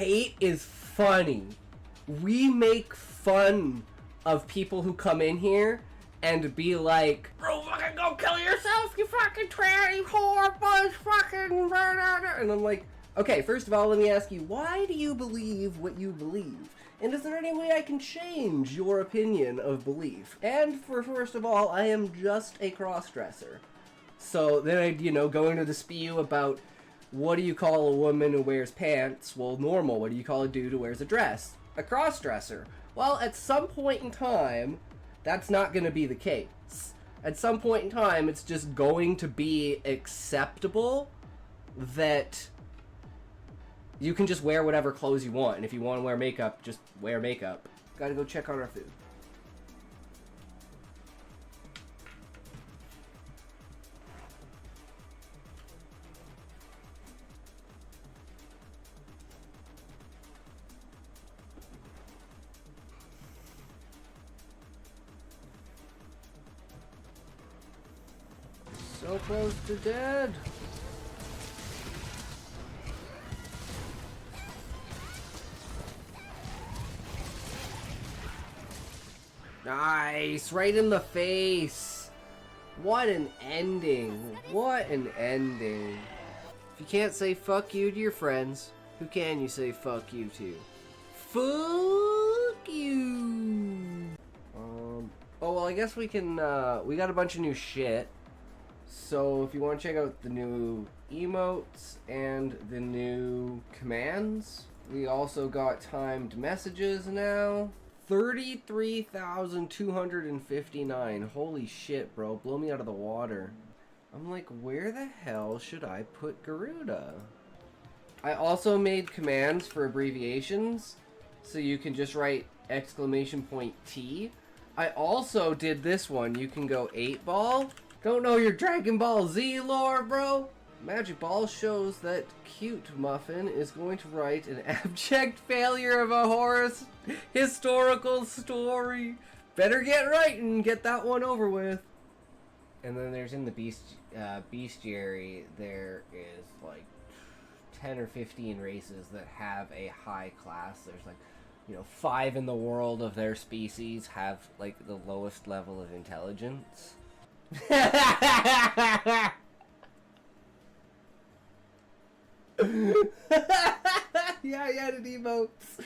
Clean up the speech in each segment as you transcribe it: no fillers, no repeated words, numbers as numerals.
hate is funny. We make fun of people who come in here and be like, bro, fucking go kill yourself, you fucking tranny whore, buzz, fucking... And I'm like, okay, first of all, let me ask you, why do you believe what you believe? And is there any way I can change your opinion of belief? And first of all, I am just a cross-dresser. So then I, go into the spew about, what do you call a woman who wears pants? Well, normal. What do you call a dude who wears a dress? A cross-dresser. Well, at some point in time, that's not going to be the case. At some point in time, it's just going to be acceptable that you can just wear whatever clothes you want. And if you want to wear makeup, just wear makeup. Gotta go check on our food. So close to dead. Nice, right in the face. What an ending. What an ending. If you can't say fuck you to your friends, who can you say fuck you to? Fuck you. Oh, well, I guess we can, we got a bunch of new shit. So if you want to check out the new emotes and the new commands, we also got timed messages now. 33,259. Holy shit, bro. Blow me out of the water. I'm like, where the hell should I put Garuda? I also made commands for abbreviations, so you can just write !T. I also did this one. You can go 8-ball. Don't know your Dragon Ball Z lore, bro? Magic Ball shows that Cute Muffin is going to write an abject failure of a Horus historical story. Better get right and get that one over with. And then there's in the bestiary, there is like 10 or 15 races that have a high class. There's like, 5 in the world of their species have like the lowest level of intelligence. Yeah, I added emotes.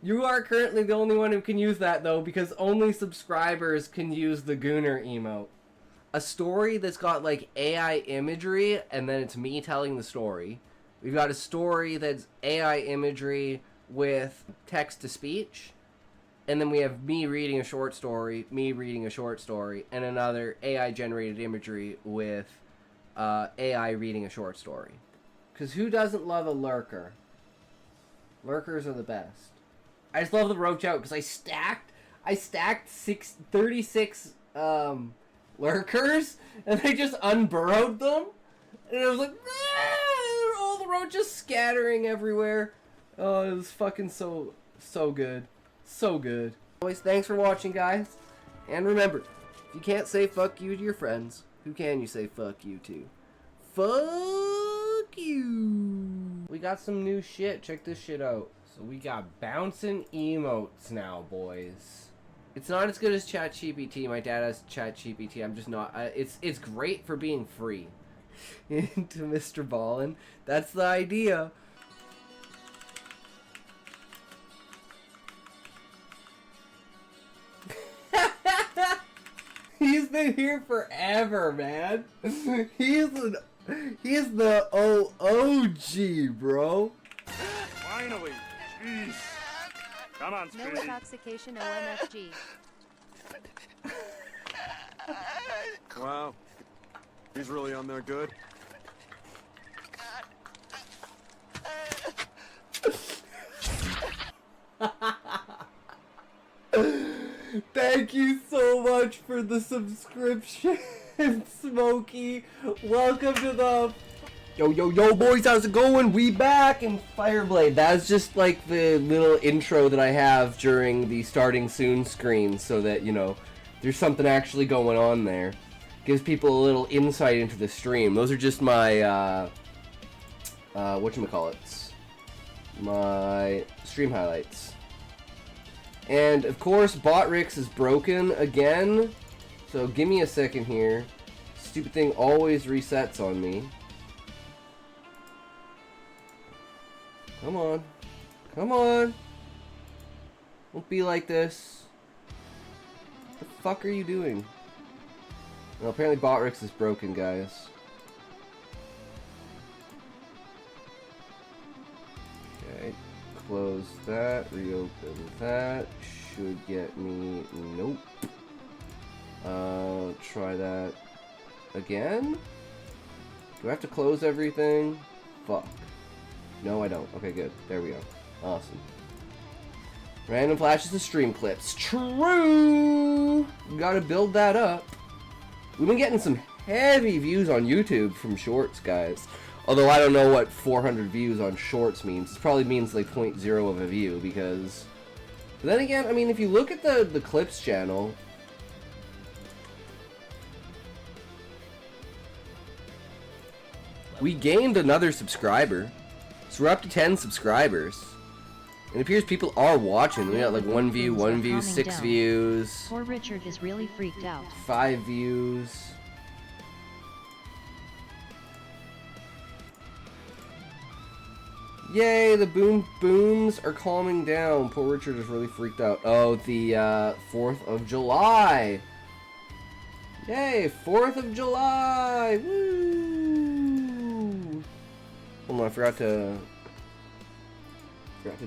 You are currently the only one who can use that, though, because only subscribers can use the Gooner emote. A story that's got, like, AI imagery, and then it's me telling the story. We've got a story that's AI imagery with text-to-speech. And then we have me reading a short story, and another AI-generated imagery with AI reading a short story. Because who doesn't love a lurker? Lurkers are the best. I just love the roach out because I stacked 36 lurkers, and I just unburrowed them, and it was like, all the roaches scattering everywhere. Oh, it was fucking so good. So good. Always, thanks for watching, guys. And remember, if you can't say fuck you to your friends, who can you say fuck you to? Fuck you. We got some new shit. Check this shit out. So we got bouncing emotes now, boys. It's not as good as ChatGPT. My dad has ChatGPT. I'm just not. It's great for being free. Into Mr. Ballin. That's the idea. He's been here forever, man. He's the OG, bro. Finally, jeez. Come on, Speedy. No intoxication, OMFG. Wow, he's really on there good. Thank you so much for the subscription, Smokey. Welcome to the... Yo, boys, how's it going? We back in Fireblade. That's just like the little intro that I have during the starting soon screen so that, there's something actually going on there. Gives people a little insight into the stream. Those are just my, whatchamacallits. my stream highlights. And of course, Botrix is broken again. So give me a second here. Stupid thing always resets on me. Come on. Come on. Don't be like this. What the fuck are you doing? Well, apparently Botrix is broken, guys. Okay. Close that. Reopen that. Should get me... Nope. Try that again? Do I have to close everything? Fuck. No, I don't. Okay, good. There we go. Awesome. Random flashes of stream clips. True! Gotta build that up. We've been getting some heavy views on YouTube from shorts, guys. Although I don't know what 400 views on shorts means. It probably means like 0.0 of a view because... But then again, I mean, if you look at the clips channel... We gained another subscriber. So we're up to 10 subscribers. And it appears people are watching. We got like 1 view, 6 views. Poor Richard is really freaked out. 5 views. Yay, the booms are calming down. Poor Richard is really freaked out. Oh, the 4th of July. Yay, 4th of July. Woo! Hold on, I forgot to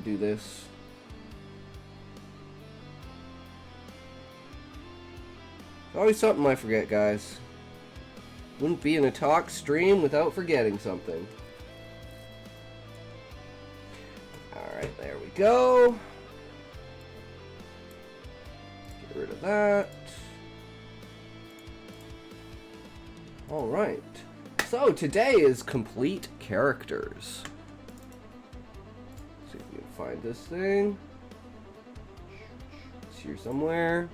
do this. Always something I forget, guys. Wouldn't be in a talk stream without forgetting something. Alright, there we go. Get rid of that. Alright. So, today is complete characters. See if we can find this thing. It's here somewhere.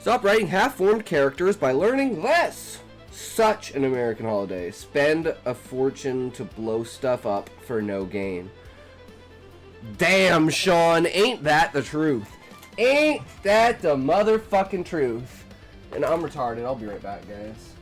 Stop writing half-formed characters by learning this! Such an American holiday. Spend a fortune to blow stuff up for no gain. Damn, Sean, ain't that the truth? Ain't that the motherfucking truth? And I'm retarded. I'll be right back, guys.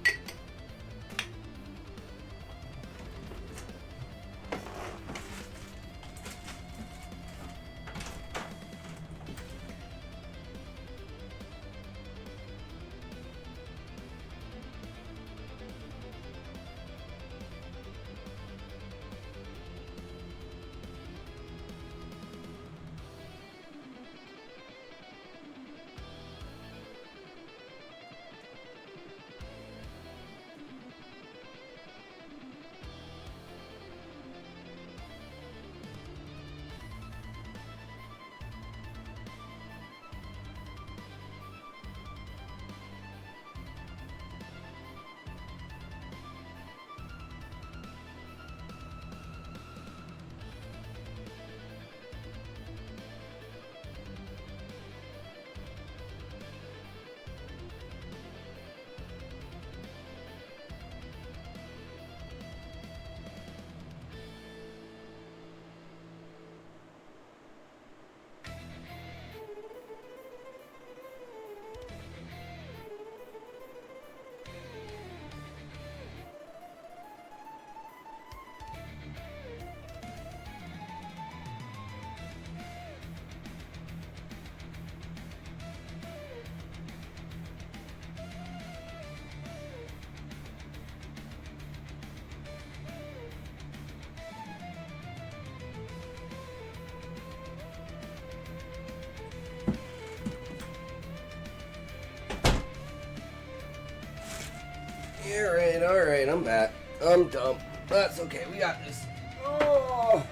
Alright, I'm back. I'm dumb. That's okay, we got this. Oh.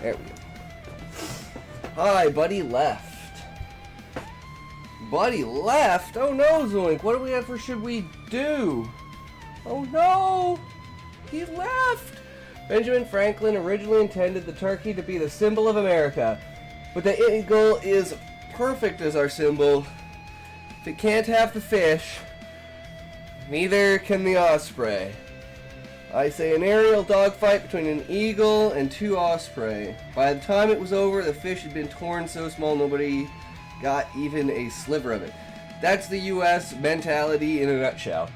There we go. Hi, buddy left. Buddy left? Oh no, Zoink, what do we have for should we do? Oh no! He left! Benjamin Franklin originally intended the turkey to be the symbol of America, but the eagle is perfect as our symbol. If it can't have the fish, neither can the osprey. I say an aerial dogfight between an eagle and two osprey. By the time it was over, the fish had been torn so small nobody got even a sliver of it. That's the U.S. mentality in a nutshell.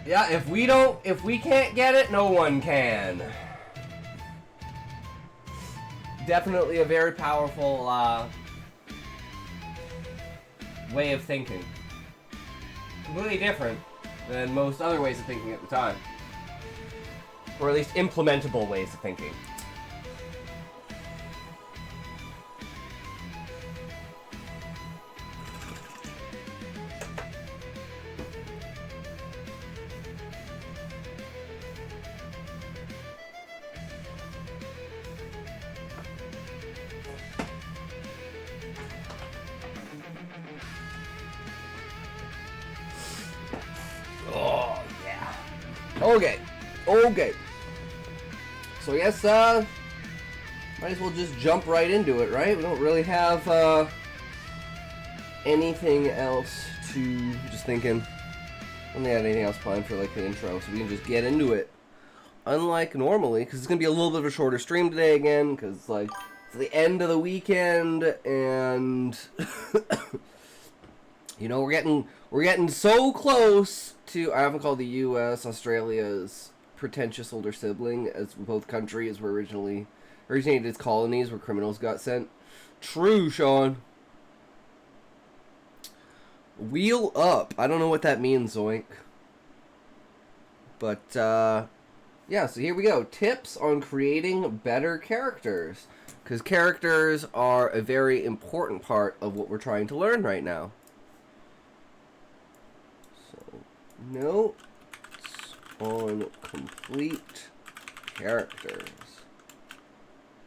Yeah, if we can't get it, no one can. Definitely a very powerful way of thinking. Completely different than most other ways of thinking at the time. Or at least implementable ways of thinking. Oh, yeah. Okay. So I guess, might as well just jump right into it, right? We don't really have, anything else to... Just thinking. I don't have anything else planned for, like, the intro, so we can just get into it. Unlike normally, because it's going to be a little bit of a shorter stream today again, because, like, it's the end of the weekend, and... you know, we're getting so close to... I haven't called the U.S. Australia's pretentious older sibling, as both countries were originated as colonies where criminals got sent. True, Sean. Wheel up. I don't know what that means, Zoink. But, yeah, so here we go. Tips on creating better characters. Because characters are a very important part of what we're trying to learn right now. So, notes on complete characters.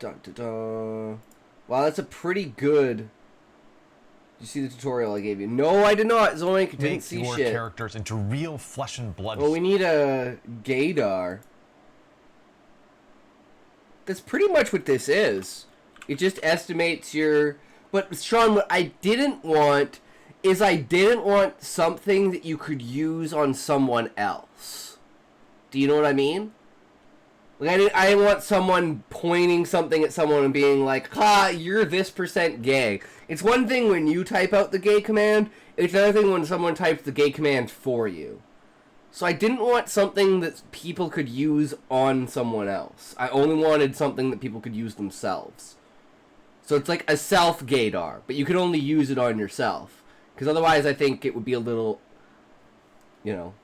Dun, dun, dun. Wow, that's a pretty good... Did you see the tutorial I gave you? No, I did not, Zoink. Didn't see shit. Make your characters into real flesh and blood. Well, we need a gaydar. That's pretty much what this is. It just estimates your... But, Sean, what I didn't want is I didn't want something that you could use on someone else. Do you know what I mean? Like, I didn't want someone pointing something at someone and being like, ha, you're this % gay. It's one thing when you type out the gay command, it's another thing when someone types the gay command for you. So I didn't want something that people could use on someone else. I only wanted something that people could use themselves. So it's like a self-gaydar, but you could only use it on yourself. Because otherwise I think it would be a little, you know...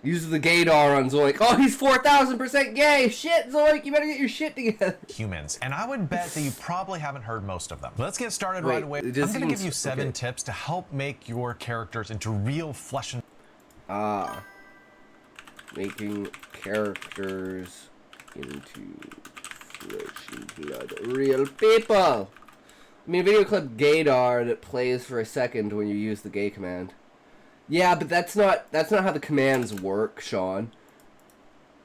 Use the gaydar on Zoink. Oh, he's 4,000% gay! Shit, Zoink, you better get your shit together. Humans. And I would bet that you probably haven't heard most of them. Let's get started right away. I'm going to give you 7 tips to help make your characters into real flesh and... Making characters into flesh and blood. Real people! I mean, a video clip gaydar that plays for a second when you use the gay command. Yeah, but that's not how the commands work, Sean.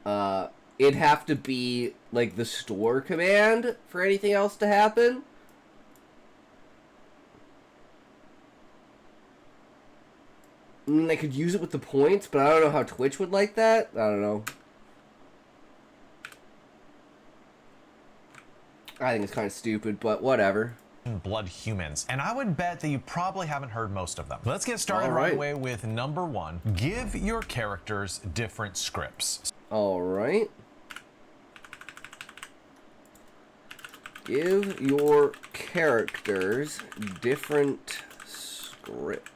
It'd have to be, like, the store command for anything else to happen. I mean, I could use it with the points, but I don't know how Twitch would like that. I don't know. I think it's kind of stupid, but whatever. Blood humans. And I would bet that you probably haven't heard most of them. Let's get started right away with number 1. Give your characters different scripts. Alright. Give your characters different scripts.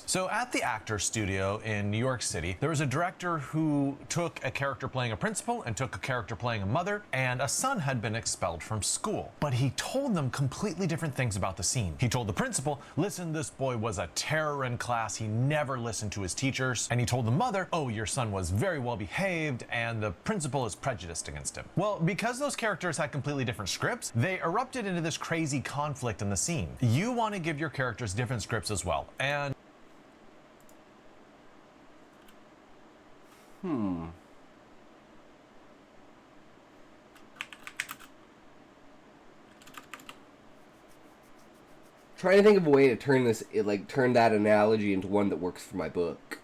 So at the Actors Studio in New York City, there was a director who took a character playing a principal and took a character playing a mother, and a son had been expelled from school. But he told them completely different things about the scene. He told the principal, listen, this boy was a terror in class. He never listened to his teachers. And he told the mother, oh, your son was very well behaved, and the principal is prejudiced against him. Well, because those characters had completely different scripts, they erupted into this crazy conflict in the scene. You want to give your characters different scripts as well. And Trying to think of a way to turn this, turn that analogy into one that works for my book.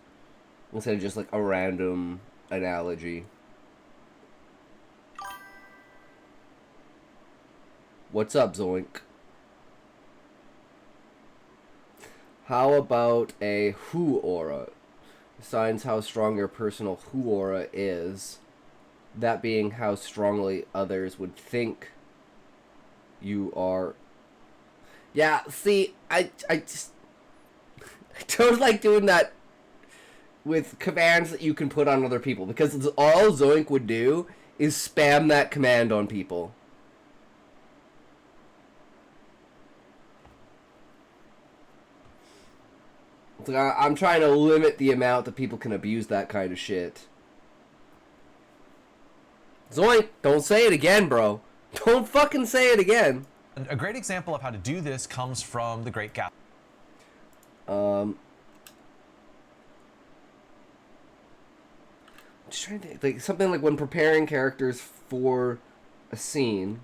instead of just like a random analogy. What's up, Zoink? How about a who aura? Signs how strong your personal who aura is. That being how strongly others would think you are. Yeah, see, I don't like doing that with commands that you can put on other people, because all Zoink would do is spam that command on people. It's like, I'm trying to limit the amount that people can abuse that kind of shit. Zoink, don't say it again, bro. Don't fucking say it again. A great example of how to do this comes from The Great Gatsby. Just trying to like something like when preparing characters for a scene.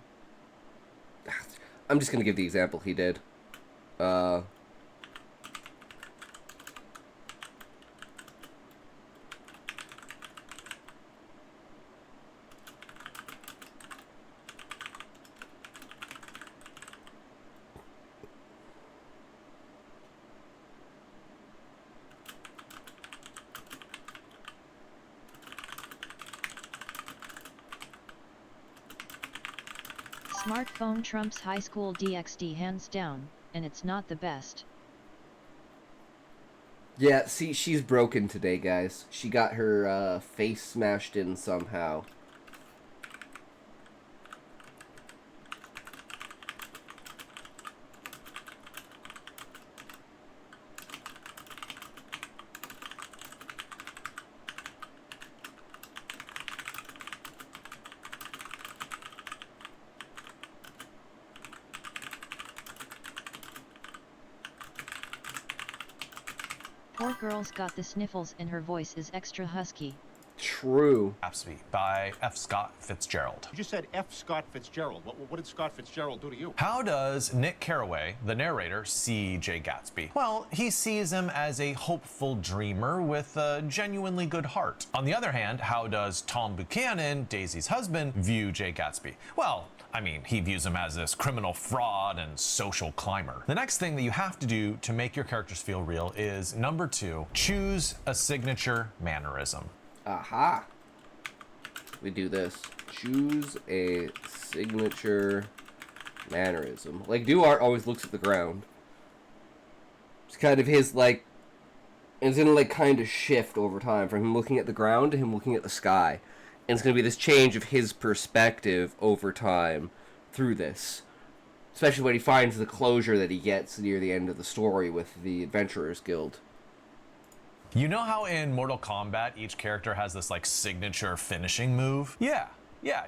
I'm just gonna give the example he did. Smartphone trumps high school DxD hands down, and it's not the best. Yeah, see, she's broken today, guys. She got her face smashed in somehow. Poor girl's got the sniffles and her voice is extra husky. True. Gatsby by F. Scott Fitzgerald. You just said F. Scott Fitzgerald. What did Scott Fitzgerald do to you? How does Nick Carraway, the narrator, see Jay Gatsby? Well, he sees him as a hopeful dreamer with a genuinely good heart. On the other hand, how does Tom Buchanan, Daisy's husband, view Jay Gatsby? Well, I mean, he views him as this criminal fraud and social climber. The next thing that you have to do to make your characters feel real is number 2, choose a signature mannerism. Aha. We do this. Choose a signature mannerism. Like, Duarte always looks at the ground. It's kind of his, like... It's gonna, like, kind of shift over time from him looking at the ground to him looking at the sky. And it's gonna be this change of his perspective over time through this. Especially when he finds the closure that he gets near the end of the story with the Adventurers Guild. You know how in Mortal Kombat each character has this like signature finishing move? Yeah,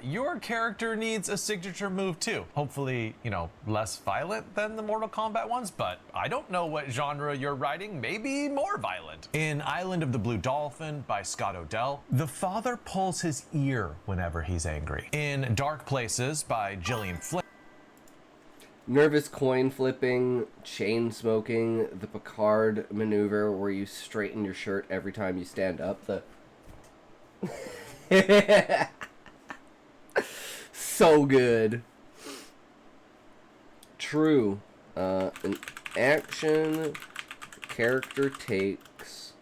your character needs a signature move too. Hopefully, you know, less violent than the Mortal Kombat ones, but I don't know what genre you're writing, maybe more violent. In Island of the Blue Dolphin by Scott Odell, the father pulls his ear whenever he's angry. In Dark Places by Gillian Flynn, Nervous coin flipping, chain smoking, the Picard maneuver where you straighten your shirt every time you stand up. So good. True. An action character takes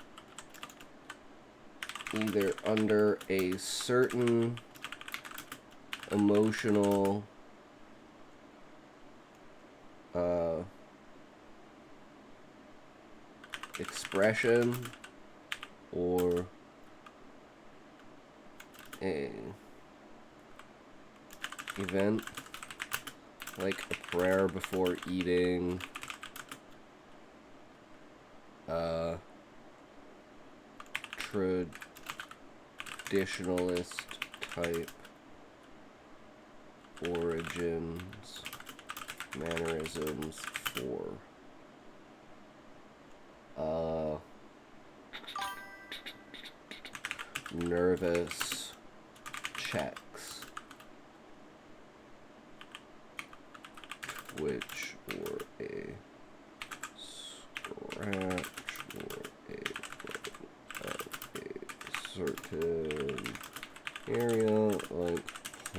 either under a certain emotional expression or a event like a prayer before eating, traditionalist type origins, mannerisms for nervous checks, twitch or a scratch or a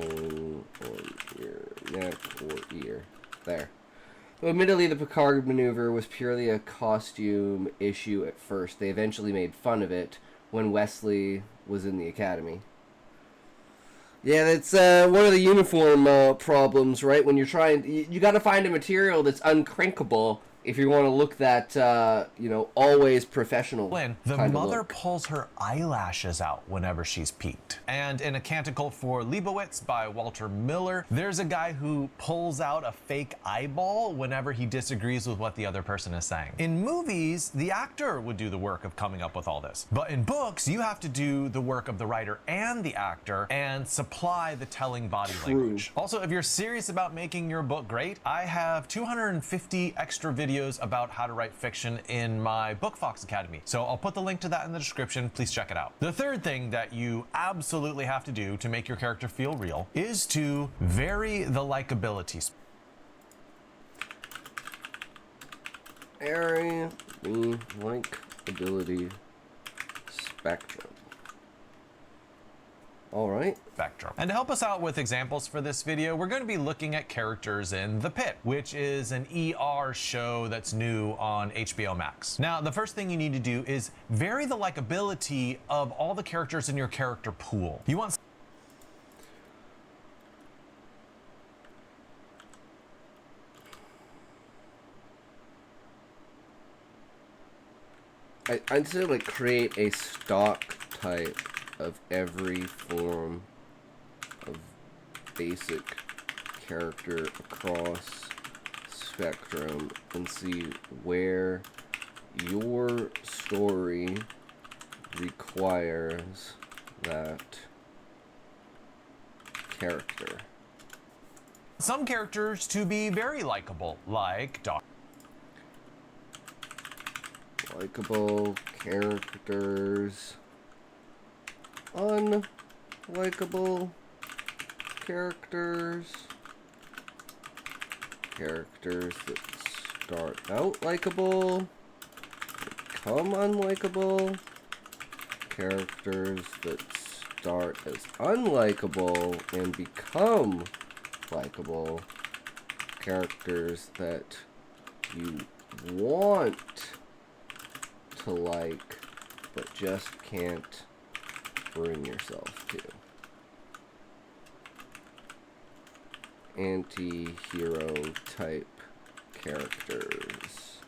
bone on your neck or ear. There. So admittedly, the Picard maneuver was purely a costume issue at first. They eventually made fun of it when Wesley was in the academy. Yeah, that's one of the uniform problems, right? When you're trying, you got to find a material that's uncrankable if you want to look that, always professional. Lynn, the kind of mother look. pulls her eyelashes out whenever she's peaked. And in A Canticle for Leibowitz by Walter Miller, there's a guy who pulls out a fake eyeball whenever he disagrees with what the other person is saying. In movies, the actor would do the work of coming up with all this. But in books, you have to do the work of the writer and the actor and supply the telling body language. Also, if you're serious about making your book great, I have 250 extra videos about how to write fiction in my Book Fox Academy. So I'll put the link to that in the description. Please check it out. The third thing that you absolutely have to do to make your character feel real is to vary the likability. Vary the likability spectrum. All right. Spectrum. And to help us out with examples for this video, we're going to be looking at characters in The Pit, which is an ER show that's new on HBO Max. Now, the first thing you need to do is vary the likability of all the characters in your character pool. You want I'd say like create a stock type of every form of basic character across spectrum and see where your story requires that character. some characters to be very likable, like Likeable characters. Unlikable characters. Characters that start out likable, become unlikable. Characters that start as unlikable and become likable. Characters that you want to like, but just can't bring yourself to. Anti-hero type characters.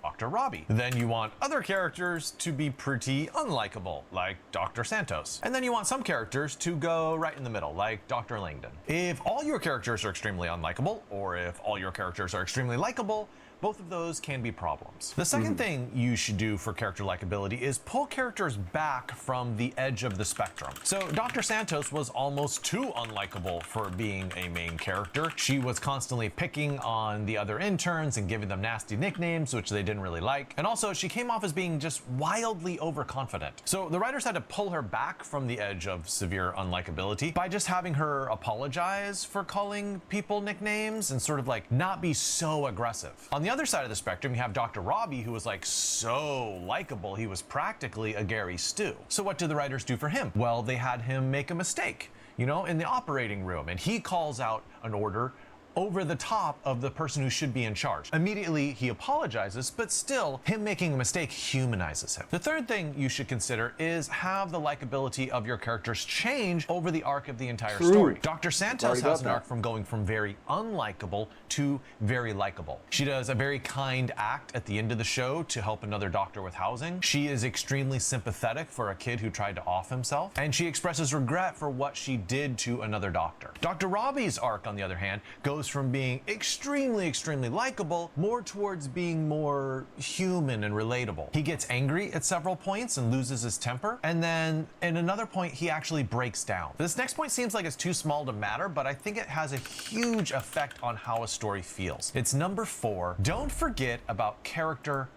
Dr. Robbie. Then you want other characters to be pretty unlikable, like Dr. Santos. And then you want some characters to go right in the middle, like Dr. Langdon. If all your characters are extremely unlikable, or if all your characters are extremely likable, both of those can be problems. The second thing you should do for character likability is pull characters back from the edge of the spectrum. So Dr. Santos was almost too unlikable for being a main character. She was constantly picking on the other interns and giving them nasty nicknames, which they didn't really like. And also, she came off as being just wildly overconfident. So the writers had to pull her back from the edge of severe unlikability by just having her apologize for calling people nicknames and sort of like not be so aggressive. On the other side of the spectrum, you have Dr. Robbie, who was like so likable, he was practically a Gary Stu. So what did the writers do for him? Well, they had him make a mistake, you know, in the operating room, and he calls out an order over the top of the person who should be in charge. Immediately, he apologizes, but still, him making a mistake humanizes him. The third thing you should consider is have the likability of your characters change over the arc of the entire story. Dr. Santos has an arc from going from very unlikable to very likable. She does a very kind act at the end of the show to help another doctor with housing. She is extremely sympathetic for a kid who tried to off himself, and she expresses regret for what she did to another doctor. Dr. Robbie's arc, on the other hand, goes from being extremely likable more towards being more human and relatable. He gets angry at several points and loses his temper, and then at another point he actually breaks down. This next point seems like it's too small to matter, but I think it has a huge effect on how a story feels. It's number 4. Don't forget about character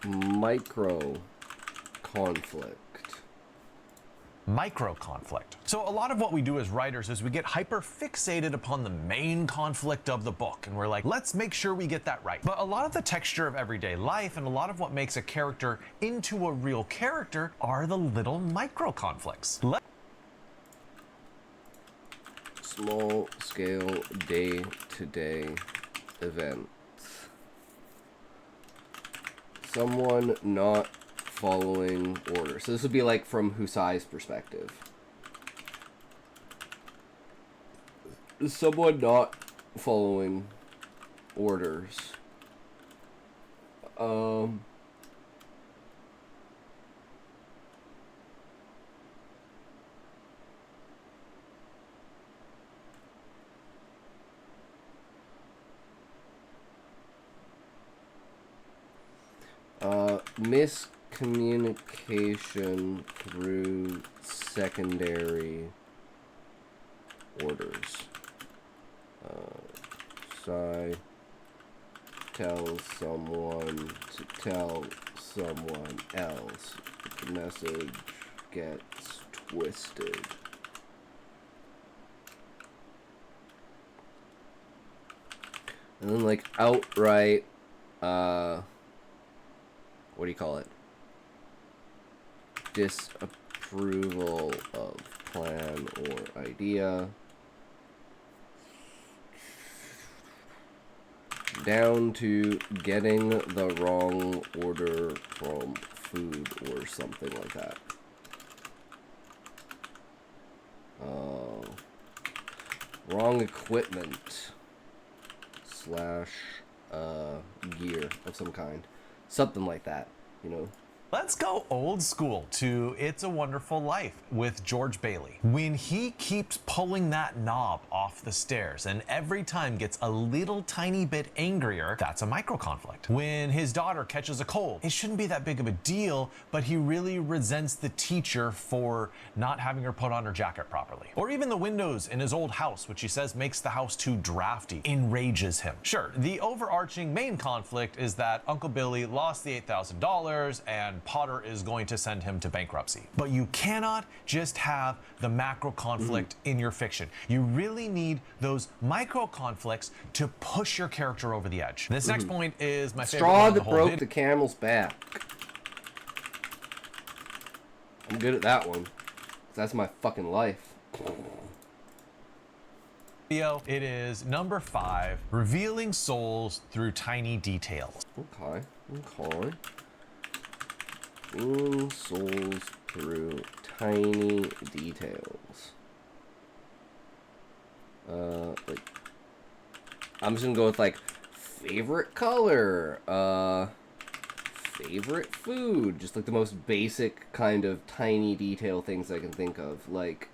micro conflict. micro conflict. So a lot of what we do as writers is we get hyper fixated upon the main conflict of the book, and we're like, let's make sure we get that right. But a lot of the texture of everyday life and a lot of what makes a character into a real character are the little micro conflicts. Small scale day-to-day events. Someone not following orders. So this would be like from Husai's perspective. Someone not following orders. Miscommunication through secondary orders. Sai tells someone to tell someone else. The message gets twisted. And then like outright, what do you call it? Disapproval of plan or idea. Down to getting the wrong order from food or something like that. Wrong equipment / gear of some kind. Something like that, you know. Let's go old school to It's a Wonderful Life with George Bailey. When he keeps pulling that knob off the stairs and every time gets a little tiny bit angrier, that's a micro conflict. When his daughter catches a cold, it shouldn't be that big of a deal, but he really resents the teacher for not having her put on her jacket properly. Or even the windows in his old house, which he says makes the house too drafty, enrages him. Sure, the overarching main conflict is that Uncle Billy lost the $8,000 and Potter is going to send him to bankruptcy. But you cannot just have the macro conflict in your fiction. You really need those micro conflicts to push your character over the edge. This next point is my favorite Straw one of the that whole broke video. the camel's back. I'm good at that one. That's my fucking life. It is number 5, revealing souls through tiny details. Okay. Souls through tiny details. Like, I'm just gonna go with like favorite color, favorite food, just like the most basic kind of tiny detail things I can think of, like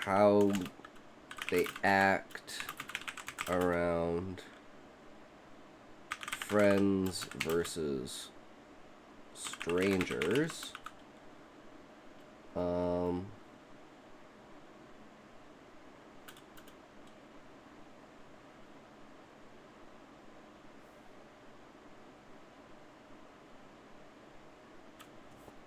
how they act around friends versus strangers.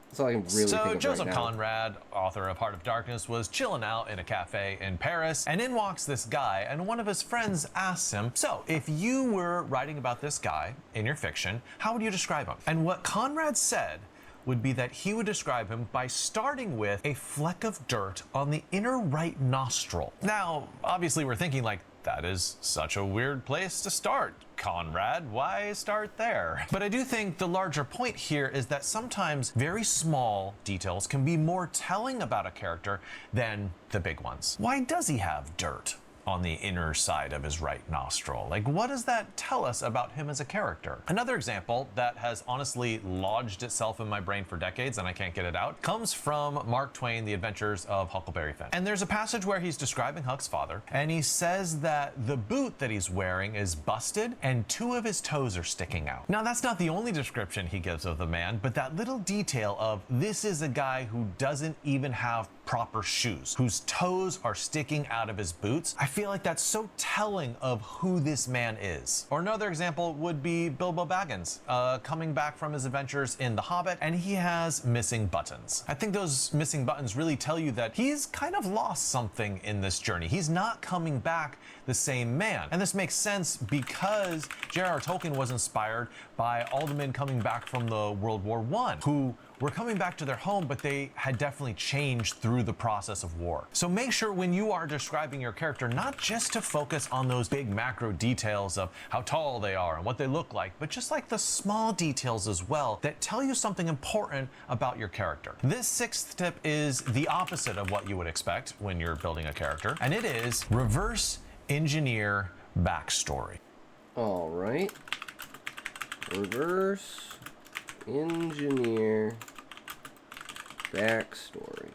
That's all I can really think So of Joseph right now. Conrad, author of Heart of Darkness, was chilling out in a cafe in Paris, and in walks this guy, and one of his friends asks him, so if you were writing about this guy in your fiction, how would you describe him? And what Conrad said would be that he would describe him by starting with a fleck of dirt on the inner right nostril. Now, obviously we're thinking like, that is such a weird place to start, Conrad. Why start there? But I do think the larger point here is that sometimes very small details can be more telling about a character than the big ones. Why does he have dirt on the inner side of his right nostril? Like, what does that tell us about him as a character? Another example that has honestly lodged itself in my brain for decades and I can't get it out comes from Mark Twain, The Adventures of Huckleberry Finn. And there's a passage where he's describing Huck's father, and he says that the boot that he's wearing is busted and 2 of his toes are sticking out. Now, that's not the only description he gives of the man, but that little detail of this is a guy who doesn't even have proper shoes, whose toes are sticking out of his boots. I feel like that's so telling of who this man is. Or another example would be Bilbo Baggins, coming back from his adventures in The Hobbit, and he has missing buttons. I think those missing buttons really tell you that he's kind of lost something in this journey. He's not coming back the same man. And this makes sense because J.R.R. Tolkien was inspired by all the men coming back from the World War I, who were coming back to their home, but they had definitely changed through the process of war. So make sure when you are describing your character, not just to focus on those big macro details of how tall they are and what they look like, but just like the small details as well that tell you something important about your character. This sixth tip is the opposite of what you would expect when you're building a character, and it is reverse engineer backstory. All right. Reverse engineer backstory.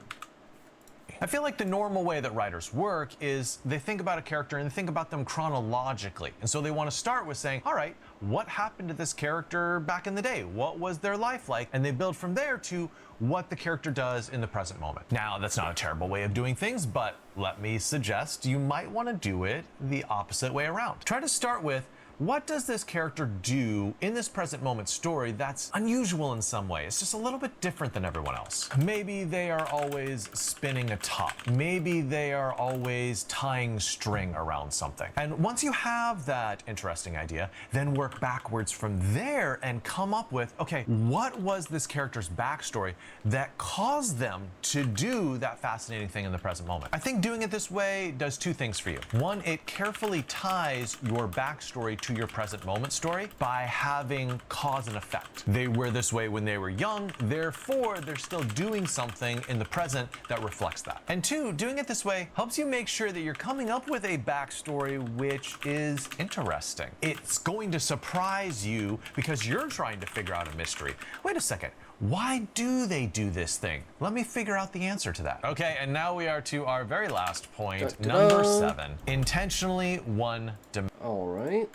I feel like the normal way that writers work is they think about a character and they think about them chronologically. And so they want to start with saying, all right, what happened to this character back in the day? What was their life like? And they build from there to what the character does in the present moment. Now, that's not a terrible way of doing things, but let me suggest you might want to do it the opposite way around. Try to start with, what does this character do in this present moment story that's unusual in some way? It's just a little bit different than everyone else. Maybe they are always spinning a top. Maybe they are always tying string around something. And once you have that interesting idea, then work backwards from there and come up with, okay, what was this character's backstory that caused them to do that fascinating thing in the present moment? I think doing it this way does two things for you. One, it carefully ties your backstory to your present moment story by having cause and effect. They were this way when they were young, therefore they're still doing something in the present that reflects that. And two, doing it this way helps you make sure that you're coming up with a backstory which is interesting. It's going to surprise you because you're trying to figure out a mystery. Wait a second, why do they do this thing? Let me figure out the answer to that. Okay, and now we are to our very last point, number 7. Intentionally one-dimensional. All right.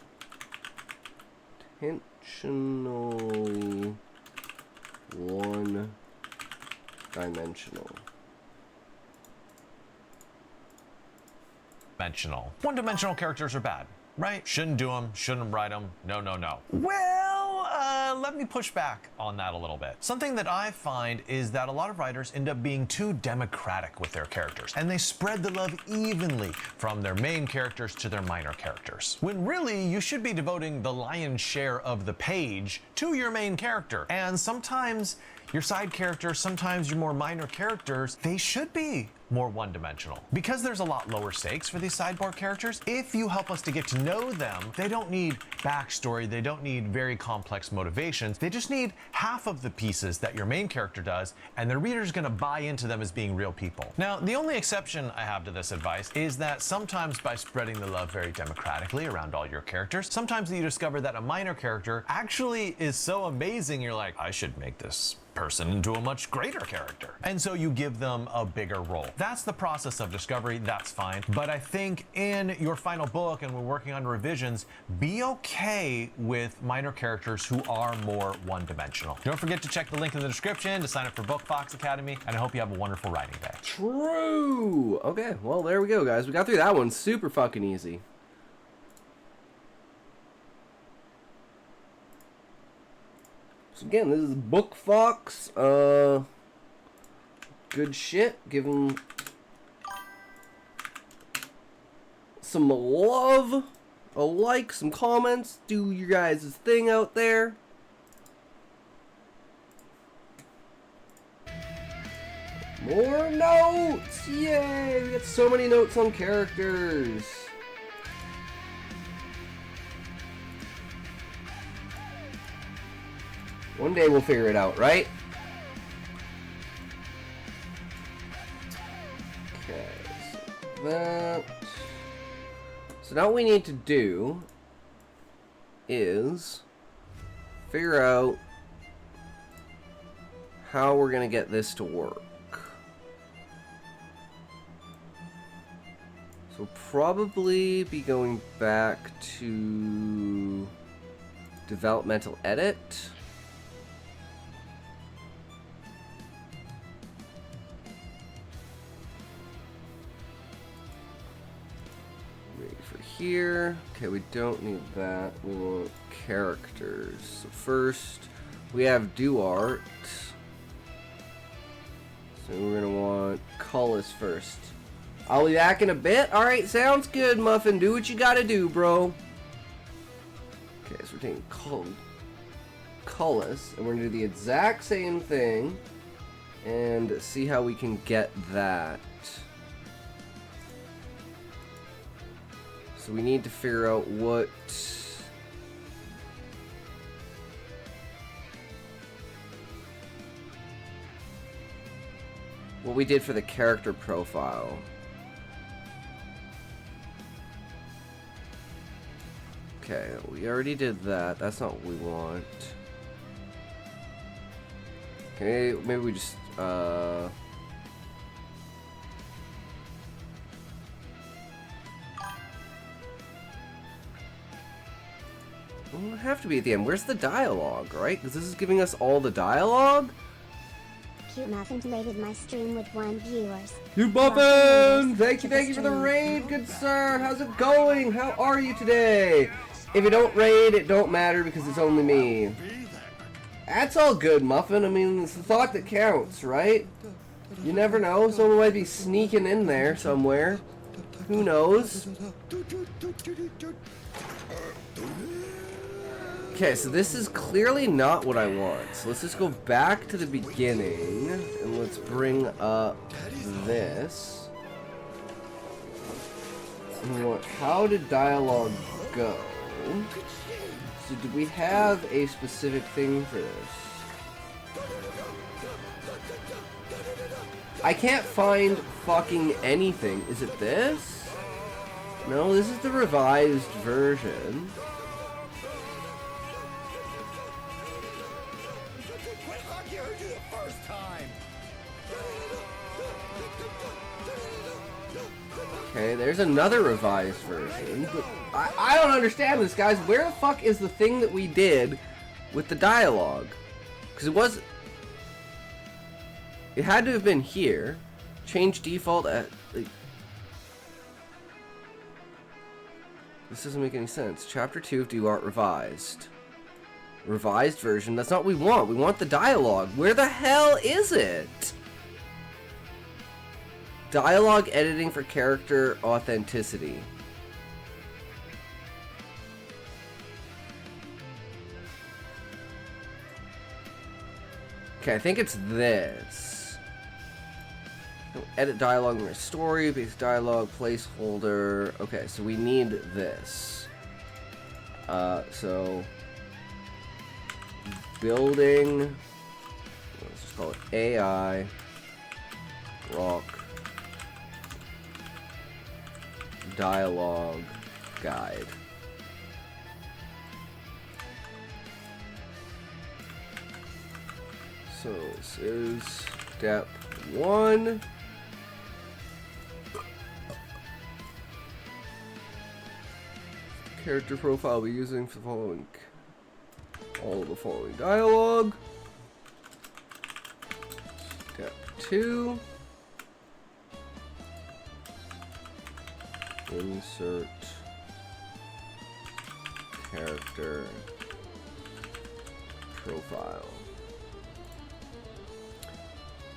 Intentionally one-dimensional. One-dimensional characters are bad, right? Shouldn't do them, shouldn't write them, no, no, no. Well, let me push back on that a little bit. Something that I find is that a lot of writers end up being too democratic with their characters, and they spread the love evenly from their main characters to their minor characters. When really, you should be devoting the lion's share of the page to your main character. And sometimes your side characters, sometimes your more minor characters, they should be more one-dimensional. Because there's a lot lower stakes for these sideboard characters, if you help us to get to know them, they don't need backstory, they don't need very complex motivations, they just need half of the pieces that your main character does, and the reader's gonna buy into them as being real people. Now, the only exception I have to this advice is that sometimes by spreading the love very democratically around all your characters, sometimes you discover that a minor character actually is so amazing, you're like, I should make this person into a much greater character. And so you give them a bigger role. That's the process of discovery, that's fine. But I think in your final book, and we're working on revisions, be okay with minor characters who are more one-dimensional. Don't forget to check the link in the description to sign up for Book Fox Academy, and I hope you have a wonderful writing day. True. Okay, well, there we go, guys. We got through that one super fucking easy. So again, this is Book Fox. Good shit. Give him some love, a like, some comments. Do your guys' thing out there. More notes! Yay! We got so many notes on characters. One day we'll figure it out, right? Okay, so that. So now what we need to do is figure out how we're gonna get this to work. So probably be going back to developmental edit. here. Okay, we don't need that. We want characters. So first, we have do art. So we're gonna want colors first. I'll be back in a bit. Alright, sounds good, Muffin. Do what you gotta do, bro. Okay, so we're taking colors, and we're gonna do the exact same thing and see how we can get that. So we need to figure out what we did for the character profile. Okay, we already did that. That's not what we want. Okay, maybe we just well, it'll have to be at the end. Where's the dialogue, right? Because this is giving us all the dialogue. Cute Muffin rated my stream with 1 viewers. Cute Muffin! Thank you for the raid, good sir. How's it going? How are you today? If you don't raid, it don't matter because it's only me. That's all good, Muffin. I mean, it's the thought that counts, right? You never know. Someone might be sneaking in there somewhere. Who knows? Okay, so this is clearly not what I want. So let's just go back to the beginning and let's bring up this. And we want, how did dialogue go? So do we have a specific thing for this? I can't find fucking anything. Is it this? No, this is the revised version. Okay, there's another revised version, but I don't understand this, guys. Where the fuck is the thing that we did with the dialogue? Because it had to have been here. Change default at... Like, this doesn't make any sense. Chapter 2 of Do Art revised. Revised version. That's not what we want. We want the dialogue. Where the hell is it? Dialogue editing for character authenticity. Okay, I think it's this. Edit dialogue in my story, base dialogue, placeholder. Okay, so we need this. So building, let's just call it AI rock dialogue guide. So this is step 1. Character profile we're using for the following, all of the following dialogue. Step 2. Insert character profile.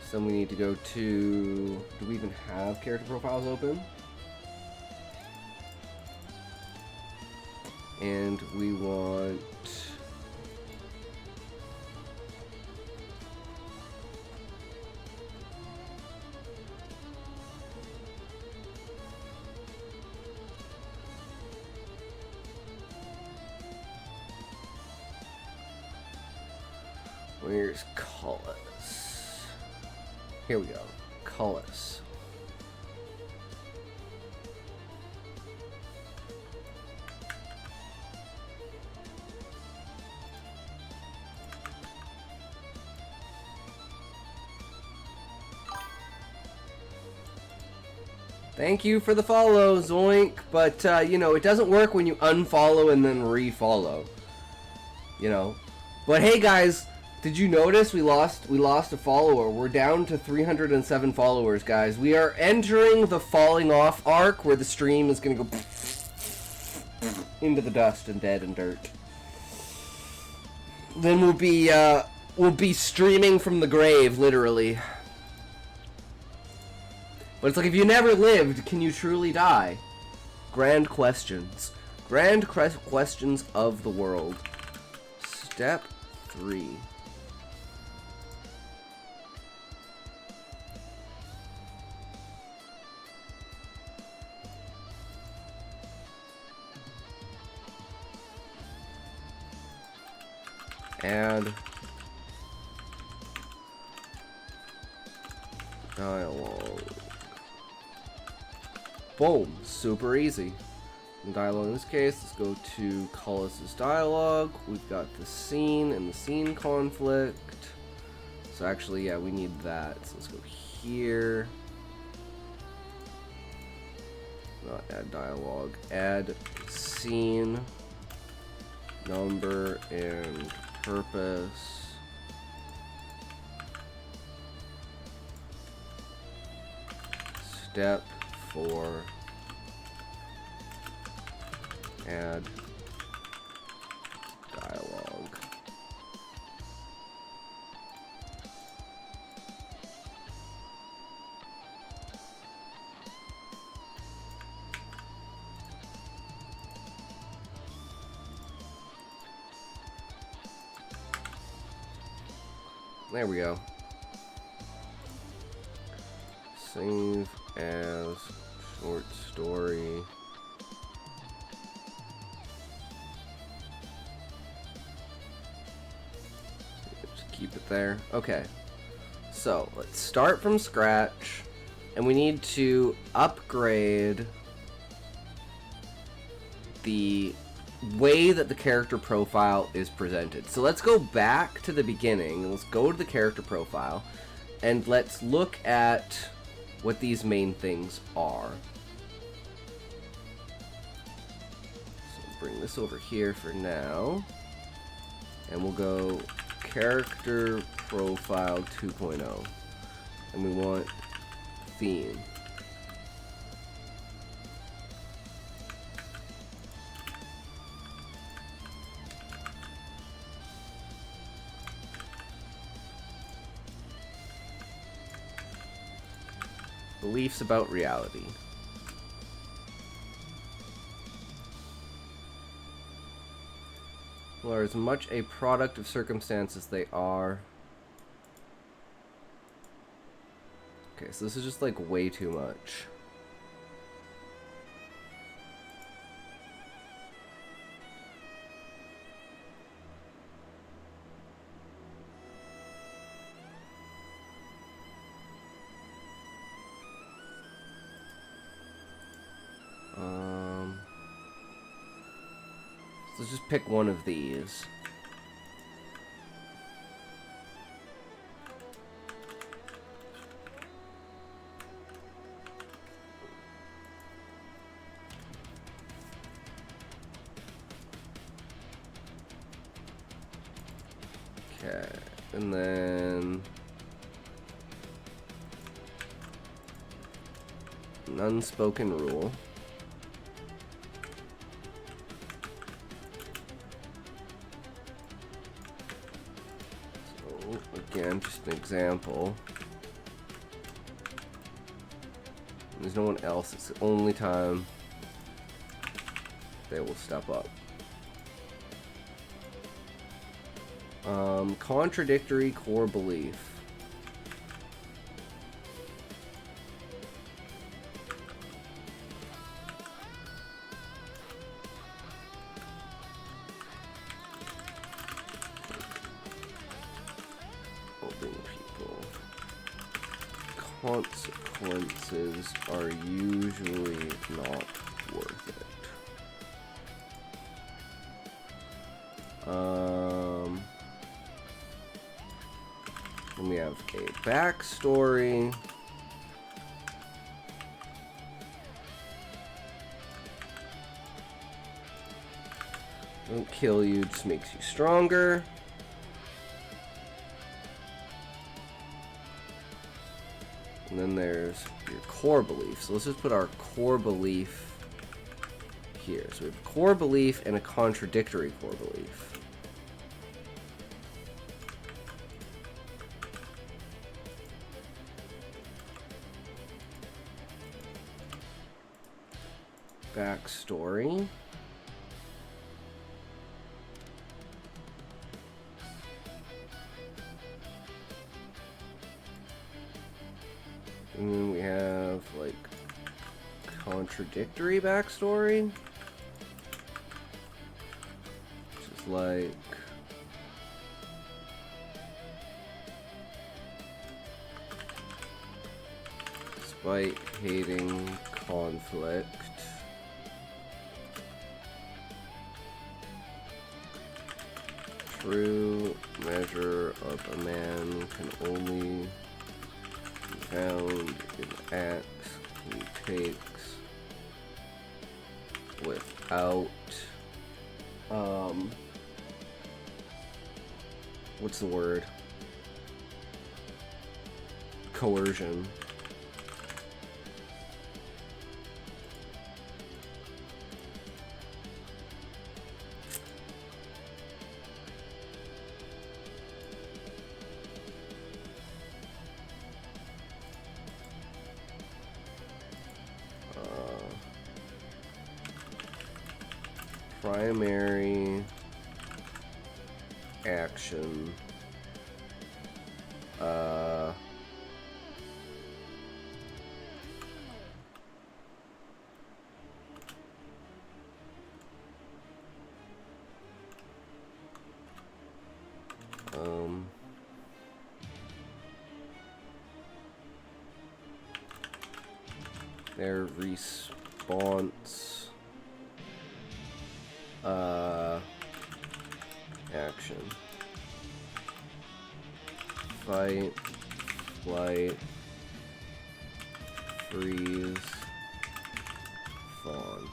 So we need to go to, do we even have character profiles open? And we want where's colors? Here we go. Colors. Thank you for the follow, Zoink. But, you know, it doesn't work when you unfollow and then refollow. You know. But hey, guys, did you notice we lost a follower? We're down to 307 followers, guys. We are entering the falling off arc where the stream is going to go into the dust and dead and dirt. Then we'll be streaming from the grave, literally. But it's like, if you never lived, can you truly die? Grand questions. Grand questions of the world. Step 3. Add dialogue. Boom, super easy. In dialogue in this case, let's go to Collis's dialogue. We've got the scene and the scene conflict. So actually, yeah, we need that. So let's go here. Not add dialogue. Add scene, number, and purpose. Step 4. Add dialogue. There we go. Save as short story. Just keep it there. Okay. So let's start from scratch, and we need to upgrade the way that the character profile is presented. So let's go back to the beginning. Let's go to the character profile, and let's look at what these main things are. So bring this over here for now, and we'll go character profile 2.0, and we want theme. Beliefs about reality. Well, are as much a product of circumstance as they are. Okay, so this is just like way too much. Let's just pick one of these. Okay, and then an unspoken rule. Again, just an example. There's no one else. It's the only time they will step up. Contradictory core belief. Consequences are usually not worth it. Then we have a backstory. Don't kill you, just makes you stronger. And then there's your core belief. So let's just put our core belief here. So we have a core belief and a contradictory core belief. Backstory. And then we have, like, contradictory backstory. Which is like... despite hating conflict, true measure of a man can only be found in acts he takes without, what's the word? Coercion. Primary action. Their response action. Fight, flight, freeze, fawn.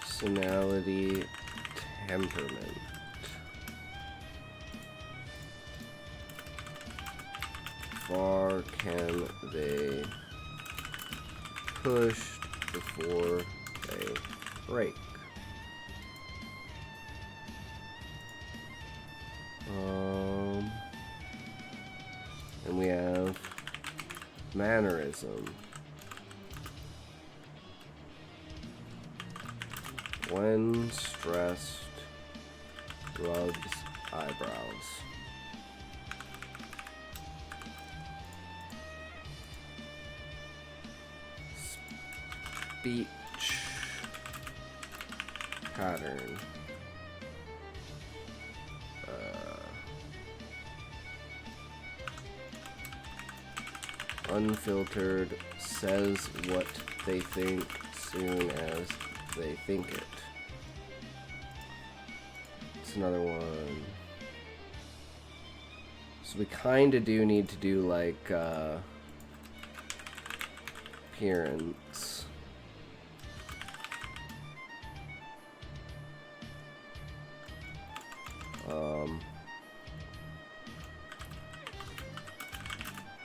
Personality, temperament. Far can they push before they break? And we have mannerism. When stressed, rubs eyebrows. Speech pattern. Unfiltered, says what they think soon as they think it. It's another one. So we kind of do need to do like appearance.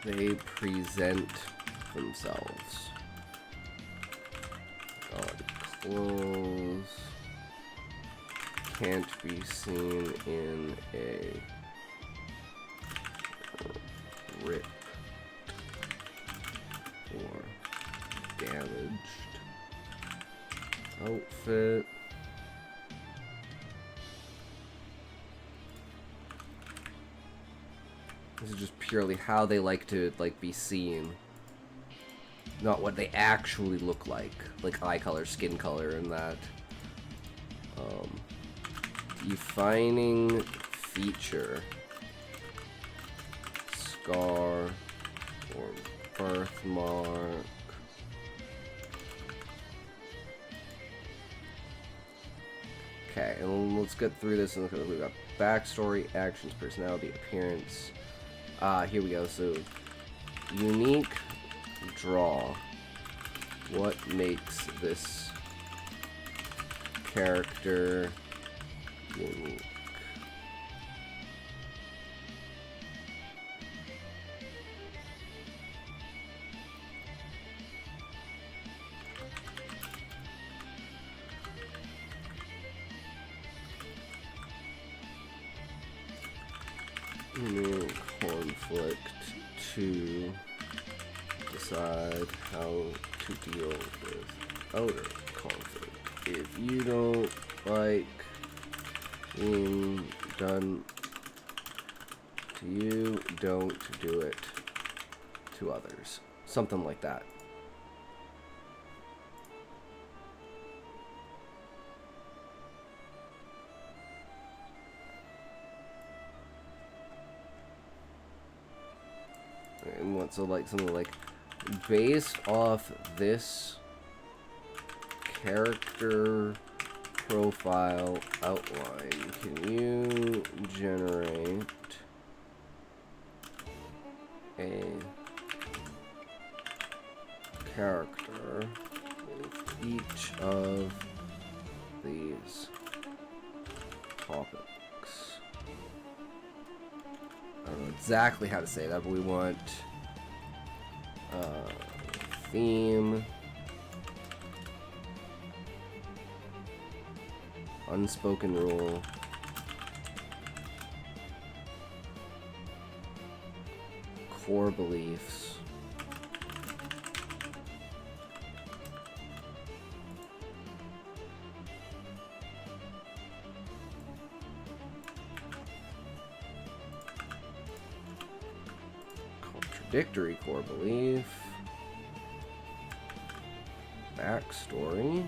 They present themselves. Clothes can't be seen in a ripped or damaged outfit. This is just purely how they like to be seen, not what they actually look like eye color, skin color, and that. Defining feature, scar or birthmark. Okay, and let's get through this. And we've got backstory, actions, personality, appearance. Here we go. So, unique draw. What makes this character unique? inner conflict to decide how to deal with outer conflict. If you don't like being done to you, don't do it to others. Something like that. And what, so like something like, based off this character profile outline, can you generate a character with each of these topics? I don't know exactly how to say that, but we want theme, unspoken rule, core beliefs, contradictory core belief, backstory,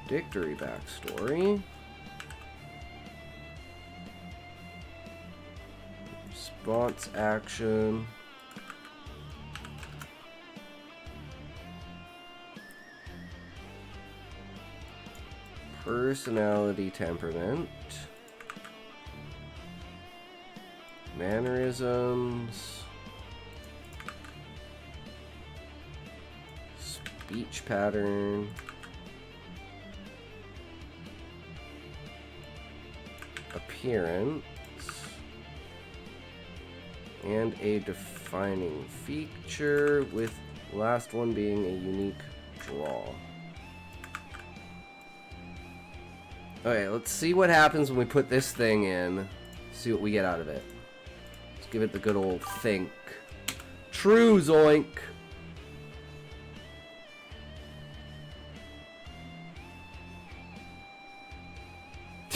contradictory backstory, response action, personality temperament, mannerisms, speech pattern, appearance, and a defining feature, with last one being a unique draw. Okay, let's see what happens when we put this thing in. See what we get out of it. Let's give it the good old think. True, zoink!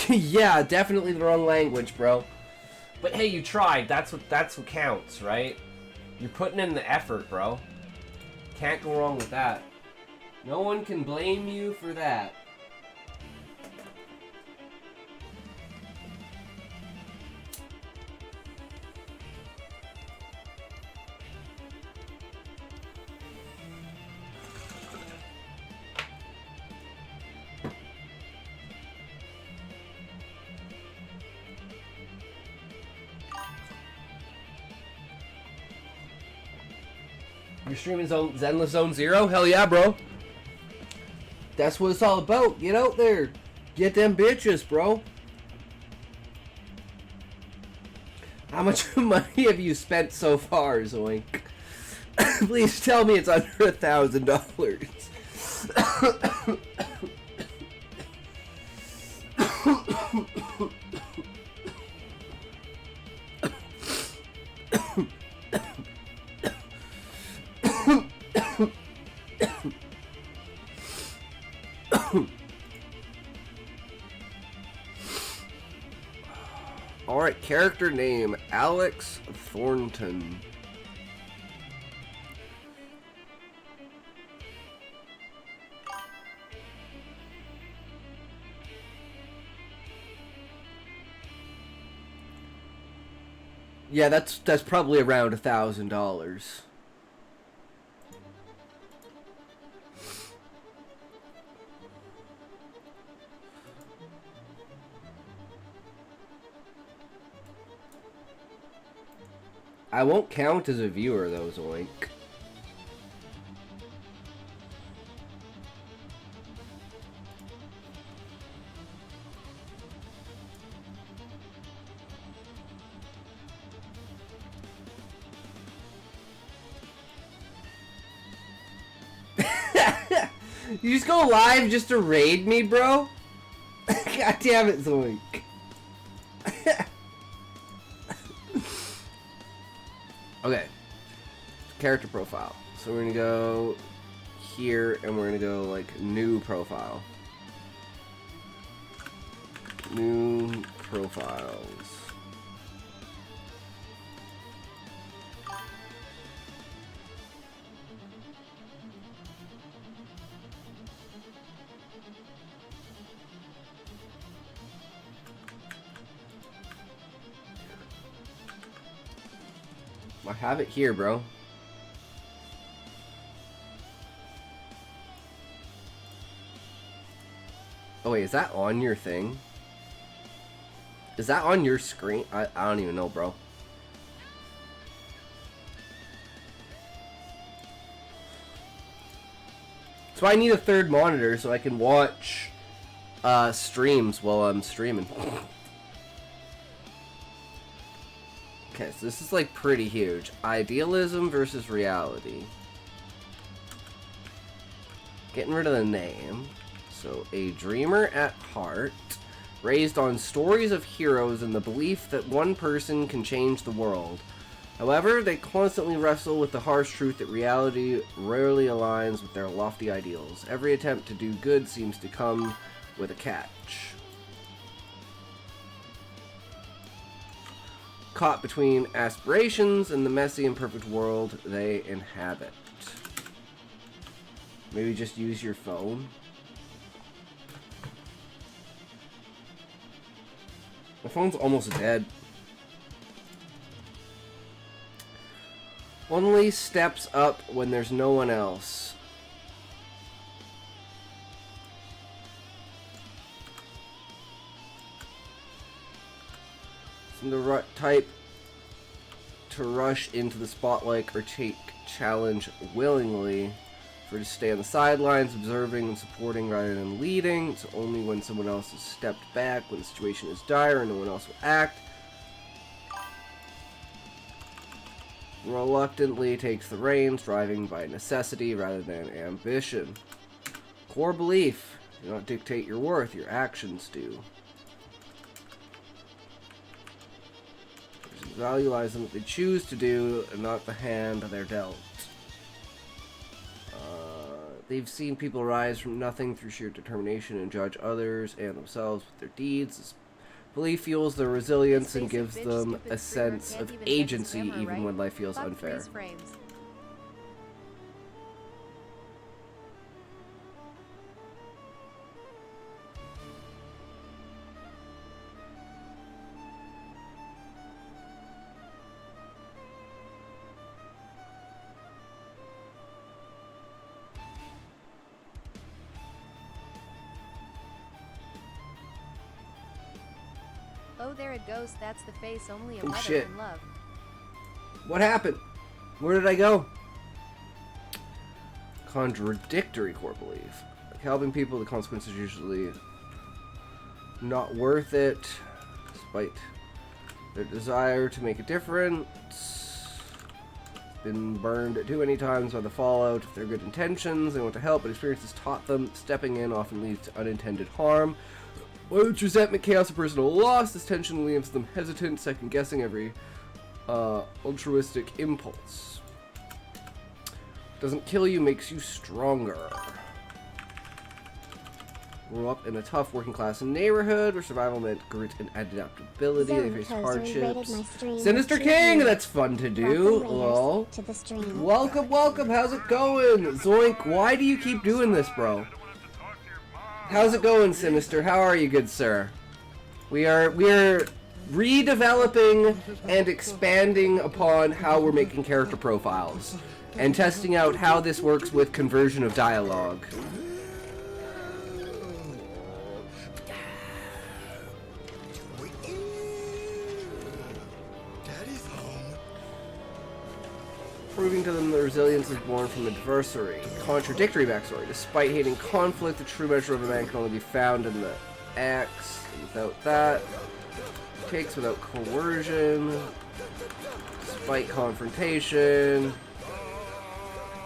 Yeah, definitely the wrong language, bro. But hey, you tried. That's what counts, right? You're putting in the effort, bro. Can't go wrong with that. No one can blame you for that. You're streaming Zenless Zone Zero? Hell yeah, bro. That's what it's all about. Get out there. Get them bitches, bro. How much money have you spent so far, Zoink? Please tell me it's under $1,000. Alright, character name, Alex Thornton. Yeah, that's probably around $1,000. I won't count as a viewer, though, Zoink. You just go live just to raid me, bro? God damn it, Zoink. Okay. Character profile. So we're gonna go here and we're gonna go like new profile. New profiles. I have it here, bro. Oh wait, is that on your thing? Is that on your screen? I don't even know, bro. So I need a third monitor so I can watch streams while I'm streaming. Okay, so this is like pretty huge. Idealism versus reality. Getting rid of the name. So, a dreamer at heart, raised on stories of heroes and the belief that one person can change the world. However, they constantly wrestle with the harsh truth that reality rarely aligns with their lofty ideals. Every attempt to do good seems to come with a catch. Caught between aspirations and the messy and perfect world they inhabit. Maybe just use your phone. My phone's almost dead. Only steps up when there's no one else. From the type to rush into the spotlight or take challenge willingly. For to stay on the sidelines, observing and supporting rather than leading. It's only when someone else has stepped back, when the situation is dire and no one else will act. Reluctantly takes the reins, driving by necessity rather than ambition. Core belief. Do not dictate your worth, your actions do. Value lies in what they choose to do and not the hand they're dealt. They've seen people rise from nothing through sheer determination and judge others and themselves with their deeds. This belief fuels their resilience and gives them a sense of agency even when life feels unfair. Oh, there it goes. That's the face only a mother shit. can love. What happened? Where did I go? Contradictory core belief. Like helping people, the consequences are usually not worth it, despite their desire to make a difference. Been burned too many times by the fallout of their good intentions. They want to help, but experience has taught them stepping in often leads to unintended harm. Whether it's resentment, chaos, or personal loss, this tension leaves them hesitant, second-guessing every altruistic impulse. Doesn't kill you, makes you stronger. Grew up in a tough working-class neighborhood where survival meant grit and adaptability. They faced hardships. Sinister King, that's fun to do. Lol. Welcome, welcome. How's it going, Zoink? Why do you keep doing this, bro? How's it going, Sinister? How are you, good sir? We're redeveloping and expanding upon how we're making character profiles and testing out how this works with conversion of dialogue. Proving to them that resilience is born from adversity. Contradictory backstory. Despite hating conflict, the true measure of a man can only be found in the axe. Without that, takes without coercion. Despite confrontation.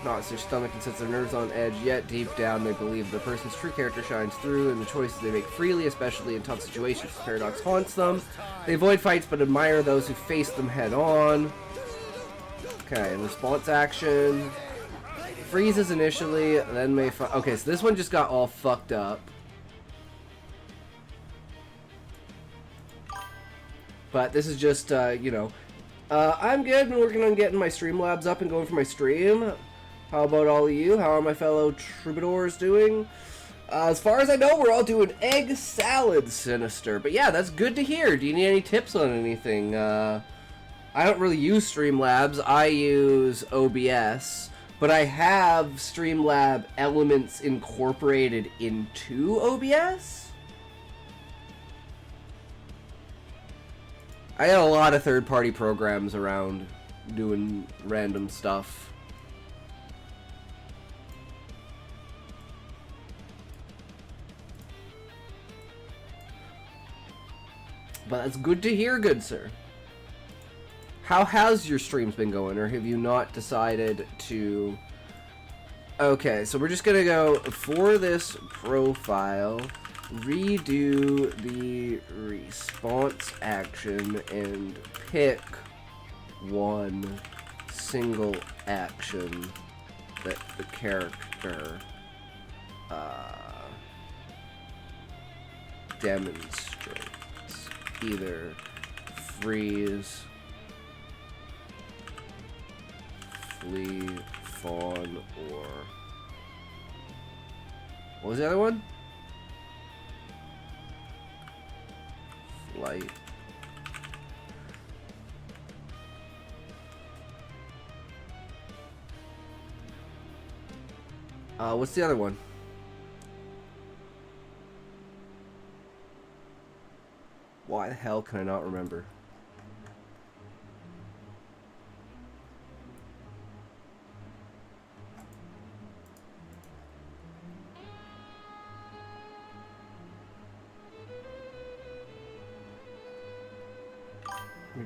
knocks their stomach and sets their nerves on edge, yet deep down they believe the person's true character shines through in the choices they make freely, especially in tough situations. This paradox haunts them. They avoid fights but admire those who face them head on. Okay, response action. Freezes initially, then may okay, so this one just got all fucked up. But this is just, you know, I'm good. Been working on getting my Streamlabs up and going for my stream. How about all of you? How are my fellow troubadours doing? As far as I know, we're all doing egg salad, Sinister. But yeah, that's good to hear. Do you need any tips on anything? I don't really use Streamlabs. I use OBS. But I have Streamlab elements incorporated into OBS. I got a lot of third-party programs around doing random stuff. But that's good to hear, good sir. How has your streams been going, or have you not decided to... Okay, so we're just gonna go for this profile, redo the response action, and pick one single action that the character demonstrates. Either freeze, flee, fawn, or... What was the other one? Flight. What's the other one? Why the hell can I not remember?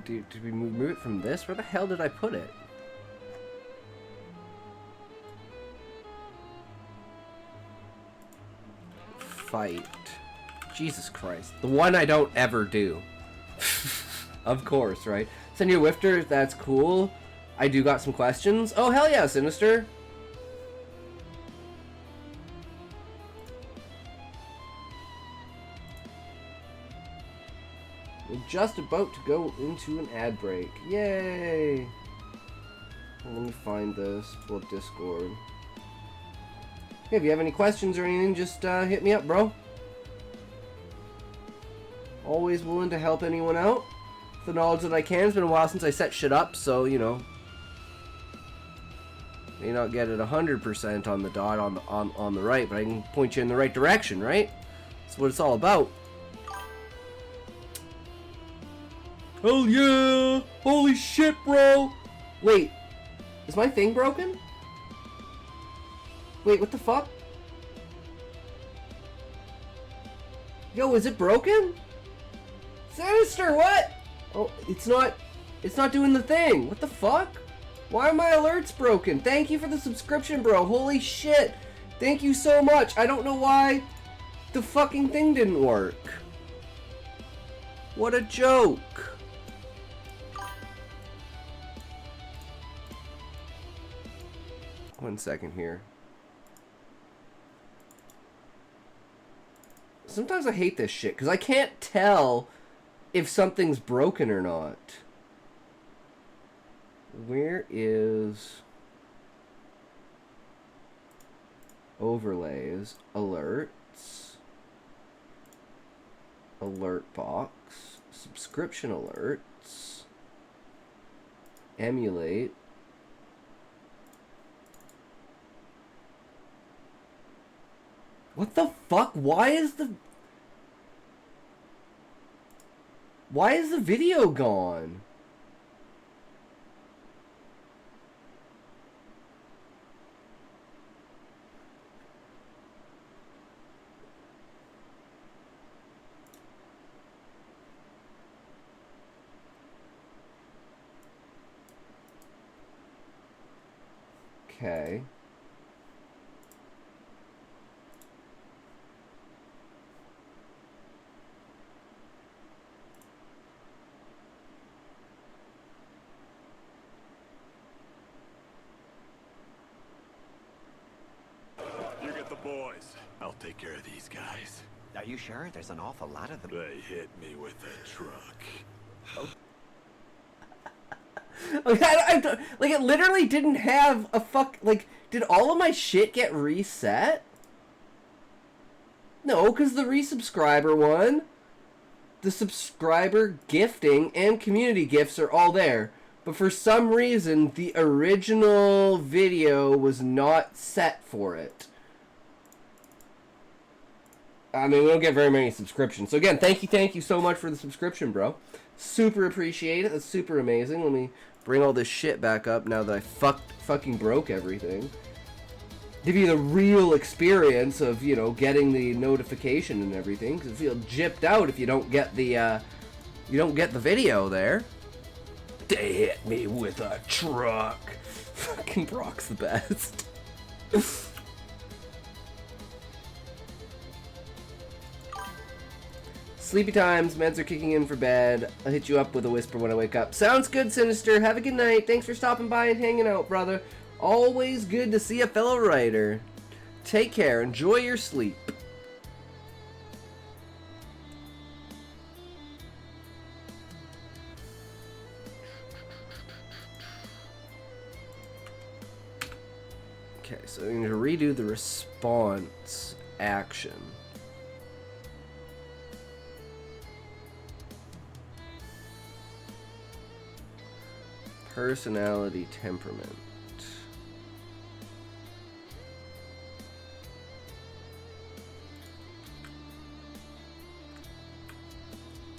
Did we move it from this? Where the hell did I put it? Fight. Jesus Christ. The one I don't ever do. Of course, right? Send you a Wifter, that's cool. I do got some questions. Oh, hell yeah, Sinister. We're just about to go into an ad break. Yay! Let me find this. Pull up Discord. Hey, if you have any questions or anything, just hit me up, bro. Always willing to help anyone out with the knowledge that I can. It's been a while since I set shit up, so, you know, may not get it 100% on the dot on the right, but I can point you in the right direction, right? That's what it's all about. Hell yeah! Holy shit, bro! Wait, is my thing broken? Wait, what the fuck? Yo, is it broken? Sinister, what? Oh, it's not doing the thing. What the fuck? Why are my alerts broken? Thank you for the subscription, bro. Holy shit. Thank you so much. I don't know why the fucking thing didn't work. What a joke. One second here. Sometimes I hate this shit because I can't tell if something's broken or not. Where is overlays, alerts, alert box, subscription alerts, emulate, what the fuck? Why is the video gone? Okay. You get the boys. I'll take care of these guys. Are you sure? There's an awful lot of them. They hit me with a truck. Like, it literally didn't have a like, did all of my shit get reset? No, because the resubscriber one, the subscriber gifting, and community gifts are all there. But for some reason, the original video was not set for it. I mean, we don't get very many subscriptions. So again, thank you so much for the subscription, bro. Super appreciate it. That's super amazing. Let me bring all this shit back up now that I fucking broke everything. Give you the real experience of, you know, getting the notification and everything. Because you feel gypped out if you don't get the video there. They hit me with a truck. Fucking Brock's the best. Sleepy times, meds are kicking in for bed. I'll hit you up with a whisper when I wake up. Sounds good, Sinister. Have a good night. Thanks for stopping by and hanging out, brother. Always good to see a fellow writer. Take care. Enjoy your sleep. Okay, so we need to redo the response action. Personality, temperament.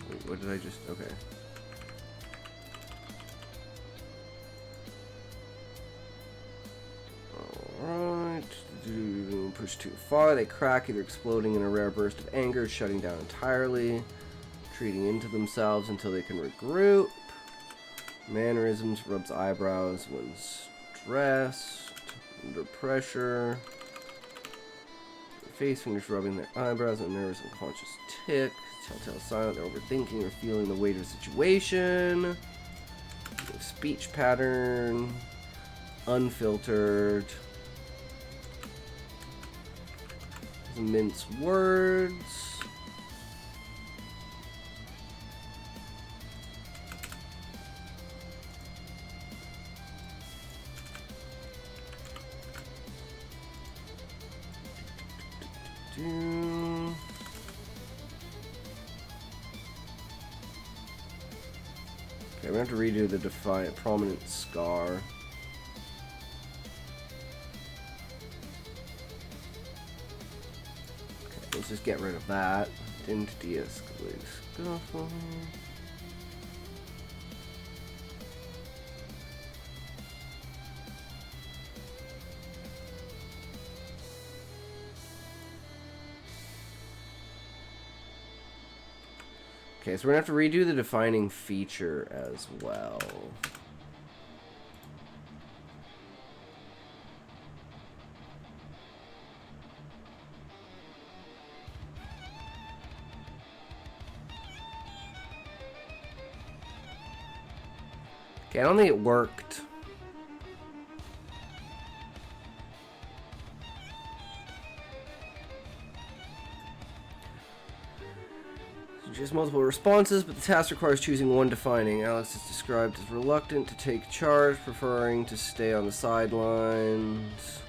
Wait, what did I just... Okay. Alright. Push too far. They crack, either exploding in a rare burst of anger, shutting down entirely, retreating into themselves until they can regroup. Mannerisms, rubs eyebrows when stressed, under pressure. Face fingers rubbing their eyebrows, a nervous and conscious tick. Telltale silent, they're overthinking or feeling the weight of the situation. Speech pattern, unfiltered. Mince words. Okay, we have to redo the defiant prominent scar. Okay, let's just get rid of that. Didn't de-escalate scuffle. Okay, so we're gonna have to redo the defining feature as well. Okay, I don't think it worked. Just multiple responses, but the task requires choosing one defining. Alex is described as reluctant to take charge, preferring to stay on the sidelines.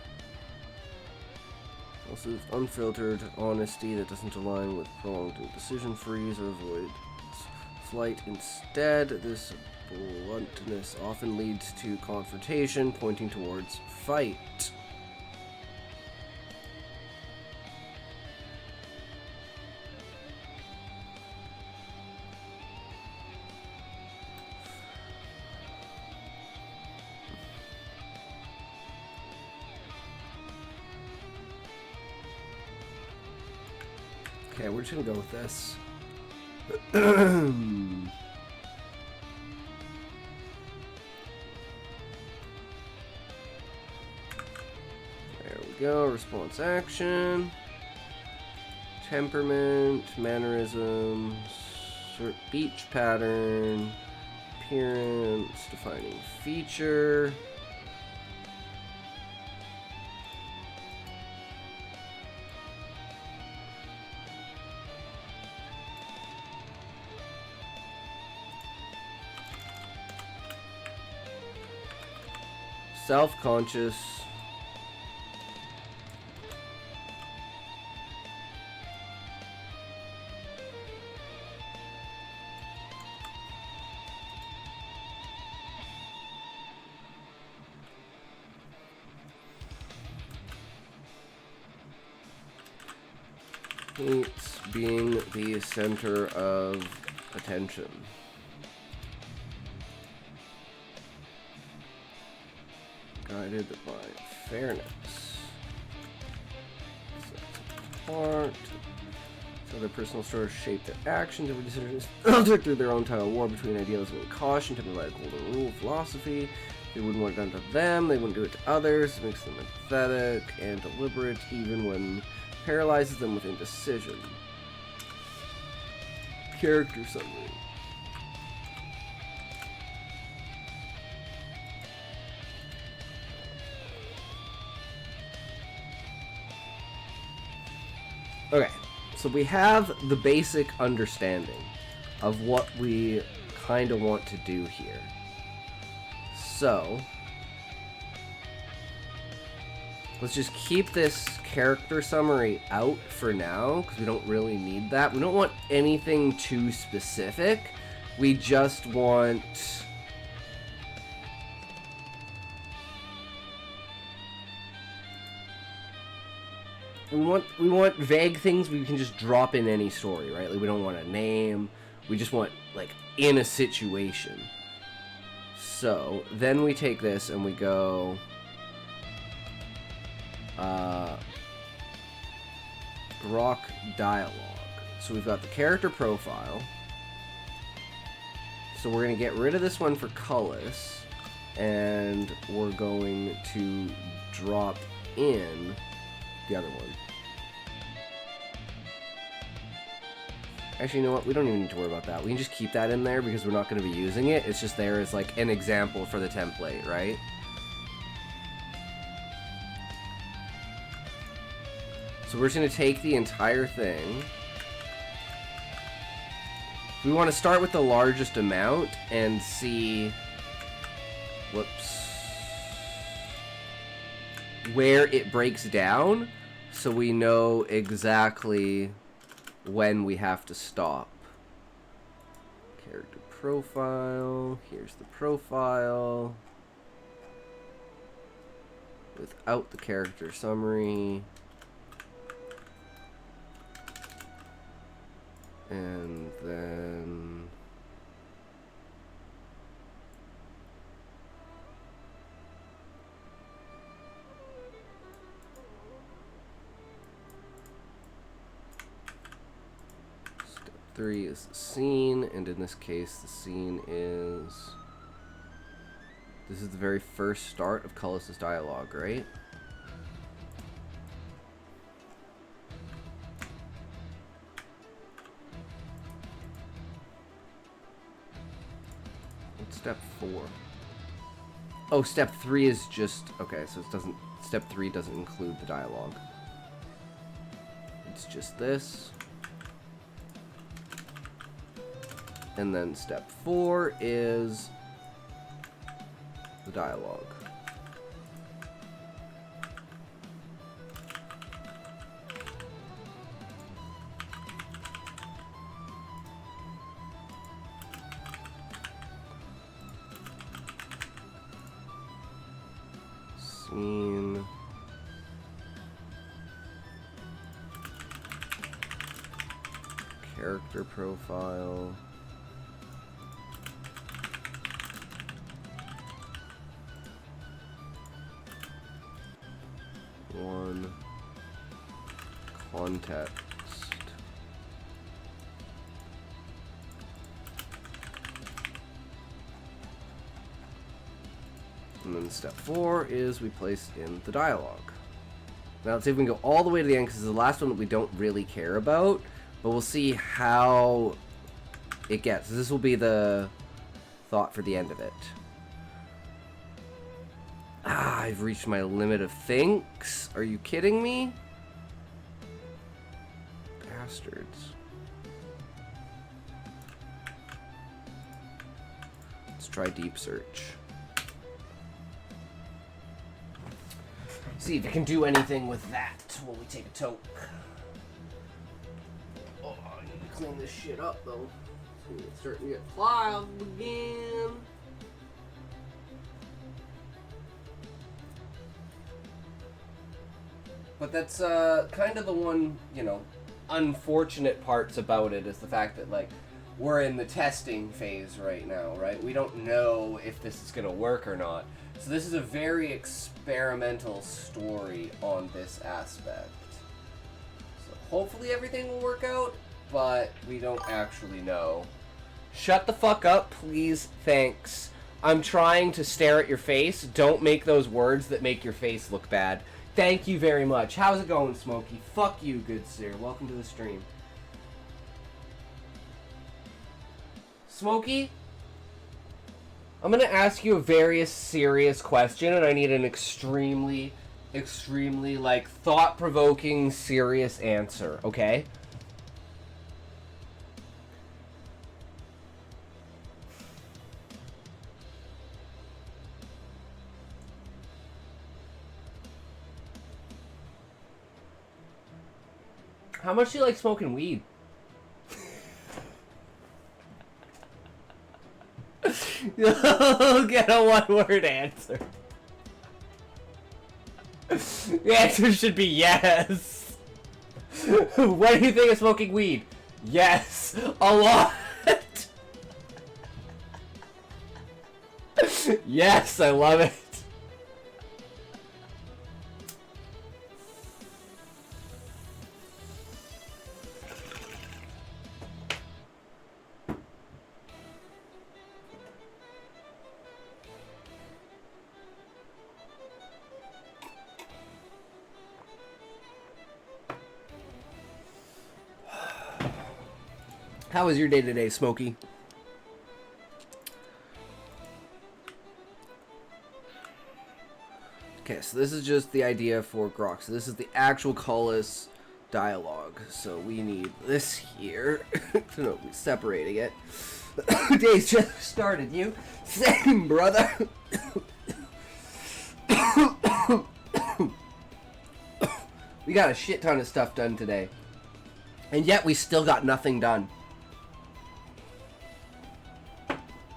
Also, unfiltered honesty that doesn't align with prolonged decision freeze or avoid flight. Instead, this bluntness often leads to confrontation, pointing towards fight. Okay, we're just gonna go with this. go. Response action. Temperament, mannerisms, speech pattern, appearance, defining feature. Self-conscious. Hates being the center of attention. Guided by fairness. Apart. So their personal stories shape their actions. Every decision is filtered through their own tug of war between idealism and caution to provide a golden rule philosophy. They wouldn't want it done to them, they wouldn't do it to others. It makes them empathetic and deliberate, even when paralyzes them with indecision. Character summary. Okay, so we have the basic understanding of what we kind of want to do here. So, let's just keep this character summary out for now, because we don't really need that. We don't want anything too specific. We just want... We want vague things we can just drop in any story, right? Like, we don't want a name. We just want, like, in a situation. So, then we take this and we go... Grok dialogue. So we've got the character profile. So we're going to get rid of this one for Cullis. And we're going to drop in the other one. Actually, you know what? We don't even need to worry about that. We can just keep that in there because we're not going to be using it. It's just there as like an example for the template, right? So we're just going to take the entire thing. We want to start with the largest amount and see... Whoops. Where it breaks down, so we know exactly when we have to stop. Character profile. Here's the profile. Without the character summary. And then... Step 3 is the scene, and in this case the scene is... This is the very first start of Cullis' dialogue, right? Step 4. Oh, step 3 is just... Okay, so it doesn't... Step 3 doesn't include the dialogue. It's just this. And then step 4 is the dialogue. Scene. Character profile. One. Context. And then step 4 is we place in the dialogue. Now let's see if we can go all the way to the end, because it's the last one that we don't really care about. But we'll see how it gets. This will be the thought for the end of it. Ah, I've reached my limit of thinks. Are you kidding me? Bastards. Let's try deep search. See if you can do anything with that while we take a toke. Oh, I need to clean this shit up though. It's starting to get clogged again. But that's kind of the one, you know, unfortunate parts about it is the fact that, like, we're in the testing phase right now, right? We don't know if this is going to work or not. So this is a very experimental story on this aspect. So hopefully everything will work out, but we don't actually know. Shut the fuck up, please. Thanks. I'm trying to stare at your face. Don't make those words that make your face look bad. Thank you very much. How's it going, Smokey? Fuck you, good sir. Welcome to the stream. Smokey? I'm gonna ask you a very serious question, and I need an extremely, like, thought-provoking, serious answer, okay? How much do you like smoking weed? You'll get a one-word answer. The answer should be yes. What do you think of smoking weed? Yes, a lot. Yes, I love it. How was your day today, Smokey? Okay, so this is just the idea for Grok. So this is the actual Cullis dialogue. So we need this here. No, we're separating it. Day's just started. You? Same, brother. We got a shit ton of stuff done today. And yet we still got nothing done.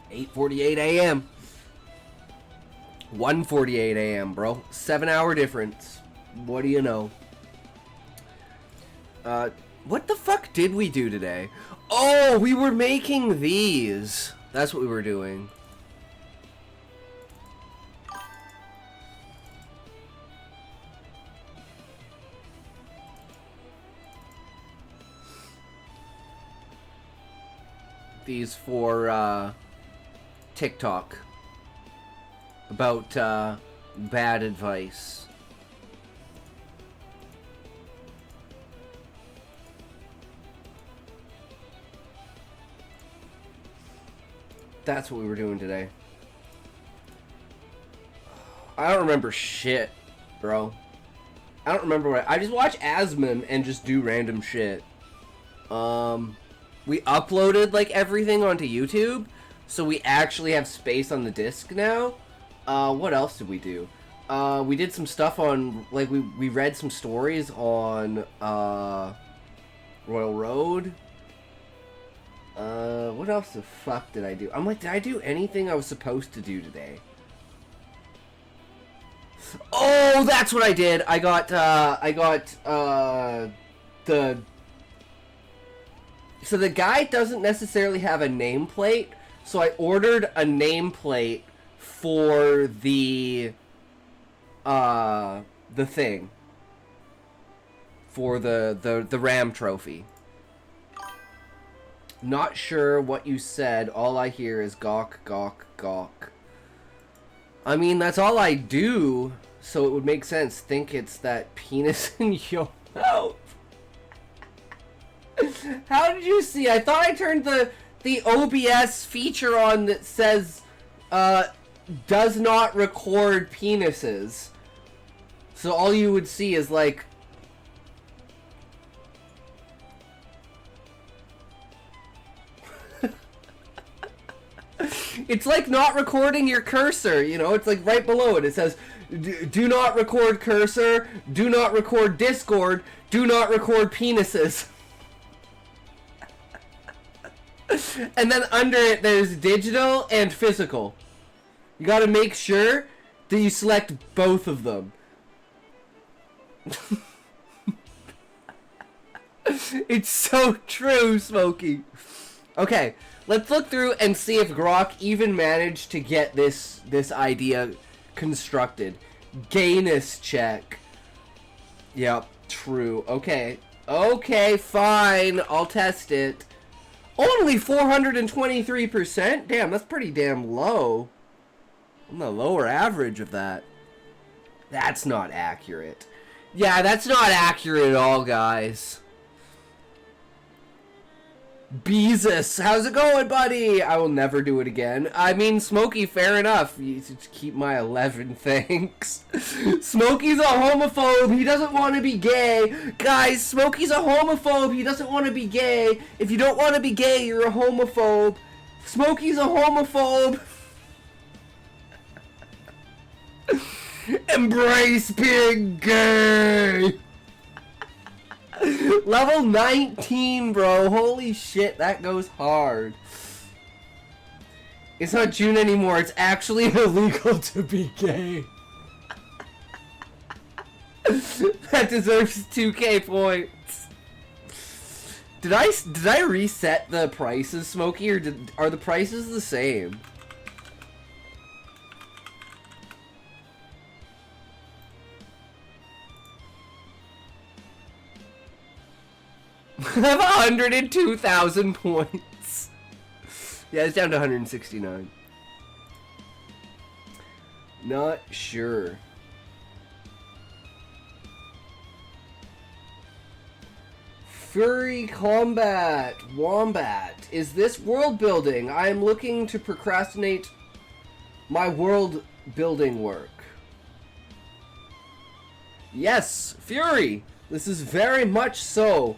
8:48 a.m. 1:48 a.m., bro. 7-hour difference. What do you know? What the fuck did we do today? Oh, we were making these. That's what we were doing. These for, TikTok. About, bad advice. That's what we were doing today. I don't remember shit, bro. I don't remember what I just watch Asmon and just do random shit. We uploaded like everything onto YouTube, so we actually have space on the disc now. What else did we do? We did some stuff on, like, we read some stories on Royal Road. What else the fuck did I do? I'm like, did I do anything I was supposed to do today? Oh, that's what I did. I got the... So the guy doesn't necessarily have a nameplate, so I ordered a nameplate for the thing. For the Ram trophy. Not sure what you said. All I hear is gawk, gawk, gawk. I mean, that's all I do, So it would make sense. Think it's that penis in your mouth. How did you see? I thought I turned the OBS feature on that says does not record penises. So all you would see is like it's like not recording your cursor, you know? It's like right below it. It says do not record cursor, do not record Discord, do not record penises. And then under it, there's digital and physical. You gotta make sure that you select both of them. It's so true, Smokey. Okay, let's look through and see if Grok even managed to get this idea constructed. Gayness check. Yep, true. Okay. Okay, fine. I'll test it. Only 423%? Damn, that's pretty damn low. On the lower average of that. That's not accurate. Yeah, that's not accurate at all, guys. Beezus, how's it going, buddy? I will never do it again. I mean, Smokey, fair enough. You just keep my 11, thanks. Smokey's a homophobe. He doesn't want to be gay. Guys, Smokey's a homophobe. He doesn't want to be gay. If you don't want to be gay, you're a homophobe. Smokey's a homophobe. Embrace being gay. Level 19, bro. Holy shit, that goes hard. It's not June anymore. It's actually illegal to be gay. That deserves 2k points. Did I reset the prices, Smokey, or are the prices the same? I have 102,000 points. Yeah, it's down to 169. Not sure. Furry Combat Wombat. Is this world building? I am looking to procrastinate my world building work. Yes, Fury. This is very much so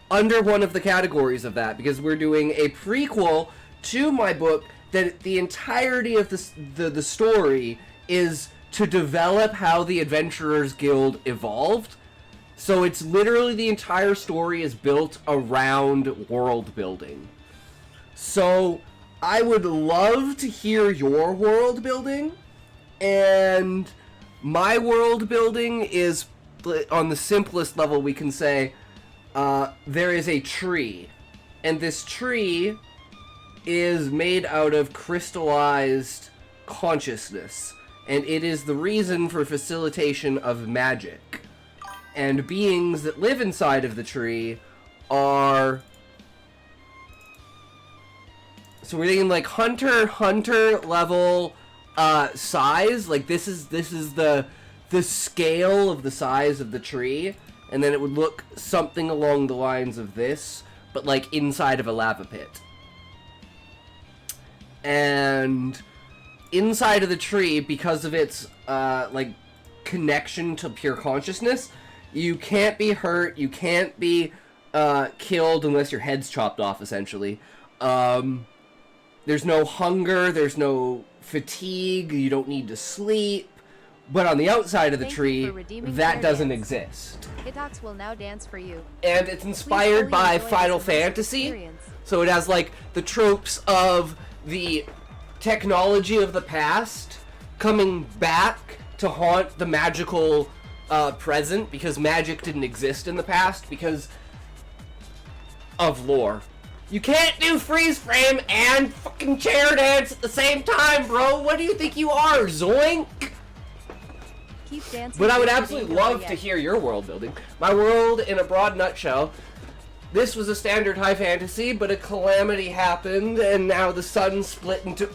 under one of the categories of that, because we're doing a prequel to my book that the entirety of the story is to develop how the Adventurers Guild evolved. So it's literally the entire story is built around world building. So I would love to hear your world building, and my world building is on the simplest level. We can say there is a tree, and this tree is made out of crystallized consciousness, and it is the reason for facilitation of magic. And beings that live inside of the tree are... So we're thinking like hunter level size. Like this is the scale of the size of the tree. And then it would look something along the lines of this, but like inside of a lava pit. And inside of the tree, because of its like connection to pure consciousness, you can't be hurt, you can't be killed unless your head's chopped off, essentially. There's no hunger, there's no fatigue, you don't need to sleep. But on the outside of the tree, that doesn't exist. Hitox will now dance for you. And it's inspired by Final Fantasy. So it has like the tropes of the technology of the past coming back to haunt the magical present, because magic didn't exist in the past because of lore. You can't do freeze frame and fucking chair dance at the same time, bro. What do you think you are, Zoink? Keep dancing. But I would absolutely love to hear your world building. My world, in a broad nutshell, this was a standard high fantasy, but a calamity happened, and now the sun split into,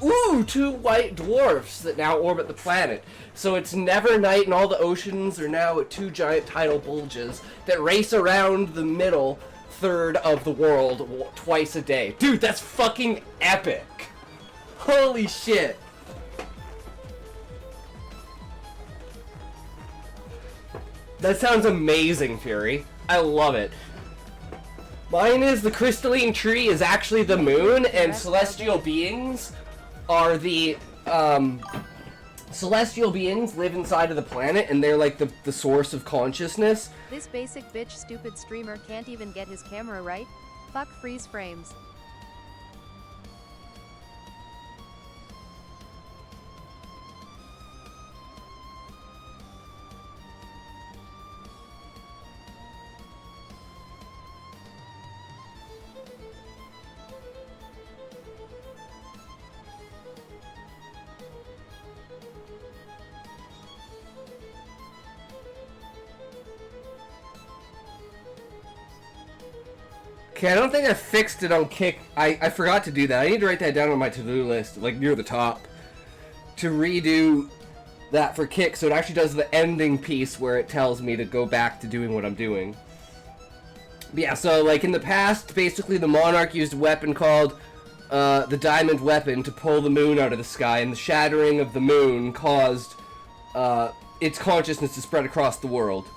two white dwarfs that now orbit the planet. So it's never night, and all the oceans are now at two giant tidal bulges that race around the middle third of the world twice a day. Dude, that's fucking epic. Holy shit. That sounds amazing, Fury. I love it. Mine is the crystalline tree is actually the moon, and celestial beings are the, celestial beings live inside of the planet, and they're like the source of consciousness. This basic bitch stupid streamer can't even get his camera right. Fuck freeze frames. Okay, I don't think I fixed it on Kick. I forgot to do that. I need to write that down on my to-do list, like near the top, to redo that for Kick, so it actually does the ending piece where it tells me to go back to doing what I'm doing. But yeah, so like in the past, basically the Monarch used a weapon called the Diamond Weapon to pull the moon out of the sky, and the shattering of the moon caused its consciousness to spread across the world.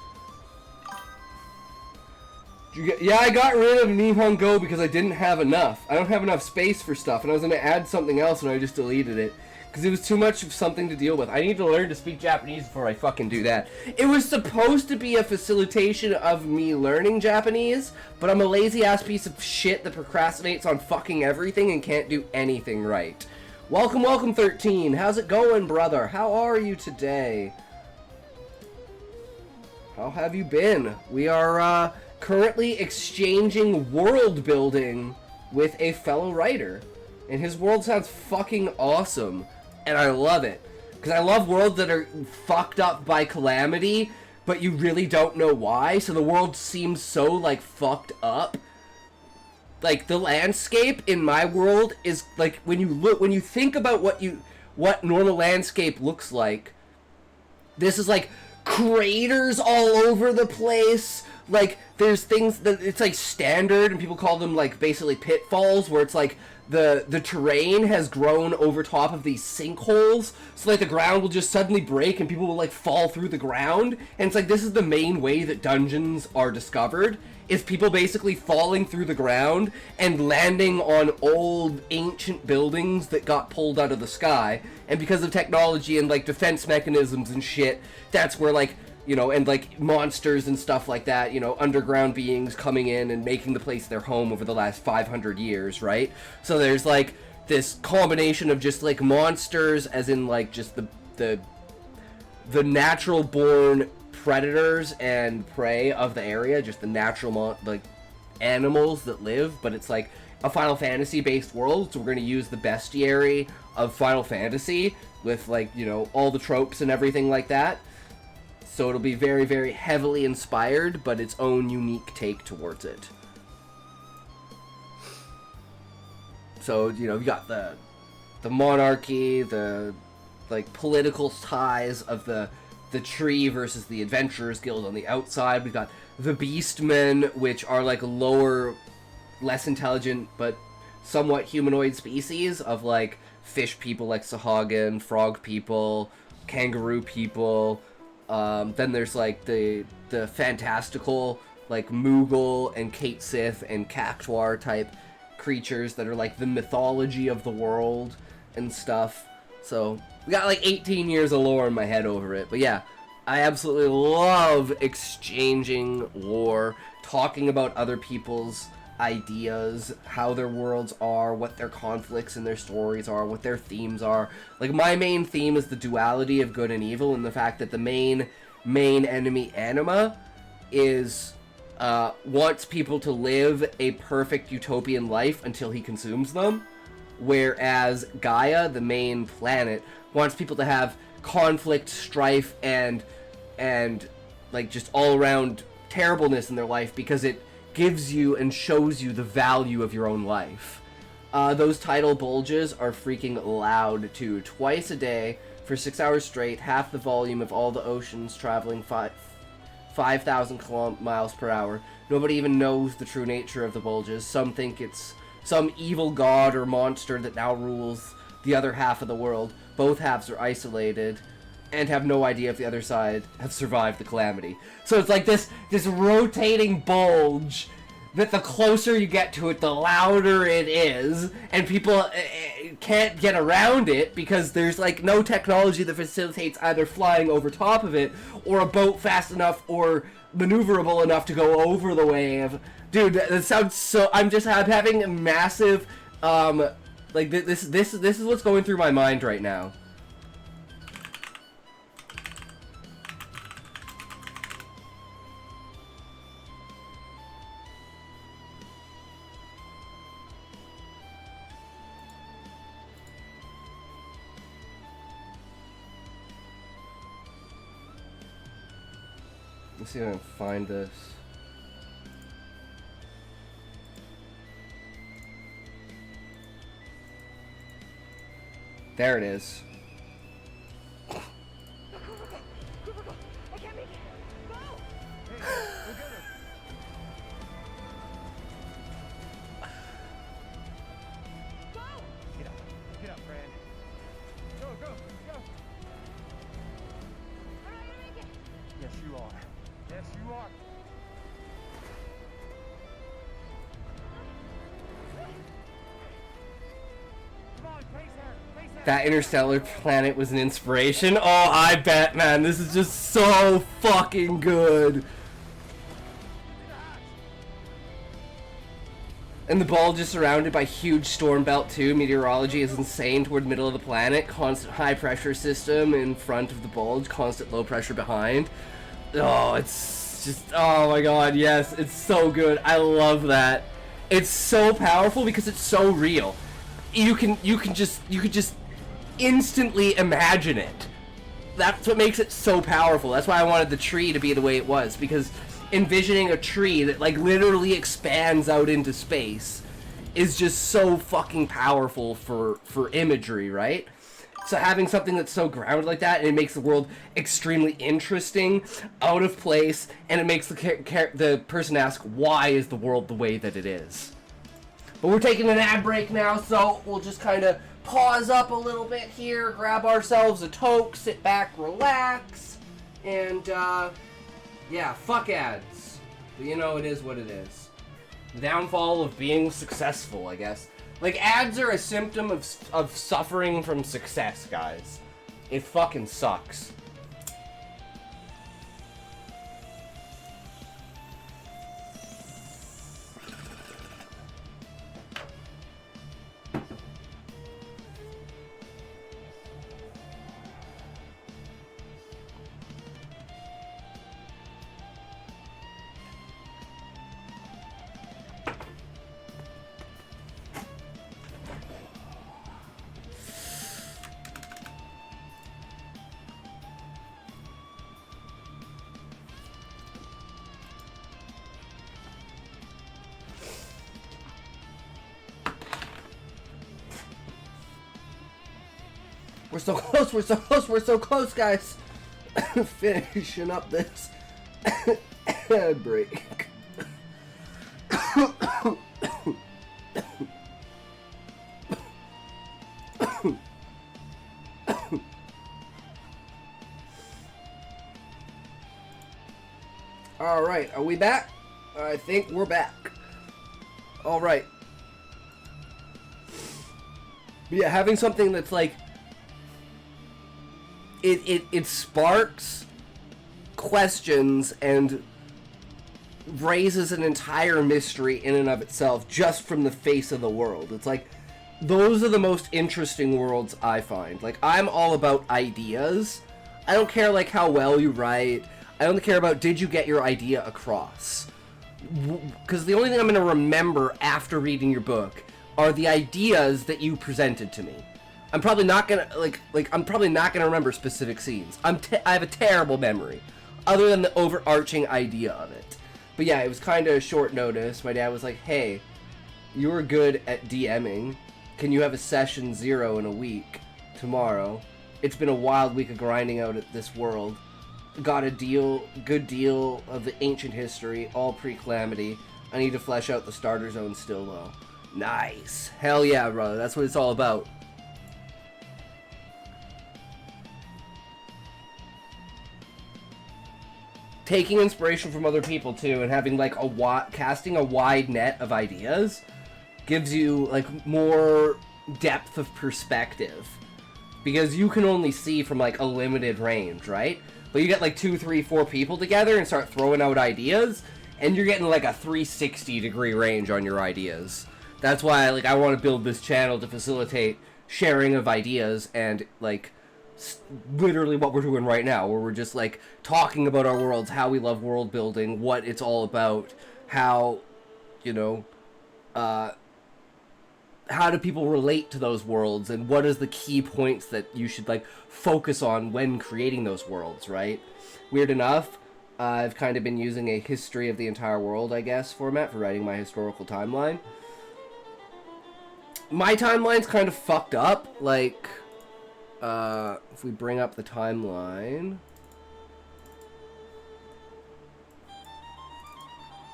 Yeah, I got rid of Nihon Go because I didn't have enough. I don't have enough space for stuff, and I was going to add something else, and I just deleted it. Because it was too much of something to deal with. I need to learn to speak Japanese before I fucking do that. It was supposed to be a facilitation of me learning Japanese, but I'm a lazy-ass piece of shit that procrastinates on fucking everything and can't do anything right. Welcome, welcome, 13. How's it going, brother? How are you today? How have you been? We are, currently exchanging world building with a fellow writer, and his world sounds fucking awesome, and I love it, because I love worlds that are fucked up by calamity, but you really don't know why, so the world seems so, like, fucked up. Like, the landscape in my world is, like, when you think about what normal landscape looks like, this is, like, craters all over the place. Like, there's things that it's like standard, and people call them like basically pitfalls, where it's like the terrain has grown over top of these sinkholes, so like the ground will just suddenly break and people will like fall through the ground. And it's like, this is the main way that dungeons are discovered, is people basically falling through the ground and landing on old ancient buildings that got pulled out of the sky. And because of technology and like defense mechanisms and shit, that's where like, you know, and like monsters and stuff like that, you know, underground beings coming in and making the place their home over the last 500 years, right? So there's like this combination of just like monsters, as in like just the natural born predators and prey of the area, just the natural like animals that live, but it's like a Final Fantasy based world, so we're going to use the bestiary of Final Fantasy with like, you know, all the tropes and everything like that. So it'll be very, very heavily inspired, but its own unique take towards it. So, you know, you got the monarchy, the like political ties of the tree versus the Adventurers Guild on the outside. We've got the Beastmen, which are like lower, less intelligent, but somewhat humanoid species of like fish people like Sahagin, frog people, kangaroo people. Then there's like the fantastical like Moogle and Kate Sith and Cactuar type creatures that are like the mythology of the world and stuff. So we got like 18 years of lore in my head over it. But yeah, I absolutely love exchanging lore, talking about other people's ideas, how their worlds are, what their conflicts and their stories are, what their themes are. Like, my main theme is the duality of good and evil, and the fact that the main enemy, Anima, is wants people to live a perfect utopian life until he consumes them, whereas Gaia, the main planet, wants people to have conflict, strife, and like just all around terribleness in their life, because it gives you and shows you the value of your own life. Those tidal bulges are freaking loud too. Twice a day for 6 hours straight, half the volume of all the oceans traveling 5,000 miles per hour. Nobody even knows the true nature of the bulges. Some think it's some evil god or monster that now rules the other half of the world. Both halves are isolated and have no idea if the other side have survived the calamity. So it's like this rotating bulge that the closer you get to it, the louder it is, and people can't get around it because there's like no technology that facilitates either flying over top of it or a boat fast enough or maneuverable enough to go over the wave. Dude, that sounds so. I'm having a massive, like this is what's going through my mind right now. Let's see if I can find this. There it is. Get up, Fran. Go. Yes, you are. Yes, you are. Come on, face her. That interstellar planet was an inspiration. Oh, I bet, man. This is just so fucking good. And the bulge is surrounded by huge storm belt too. Meteorology is insane toward the middle of the planet. Constant high pressure system in front of the bulge. Constant low pressure behind. Oh, it's just, oh my god, yes. It's so good. I love that. It's so powerful because it's so real. You could just instantly imagine it. That's what makes it so powerful. That's why I wanted the tree to be the way it was, because envisioning a tree that like literally expands out into space is just so fucking powerful for imagery, right? So having something that's so grounded like that, and it makes the world extremely interesting, out of place, and it makes the person ask, why is the world the way that it is? But we're taking an ad break now, so we'll just kind of pause up a little bit here, grab ourselves a toke, sit back, relax, and yeah, fuck ads. But you know, it is what it is. The downfall of being successful, I guess. Like, ads are a symptom of suffering from success, guys. It fucking sucks. We're so close, we're so close, we're so close, guys. Finishing up this break. All right, are we back? I think we're back. All right. But yeah, having something that's like it sparks questions and raises an entire mystery in and of itself just from the face of the world. It's like, those are the most interesting worlds I find. Like, I'm all about ideas. I don't care like how well you write. I don't care about did you get your idea across. Because the only thing I'm going to remember after reading your book are the ideas that you presented to me. I'm probably not gonna I'm probably not gonna remember specific scenes. I have a terrible memory, other than the overarching idea of it. But yeah, it was kind of short notice. My dad was like, hey, you were good at DMing. Can you have a session 0 in a week tomorrow? It's been a wild week of grinding out at this world. Got a good deal of the ancient history, all pre-Calamity. I need to flesh out the starter zone still though. Nice. Hell yeah, brother. That's what it's all about. Taking inspiration from other people too, and having like casting a wide net of ideas gives you like more depth of perspective, because you can only see from like a limited range, right? But you get like 2, 3, 4 people together and start throwing out ideas, and you're getting like a 360-degree range on your ideas. That's why like I want to build this channel to facilitate sharing of ideas, and like literally what we're doing right now, where we're just like talking about our worlds, how we love world building, what it's all about, how, you know, how do people relate to those worlds, and what is the key points that you should like focus on when creating those worlds, right? Weird enough, I've kind of been using a history of the entire world, I guess, format for writing my historical timeline. My timeline's kind of fucked up, like if we bring up the timeline.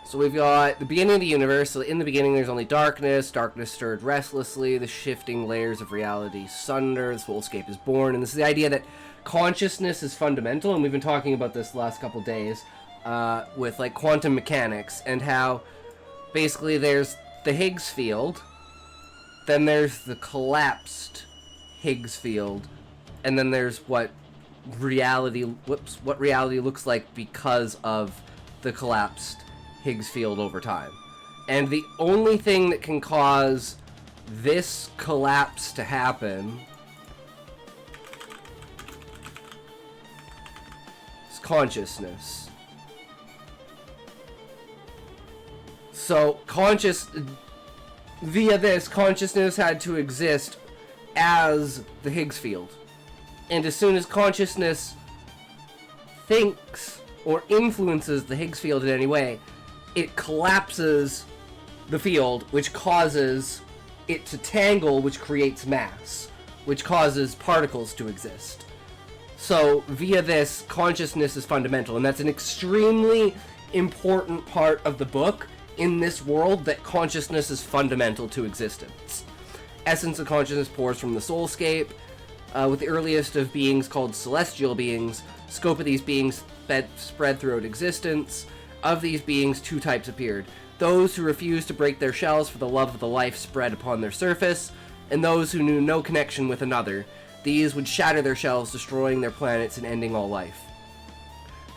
So we've got the beginning of the universe. So in the beginning there's only darkness. Darkness stirred restlessly. The shifting layers of reality sunder. The soulscape is born. And this is the idea that consciousness is fundamental. And we've been talking about this the last couple days with like quantum mechanics, and how basically there's the Higgs field, then there's the collapsed Higgs field, and then there's what reality looks like because of the collapsed Higgs field over time. And the only thing that can cause this collapse to happen is consciousness. So via this, consciousness had to exist as the Higgs field. And as soon as consciousness thinks or influences the Higgs field in any way, it collapses the field, which causes it to tangle, which creates mass, which causes particles to exist. So via this, consciousness is fundamental, and that's an extremely important part of the book in this world, that consciousness is fundamental to existence. Essence of consciousness pours from the soulscape, with the earliest of beings called celestial beings. Scope of these beings spread throughout existence. Of these beings, 2 types appeared. Those who refused to break their shells for the love of the life spread upon their surface, and those who knew no connection with another. These would shatter their shells, destroying their planets and ending all life.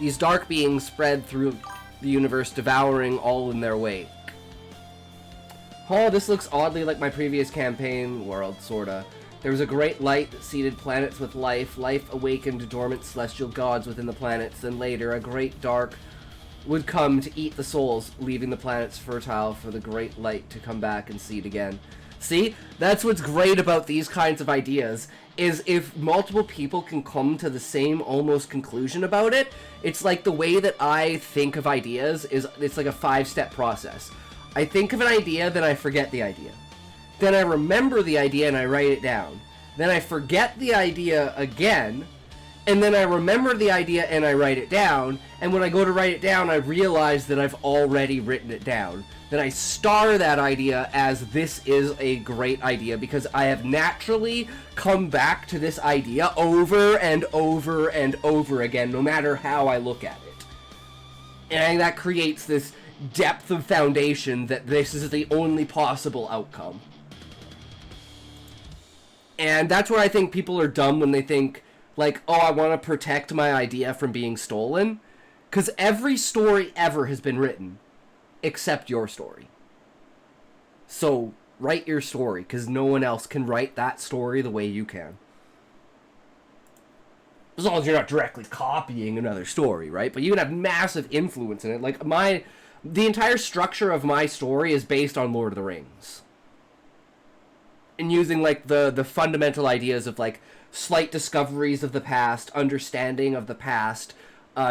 These dark beings spread through the universe, devouring all in their wake. Oh, this looks oddly like my previous campaign world, sorta. There was a great light that seeded planets with life. Life awakened dormant celestial gods within the planets. Then later, a great dark would come to eat the souls, leaving the planets fertile for the great light to come back and seed again. See? That's what's great about these kinds of ideas, is if multiple people can come to the same almost conclusion about it. It's like the way that I think of ideas is, it's like a 5-step process. I think of an idea, then I forget the idea. Then I remember the idea and I write it down. Then I forget the idea again, and then I remember the idea and I write it down, and when I go to write it down, I realize that I've already written it down. Then I star that idea as this is a great idea, because I have naturally come back to this idea over and over and over again, no matter how I look at it. And that creates this depth of foundation that this is the only possible outcome. And that's where I think people are dumb when they think, like, oh, I want to protect my idea from being stolen. Because every story ever has been written, except your story. So, write your story, because no one else can write that story the way you can. As long as you're not directly copying another story, right? But you can have massive influence in it. Like, the entire structure of my story is based on Lord of the Rings. And using, like, the fundamental ideas of, like, slight discoveries of the past, understanding of the past,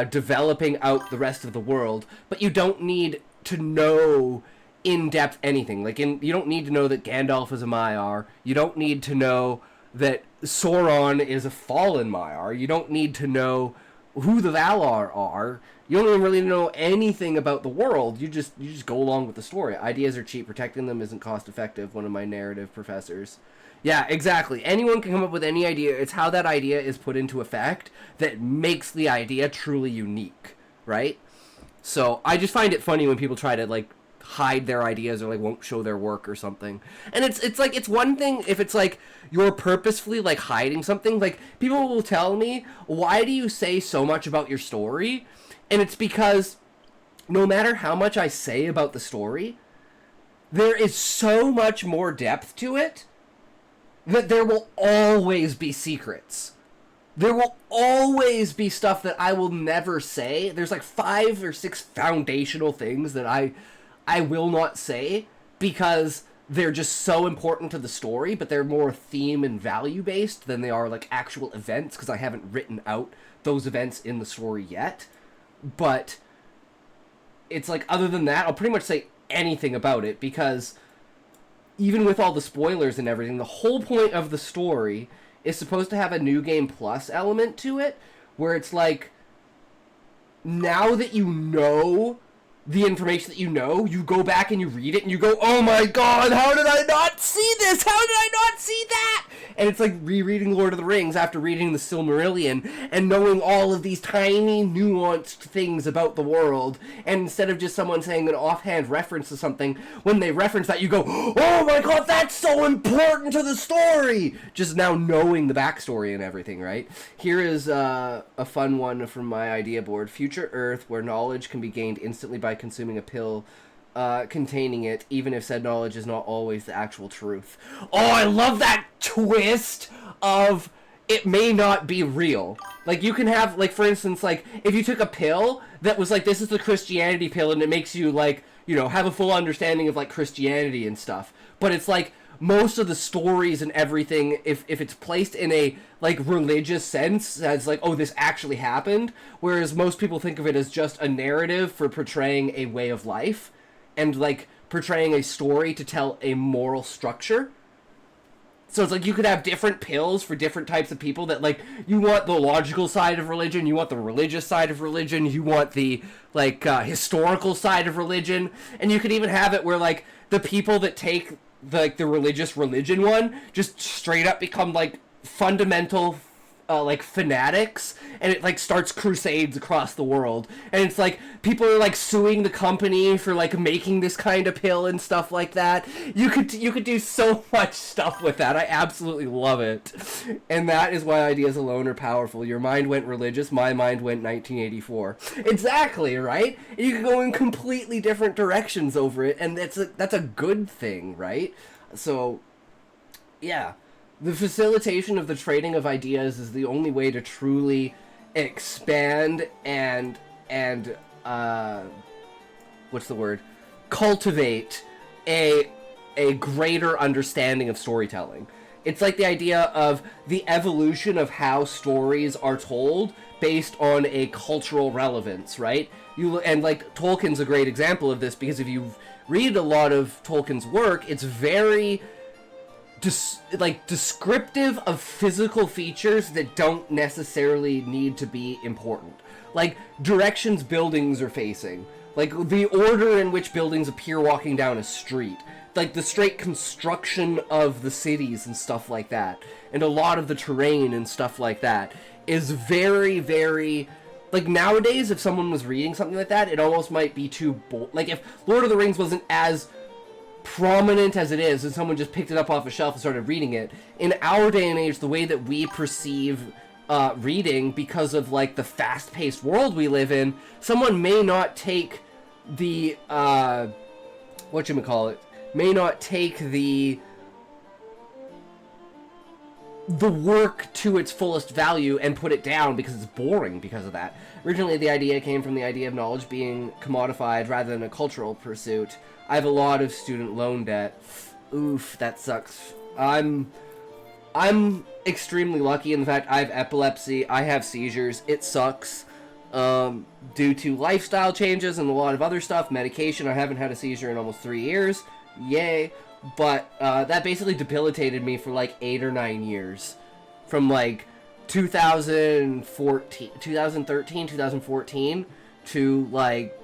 developing out the rest of the world, but you don't need to know in-depth anything. Like, you don't need to know that Gandalf is a Maiar. You don't need to know that Sauron is a fallen Maiar. You don't need to know who the Valar are. You don't even really know anything about the world. You just go along with the story. Ideas are cheap. Protecting them isn't cost effective. One of my narrative professors. Yeah, exactly. Anyone can come up with any idea. It's how that idea is put into effect that makes the idea truly unique, right? So I just find it funny when people try to like hide their ideas or like won't show their work or something. And it's like, it's one thing if it's like you're purposefully like hiding something. Like, people will tell me, why do you say so much about your story? And it's because no matter how much I say about the story, there is so much more depth to it that there will always be secrets. There will always be stuff that I will never say. There's like 5 or 6 foundational things that I will not say because they're just so important to the story, but they're more theme and value based than they are like actual events, because I haven't written out those events in the story yet. But it's like, other than that, I'll pretty much say anything about it, because even with all the spoilers and everything, the whole point of the story is supposed to have a New Game Plus element to it, where it's like, now that you know the information that you know, you go back and you read it and you go, oh my god, how did I not see this? How did I not see that? And it's like rereading Lord of the Rings after reading the Silmarillion and knowing all of these tiny nuanced things about the world. And instead of just someone saying an offhand reference to something, when they reference that, you go, oh my god, that's so important to the story! Just now knowing the backstory and everything, right? Here is a fun one from my idea board. Future Earth, where knowledge can be gained instantly by consuming a pill containing it, even if said knowledge is not always the actual truth. Oh, I love that twist of it may not be real. Like, you can have, like, for instance, like, if you took a pill that was like, this is the Christianity pill, and it makes you, like, you know, have a full understanding of, like, Christianity and stuff. But it's like, most of the stories and everything, if it's placed in a, like, religious sense, as like, oh, this actually happened, whereas most people think of it as just a narrative for portraying a way of life, and, like, portraying a story to tell a moral structure. So it's like, you could have different pills for different types of people that, like, you want the logical side of religion, you want the religious side of religion, you want the, like, historical side of religion, and you could even have it where, like, the people that take the religious religion one just straight up become like fundamental like fanatics, and it like starts crusades across the world, and it's like people are like suing the company for like making this kind of pill and stuff like that. You could do so much stuff with that. I absolutely love it, and that is why ideas alone are powerful. Your mind went religious, my mind went 1984. Exactly, right? You can go in completely different directions over it, and that's a good thing, right? So yeah, the facilitation of the trading of ideas is the only way to truly expand and what's the word? Cultivate a greater understanding of storytelling. It's like the idea of the evolution of how stories are told based on a cultural relevance, right? And like Tolkien's a great example of this, because if you read a lot of Tolkien's work, it's very descriptive of physical features that don't necessarily need to be important. Like directions buildings are facing, like the order in which buildings appear walking down a street, like the straight construction of the cities and stuff like that, and a lot of the terrain and stuff like that is very, very, like, nowadays if someone was reading something like that, it almost might be too bold. Like if Lord of the Rings wasn't as prominent as it is, and someone just picked it up off a shelf and started reading it, in our day and age, the way that we perceive reading, because of like the fast-paced world we live in, someone may not take the may not take the work to its fullest value and put it down because it's boring because of that. Originally, the idea came from the idea of knowledge being commodified rather than a cultural pursuit. I have a lot of student loan debt. Oof, that sucks. I'm extremely lucky in the fact I have epilepsy, I have seizures, it sucks. due to lifestyle changes and a lot of other stuff, medication. I haven't had a seizure in almost 3 years. Yay. But that basically debilitated me for like 8 or 9 years. From like 2013, 2014 to like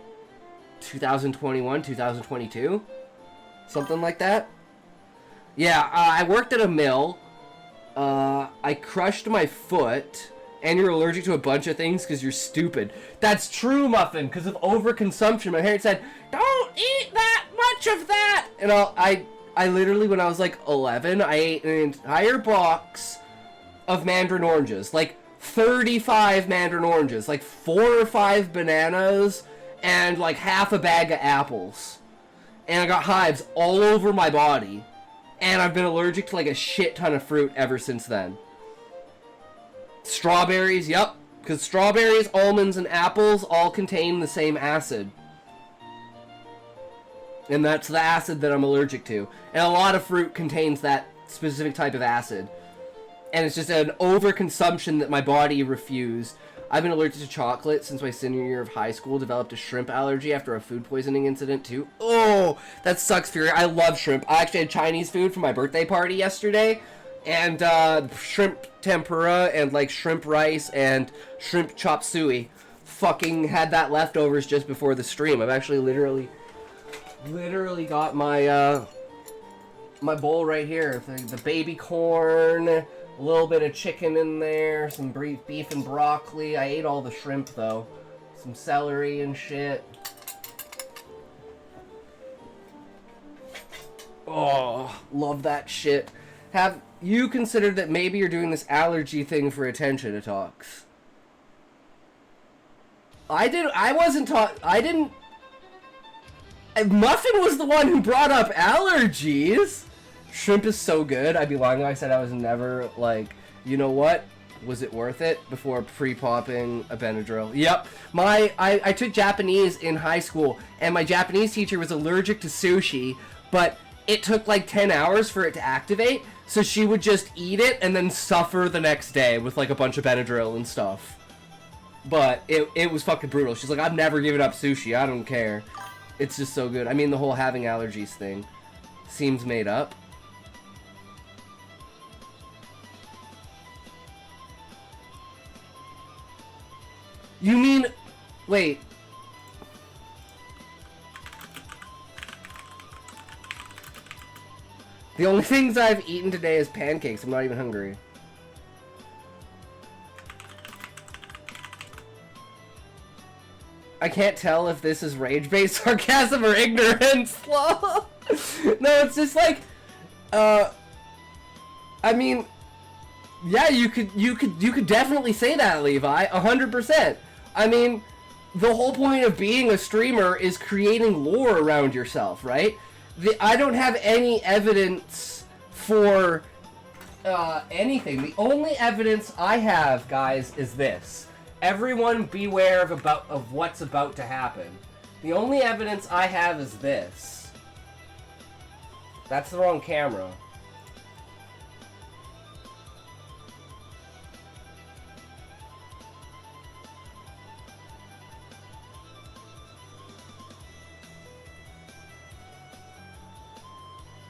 2021, 2022. Something like that. Yeah, I worked at a mill. I crushed my foot. And you're allergic to a bunch of things because you're stupid. That's true, Muffin, because of overconsumption. My parents said, don't eat that much of that! And I literally, when I was like 11, I ate an entire box of mandarin oranges. Like 35 mandarin oranges. Like 4 or 5 bananas and like half a bag of apples. And I got hives all over my body. And I've been allergic to like a shit ton of fruit ever since then. Strawberries, yep. Because strawberries, almonds, and apples all contain the same acid. And that's the acid that I'm allergic to. And a lot of fruit contains that specific type of acid. And it's just an overconsumption that my body refused. I've been allergic to chocolate since my senior year of high school. Developed a shrimp allergy after a food poisoning incident too. Oh, that sucks, Fury. I love shrimp. I actually had Chinese food for my birthday party yesterday. And shrimp tempura and like shrimp rice and shrimp chop suey. Fucking had that leftovers just before the stream. I've actually literally got my my bowl right here. The baby corn, a little bit of chicken in there, some beef and broccoli. I ate all the shrimp though. Some celery and shit. Oh, love that shit. Have you considered that maybe you're doing this allergy thing for attention, Atox? I wasn't taught. I didn't. Muffin was the one who brought up allergies. Shrimp is so good. I'd be lying if I said I was never like, you know what? Was it worth it before pre-popping a Benadryl? Yep. I took Japanese in high school, and my Japanese teacher was allergic to sushi, but it took like 10 hours for it to activate. So she would just eat it and then suffer the next day with like a bunch of Benadryl and stuff. But it was fucking brutal. She's like, I've never given up sushi. I don't care. It's just so good. I mean, the whole having allergies thing seems made up. You mean... Wait. The only things I've eaten today is pancakes. I'm not even hungry. I can't tell if this is rage-based sarcasm or ignorance. No, it's just like, I mean, yeah, you could definitely say that, Levi, 100%. I mean, the whole point of being a streamer is creating lore around yourself, right? I don't have any evidence for anything. The only evidence I have, guys, is this. Everyone beware of what's about to happen. The only evidence I have is this. That's the wrong camera.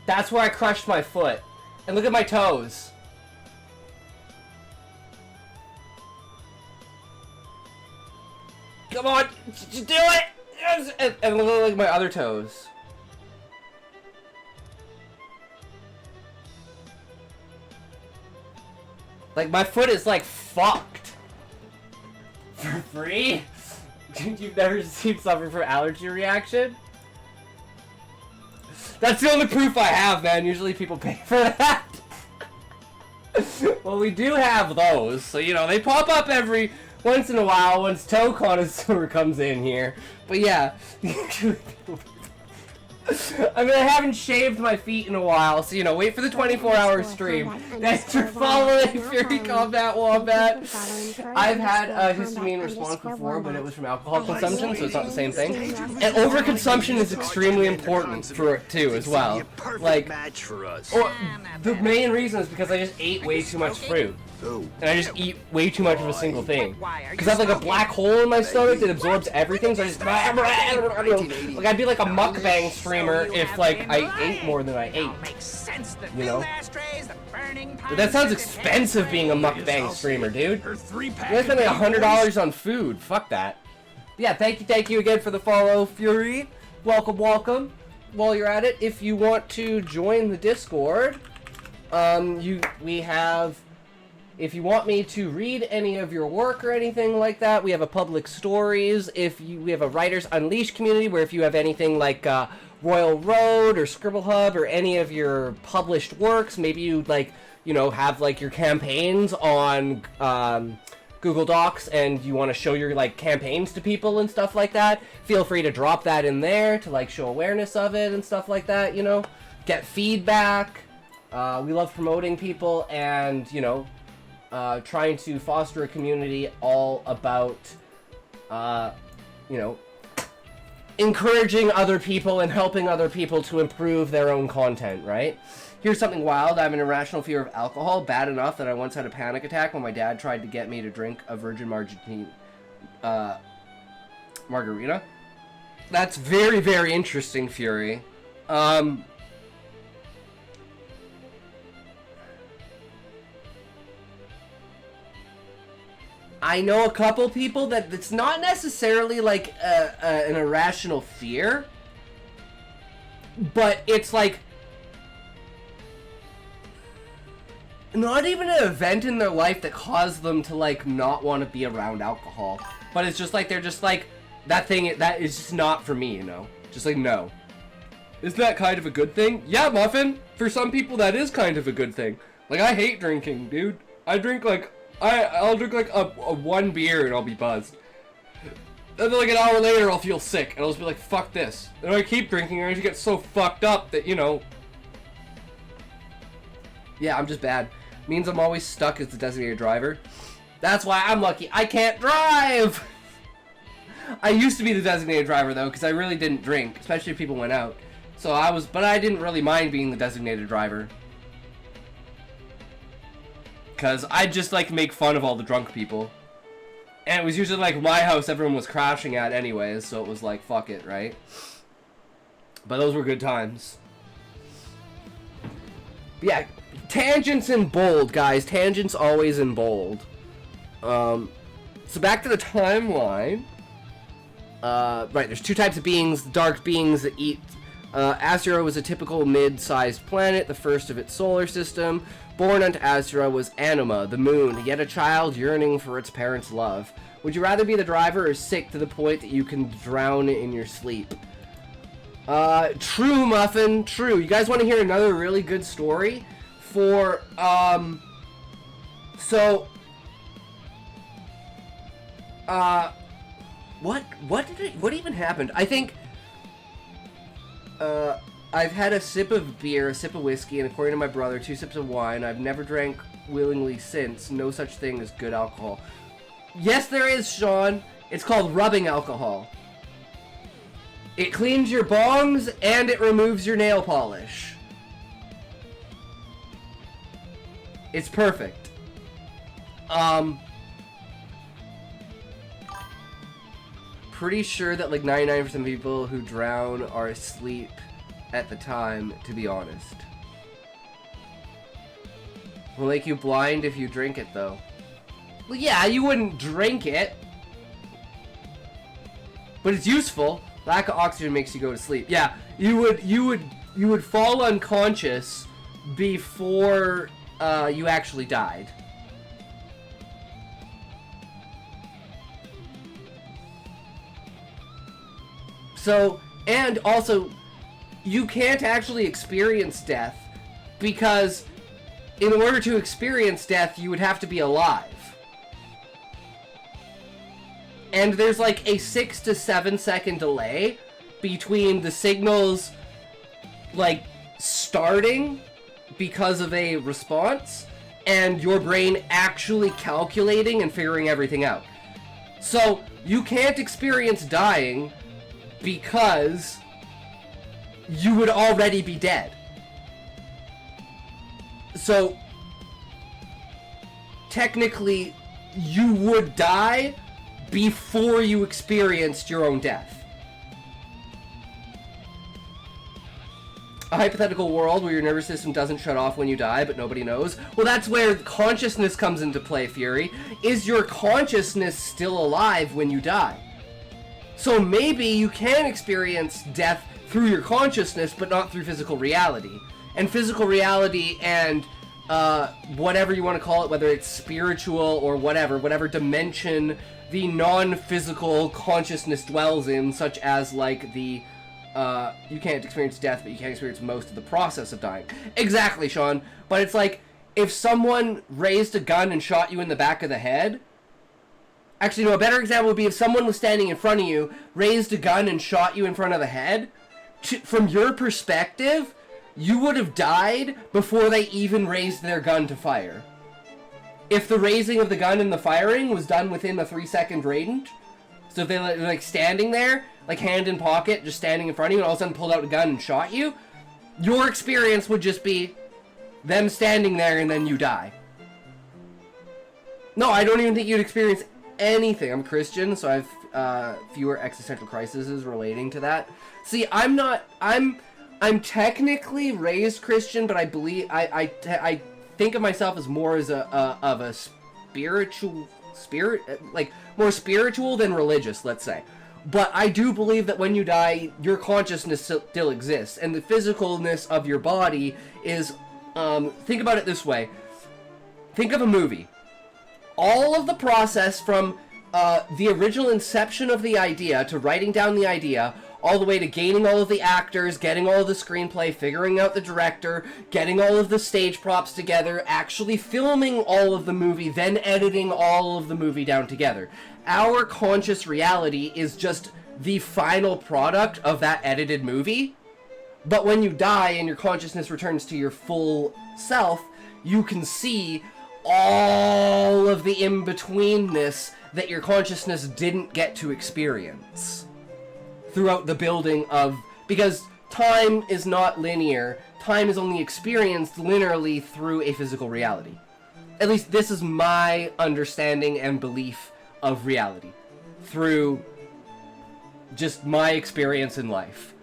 That's where I crushed my foot. And look at my toes. Come on, just do it! Yes! And look at my other toes. Like, my foot is, like, fucked. For free? You've never seen suffering from allergy reaction? That's the only proof I have, man. Usually people pay for that. Well, we do have those. So, you know, they pop up every once in a while once Toe Connoisseur comes in here. But yeah. I mean, I haven't shaved my feet in a while, so, you know, wait for the 24-hour stream. Thanks for following Fury Combat Wombat. I've had a histamine response before, but it was from alcohol consumption, so it's not the same thing. And overconsumption is extremely important for it, too, as well. Like, or the main reason is because I just ate way too much fruit. And I just eat way too much of a single thing. Because I have like a black hole in my stomach that absorbs everything, so I just... Like, I'd be like a mukbang streamer if, like, I ate more than I ate. You know? But that sounds expensive being a mukbang streamer, dude. You're spending like $100 on food. Fuck that. Yeah, thank you again for the follow, Fury. Welcome, welcome. While you're at it, if you want to join the Discord, if you want me to read any of your work or anything like that, we have a public stories. We have a Writers Unleashed community where if you have anything like Royal Road or Scribble Hub or any of your published works, maybe you like, you know, have like your campaigns on Google Docs and you want to show your like campaigns to people and stuff like that, feel free to drop that in there to like show awareness of it and stuff like that, you know, get feedback. We love promoting people and, you know, trying to foster a community all about, you know, encouraging other people and helping other people to improve their own content, right? Here's something wild. I have an irrational fear of alcohol, bad enough that I once had a panic attack when my dad tried to get me to drink a virgin margarita. That's very, very interesting, Fury. I know a couple people that it's not necessarily like an irrational fear, but it's like not even an event in their life that caused them to like not want to be around alcohol, but it's just like they're just like that thing that is just not for me, you know, just like no. Isn't that kind of a good thing? Yeah, Muffin, for some people that is kind of a good thing. Like, I hate drinking, dude. I drink like I'll drink like a one beer and I'll be buzzed. And then like an hour later I'll feel sick and I'll just be like, fuck this. And I keep drinking and I just get so fucked up that, you know. Yeah, I'm just bad. Means I'm always stuck as the designated driver. That's why I'm lucky I can't drive! I used to be the designated driver though, because I really didn't drink, especially if people went out. So but I didn't really mind being the designated driver. Because I just like make fun of all the drunk people. And it was usually like my house everyone was crashing at anyways, so it was like, fuck it, right? But those were good times. But yeah, tangents in bold, guys. Tangents always in bold. So back to the timeline. Right, there's two types of beings, dark beings that eat. Azura was a typical mid-sized planet, the first of its solar system. Born unto Azura was Anima, the moon, yet a child yearning for its parents' love. Would you rather be the driver or sick to the point that you can drown in your sleep? True, Muffin, true. You guys want to hear another really good story? For, what even happened? I think, I've had a sip of beer, a sip of whiskey, and according to my brother, 2 sips of wine. I've never drank willingly since. No such thing as good alcohol. Yes, there is, Sean. It's called rubbing alcohol. It cleans your bongs, and it removes your nail polish. It's perfect. Pretty sure that like 99% of people who drown are asleep at the time, to be honest. Will make you blind if you drink it, though. Well, yeah, you wouldn't drink it. But it's useful. Lack of oxygen makes you go to sleep. Yeah, you would fall unconscious before you actually died. So, and also, you can't actually experience death because in order to experience death, you would have to be alive. And there's like a 6 to 7 second delay between the signals like starting because of a response and your brain actually calculating and figuring everything out. So you can't experience dying because you would already be dead. So technically you would die before you experienced your own death. A hypothetical world where your nervous system doesn't shut off when you die, but nobody knows. Well, that's where consciousness comes into play, Fury. Is your consciousness still alive when you die? So maybe you can experience death through your consciousness, but not through physical reality. And physical reality and whatever you want to call it, whether it's spiritual or whatever dimension the non-physical consciousness dwells in, such as like the you can't experience death, but you can experience most of the process of dying. Exactly, Sean. But it's like, if someone raised a gun and shot you in the back of the head... Actually, no, a better example would be if someone was standing in front of you, raised a gun and shot you in front of the head. From your perspective, you would have died before they even raised their gun to fire. If the raising of the gun and the firing was done within a 3-second range, so if they were like standing there, like hand in pocket, just standing in front of you, and all of a sudden pulled out a gun and shot you, your experience would just be them standing there and then you die. No, I don't even think you'd experience anything. I'm Christian, so I have fewer existential crises relating to that. See, I'm technically raised Christian, but I believe I think of myself as more as a more spiritual than religious, let's say. But I do believe that when you die, your consciousness still exists, and the physicalness of your body is, think about it this way. Think of a movie. All of the process from the original inception of the idea to writing down the idea, all the way to gaining all of the actors, getting all of the screenplay, figuring out the director, getting all of the stage props together, actually filming all of the movie, then editing all of the movie down together. Our conscious reality is just the final product of that edited movie. But when you die and your consciousness returns to your full self, you can see all of the in-betweenness that your consciousness didn't get to experience throughout the building of... Because time is not linear. Time is only experienced linearly through a physical reality. At least this is my understanding and belief of reality. Through just my experience in life.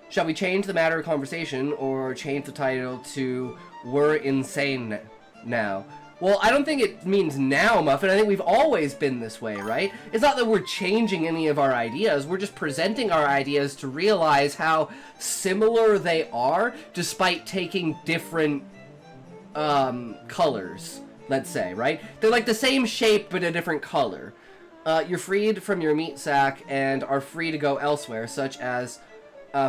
Shall we change the matter of conversation or change the title to We're Insane Now? Well, I don't think it means now, Muffin. I think we've always been this way, right? It's not that we're changing any of our ideas. We're just presenting our ideas to realize how similar they are, despite taking different colors, let's say, right? They're like the same shape, but a different color. You're freed from your meat sack and are free to go elsewhere, such as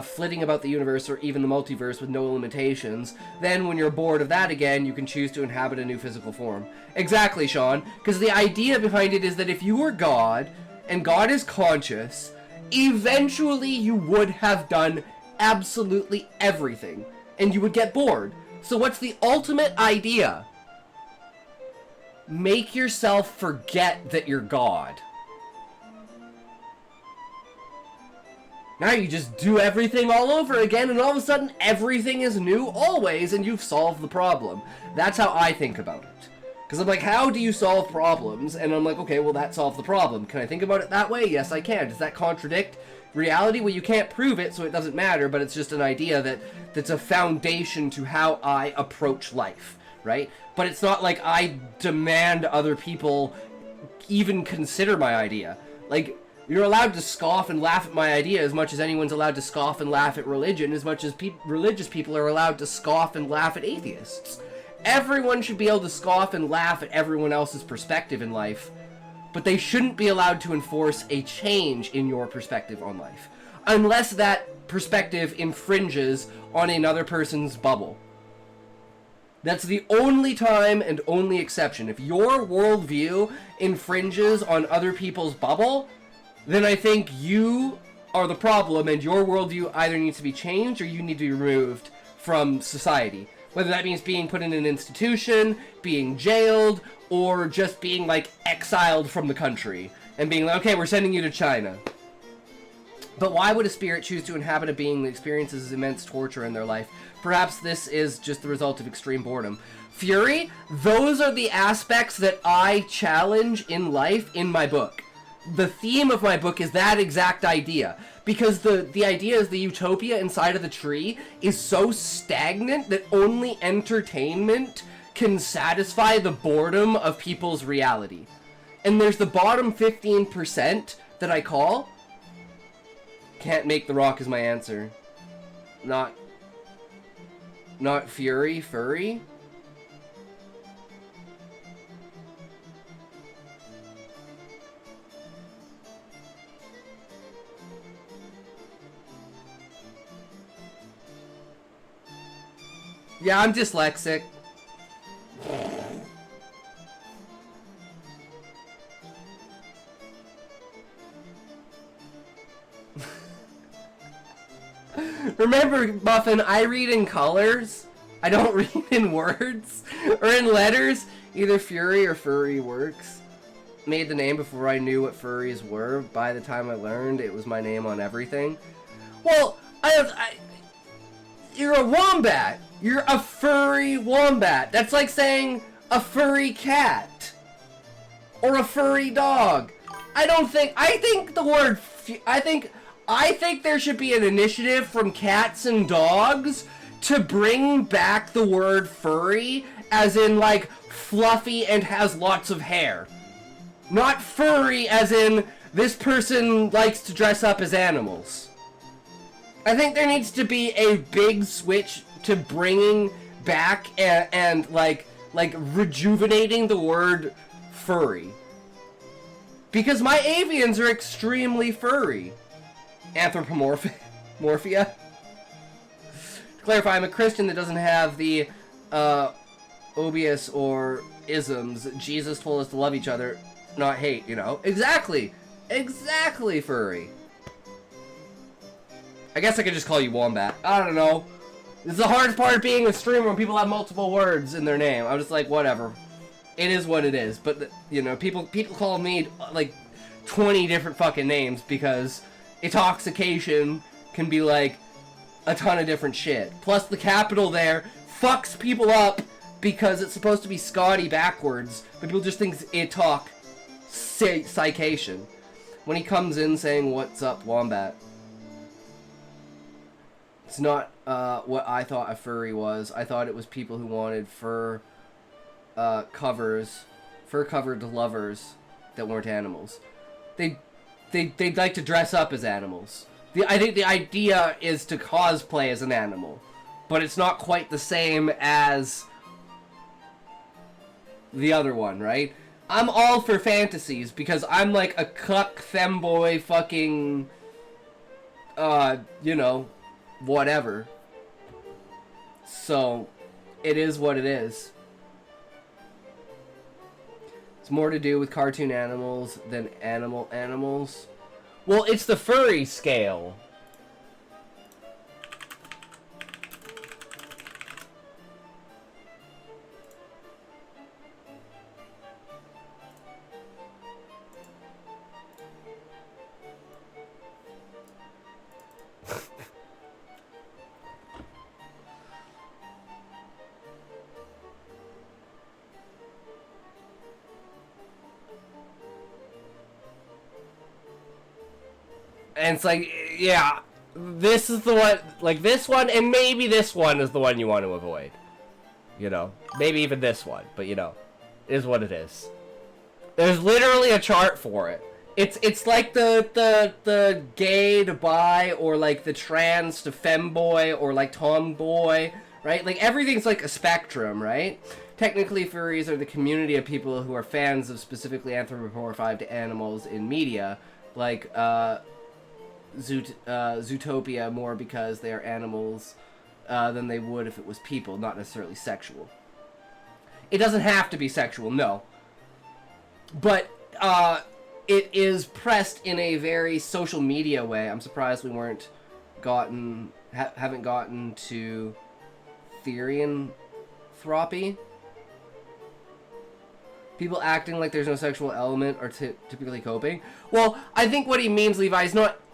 flitting about the universe or even the multiverse with no limitations. Then when you're bored of that again, you can choose to inhabit a new physical form. Exactly, Sean, because the idea behind it is that if you were God, and God is conscious, eventually you would have done absolutely everything, and you would get bored. So what's the ultimate idea? Make yourself forget that you're God. Now you just do everything all over again, and all of a sudden everything is new always, and you've solved the problem. That's how I think about it. Because I'm like, how do you solve problems? And I'm like, okay, well, that solves the problem. Can I think about it that way? Yes, I can. Does that contradict reality? Well, you can't prove it, so it doesn't matter, but it's just an idea that's a foundation to how I approach life, right? But it's not like I demand other people even consider my idea. Like, you're allowed to scoff and laugh at my idea as much as anyone's allowed to scoff and laugh at religion, as much as religious people are allowed to scoff and laugh at atheists. Everyone should be able to scoff and laugh at everyone else's perspective in life, but they shouldn't be allowed to enforce a change in your perspective on life, unless that perspective infringes on another person's bubble. That's the only time and only exception. If your worldview infringes on other people's bubble, then I think you are the problem, and your worldview either needs to be changed or you need to be removed from society. Whether that means being put in an institution, being jailed, or just being, like, exiled from the country. And being like, okay, we're sending you to China. But why would a spirit choose to inhabit a being that experiences immense torture in their life? Perhaps this is just the result of extreme boredom. Fury, those are the aspects that I challenge in life in my book. The theme of my book is that exact idea. Because the idea is the utopia inside of the tree is so stagnant that only entertainment can satisfy the boredom of people's reality. And there's the bottom 15% that I call... Can't make the rock is my answer. Not Fury, furry? Yeah, I'm dyslexic. Remember, Muffin, I read in colors. I don't read in words or in letters. Either Fury or Furry works. Made the name before I knew what furries were. By the time I learned, it was my name on everything. Well, you're a wombat. You're a furry wombat. That's like saying a furry cat or a furry dog. I think there should be an initiative from cats and dogs to bring back the word furry, as in like fluffy and has lots of hair. Not furry as in this person likes to dress up as animals. I think there needs to be a big switch to bringing back and like rejuvenating the word furry. Because my avians are extremely furry. Anthropomorphia. To clarify, I'm a Christian that doesn't have the obvious or isms. Jesus told us to love each other, not hate, you know? Exactly! Exactly, furry. I guess I could just call you Wombat. I don't know. It's the hardest part of being a streamer when people have multiple words in their name. I'm just like, whatever. It is what it is. But, you know, people call me, like, 20 different fucking names because intoxication can be, like, a ton of different shit. Plus, the capital there fucks people up because it's supposed to be Scotty backwards, but people just think it's citation. When he comes in saying, "What's up, Wombat?" It's not what I thought a furry was. I thought it was people who wanted fur fur-covered lovers that weren't animals. They'd like to dress up as animals. I think the idea is to cosplay as an animal, but it's not quite the same as the other one, right? I'm all for fantasies because I'm like a cuck femboy fucking you know, whatever. So it is what it is. It's more to do with cartoon animals than animals. Well, it's the furry scale. And it's like, yeah, this is the one, like this one, and maybe this one is the one you want to avoid. You know, maybe even this one, but you know, it is what it is. There's literally a chart for it. It's like the gay to bi, or like the trans to femboy, or like tomboy, right? Like everything's like a spectrum, right? Technically, furries are the community of people who are fans of specifically anthropomorphied animals in media, like Zootopia, more because they are animals than they would if it was people, not necessarily sexual. It doesn't have to be sexual, no. But it is pressed in a very social media way. I'm surprised we haven't gotten to therianthropy. People acting like there's no sexual element are typically coping. Well, I think what he means, Levi, is not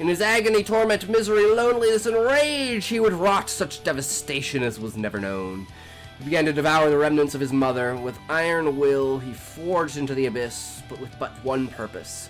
In his agony, torment, misery, loneliness, and rage, he would wrought such devastation as was never known. He began to devour the remnants of his mother. With iron will, he forged into the abyss, but with but one purpose.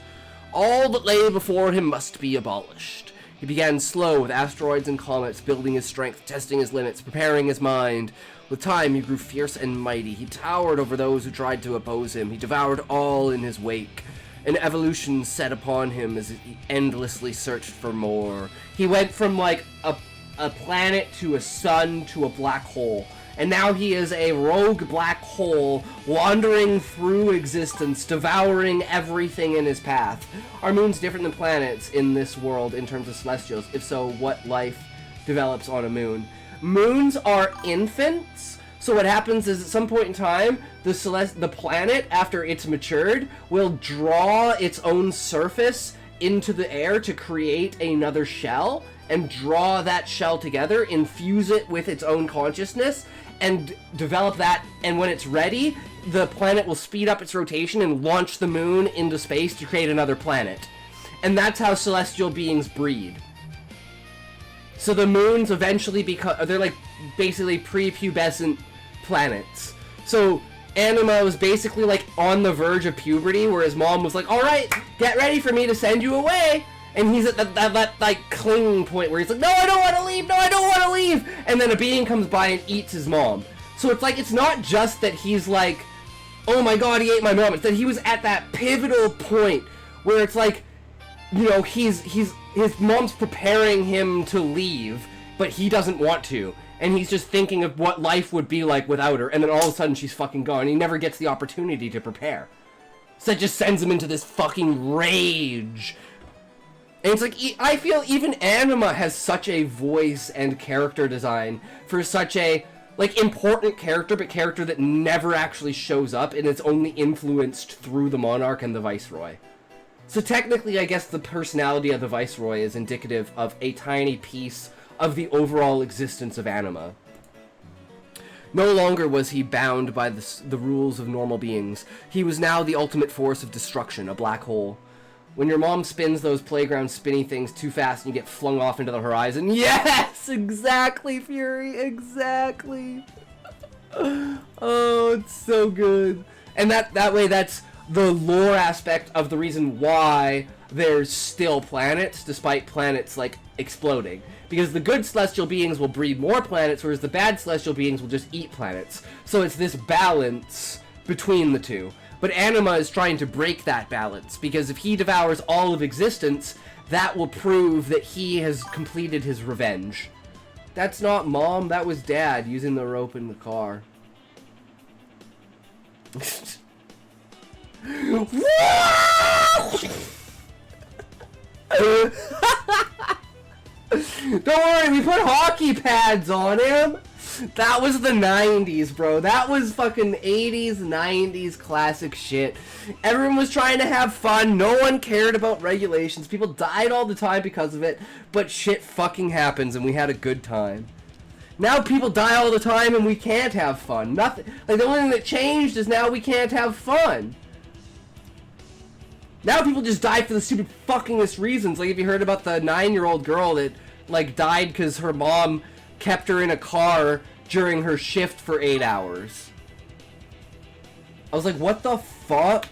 All that lay before him must be abolished. He began slow, with asteroids and comets, building his strength, testing his limits, preparing his mind. With time, he grew fierce and mighty. He towered over those who tried to oppose him. He devoured all in his wake. An evolution set upon him as he endlessly searched for more. He went from, like, a planet to a sun to a black hole. And now he is a rogue black hole wandering through existence, devouring everything in his path. Are moons different than planets in this world in terms of celestials? If so, what life develops on a moon? Moons are infants, so what happens is at some point in time, the planet, after it's matured, will draw its own surface into the air to create another shell, and draw that shell together, infuse it with its own consciousness, and develop that, and when it's ready, the planet will speed up its rotation and launch the moon into space to create another planet. And that's how celestial beings breed. So the moons eventually become, they're like basically prepubescent planets. So Anima was basically like on the verge of puberty, where his mom was like, alright, get ready for me to send you away. And he's at that like clinging point where he's like, no, I don't want to leave, no, I don't want to leave. And then a being comes by and eats his mom. So it's like, it's not just that he's like, oh my god, he ate my mom. It's that he was at that pivotal point where it's like, you know, his mom's preparing him to leave, but he doesn't want to. And he's just thinking of what life would be like without her. And then all of a sudden she's fucking gone. He never gets the opportunity to prepare. So that just sends him into this fucking rage. And it's like, I feel even Anima has such a voice and character design for such a, like, important character, but character that never actually shows up, and it's only influenced through the Monarch and the Viceroy. So technically, I guess the personality of the Viceroy is indicative of a tiny piece of the overall existence of Anima. No longer was he bound by the rules of normal beings. He was now the ultimate force of destruction, a black hole. When your mom spins those playground spinny things too fast and you get flung off into the horizon. Yes! Exactly, Fury! Exactly! Oh, it's so good. And that way, that's the lore aspect of the reason why there's still planets, despite planets, like, exploding. Because the good celestial beings will breed more planets, whereas the bad celestial beings will just eat planets. So it's this balance between the two. But Anima is trying to break that balance, because if he devours all of existence, that will prove that he has completed his revenge. That's not Mom, that was Dad using the rope in the car. Don't worry, we put hockey pads on him. That was the 90s, bro. That was fucking 80s, 90s classic shit. Everyone was trying to have fun. No one cared about regulations. People died all the time because of it. But shit fucking happens and we had a good time. Now people die all the time and we can't have fun. Nothing. Like, the only thing that changed is now we can't have fun. Now people just die for the stupid fuckingest reasons. Like, if you heard about the 9-year-old girl that, like, died because her mom kept her in a car during her shift for 8 hours. I was like, what the fuck?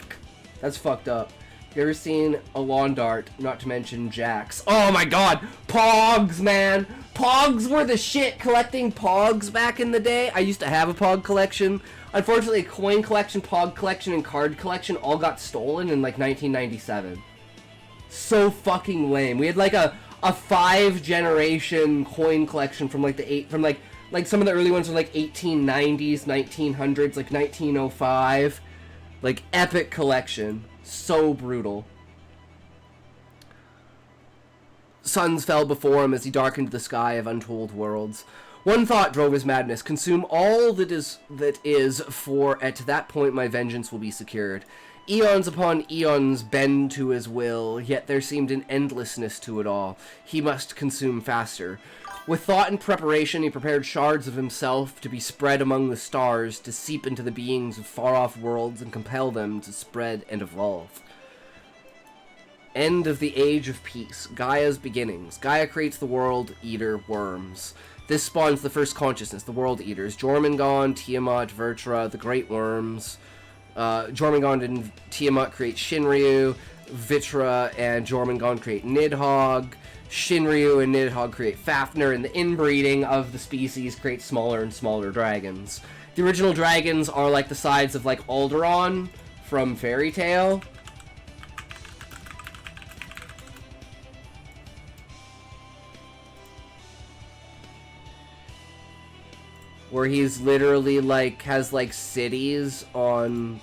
That's fucked up. You ever seen a lawn dart? Not to mention jacks. Oh my god! Pogs, man! Pogs were the shit! Collecting Pogs back in the day. I used to have a Pog collection. Unfortunately, a coin collection, Pog collection, and card collection all got stolen in like 1997. So fucking lame. We had like a 5-generation coin collection from like like some of the early ones were like 1890s, 1900s, like 1905. Like, epic collection. So brutal. Suns fell before him as he darkened the sky of untold worlds. One thought drove his madness: consume all that is, for at that point my vengeance will be secured. Eons upon eons bend to his will, yet there seemed an endlessness to it all. He must consume faster. With thought and preparation, he prepared shards of himself to be spread among the stars, to seep into the beings of far-off worlds and compel them to spread and evolve. End of the Age of Peace. Gaia's beginnings. Gaia creates the World Eater worms. This spawns the first consciousness, the World Eaters. Jormungand, Tiamat, Vertra, the Great Worms. Jormungand and Tiamat create Shinryu. Vitra and Jormungand create Nidhogg. Shinryu and Nidhogg create Fafnir, and the inbreeding of the species creates smaller and smaller dragons. The original dragons are like the size of like Alderaan from Fairy Tail. Where he's literally like has like cities on.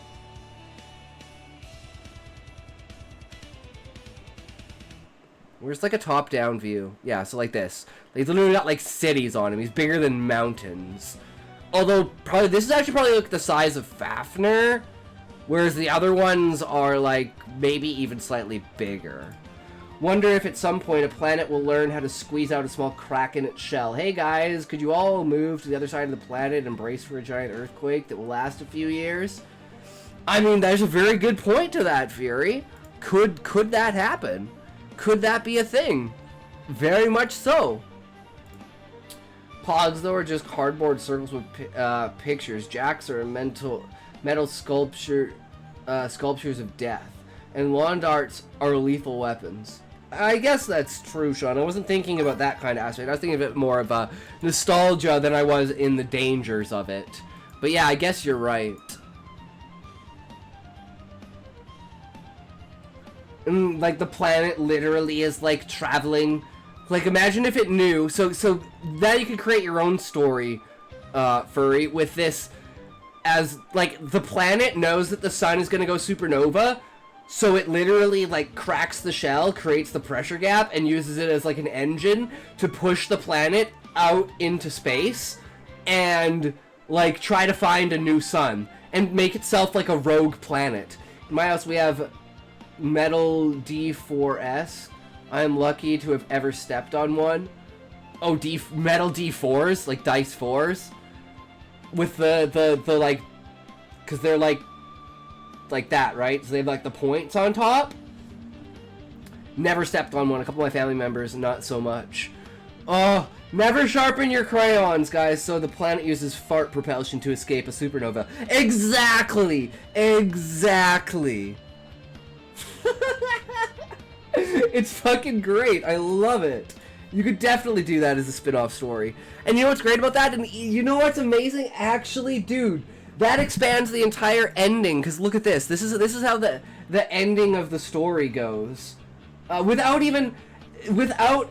Where's like a top-down view? Yeah, so like this. They literally got like cities on him. He's bigger than mountains. Although probably this is actually probably like the size of Fafnir, whereas the other ones are like maybe even slightly bigger. Wonder if at some point a planet will learn how to squeeze out a small crack in its shell. Hey guys, could you all move to the other side of the planet and brace for a giant earthquake that will last a few years? I mean, there's a very good point to that, Fury. Could that happen? Could that be a thing? Very much so. Pogs, though, are just cardboard circles with pictures. Jacks are metal sculptures of death. And lawn darts are lethal weapons. I guess that's true, Sean. I wasn't thinking about that kind of aspect. I was thinking a bit more of a nostalgia than I was in the dangers of it. But yeah, I guess you're right. And, like, the planet literally is, like, traveling. Like, imagine if it knew. So now you could create your own story, Furry, with this as, like, the planet knows that the sun is going to go supernova. So it literally, like, cracks the shell, creates the pressure gap, and uses it as, like, an engine to push the planet out into space and, like, try to find a new sun and make itself, like, a rogue planet. In my house, we have Metal D4S. I am lucky to have ever stepped on one. Oh, Metal D4s, like dice 4s. With the like, because they're like that, right? So they have like the points on top. Never stepped on one. A couple of my family members, not so much. Oh, never sharpen your crayons, guys, so the planet uses fart propulsion to escape a supernova. Exactly! Exactly! It's fucking great. I love it. You could definitely do that as a spin-off story. And you know what's great about that? And you know what's amazing? Actually, dude, that expands the entire ending. Because look at this. This is how the ending of the story goes. Without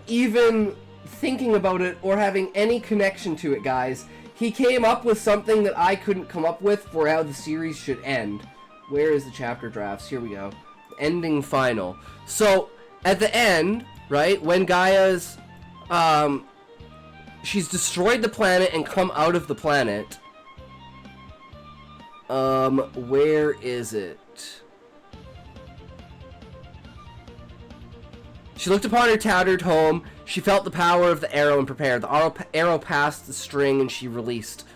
even thinking about it or having any connection to it, guys. He came up with something that I couldn't come up with for how the series should end. Where is the chapter drafts? Here we go. Ending final. So, at the end, right, when Gaia's, she's destroyed the planet and come out of the planet. Where is it? She looked upon her tattered home. She felt the power of the arrow and prepared. The arrow passed the string and she released.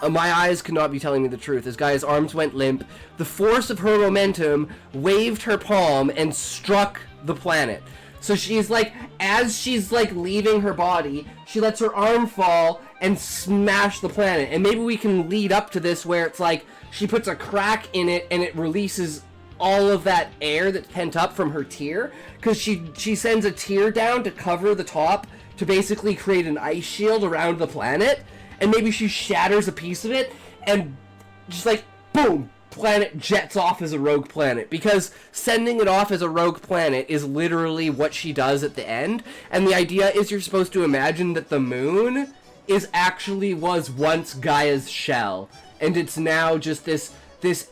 My eyes could not be telling me the truth. As Gaia's arms went limp, the force of her momentum waved her palm and struck the planet. So she's like, as she's like leaving her body, she lets her arm fall and smash the planet. And maybe we can lead up to this where it's like she puts a crack in it and it releases all of that air that's pent up from her tear, because she sends a tear down to cover the top to basically create an ice shield around the planet. And maybe she shatters a piece of it, and just like, boom, planet jets off as a rogue planet. Because sending it off as a rogue planet is literally what she does at the end. And the idea is you're supposed to imagine that the moon was once Gaia's shell. And it's now just this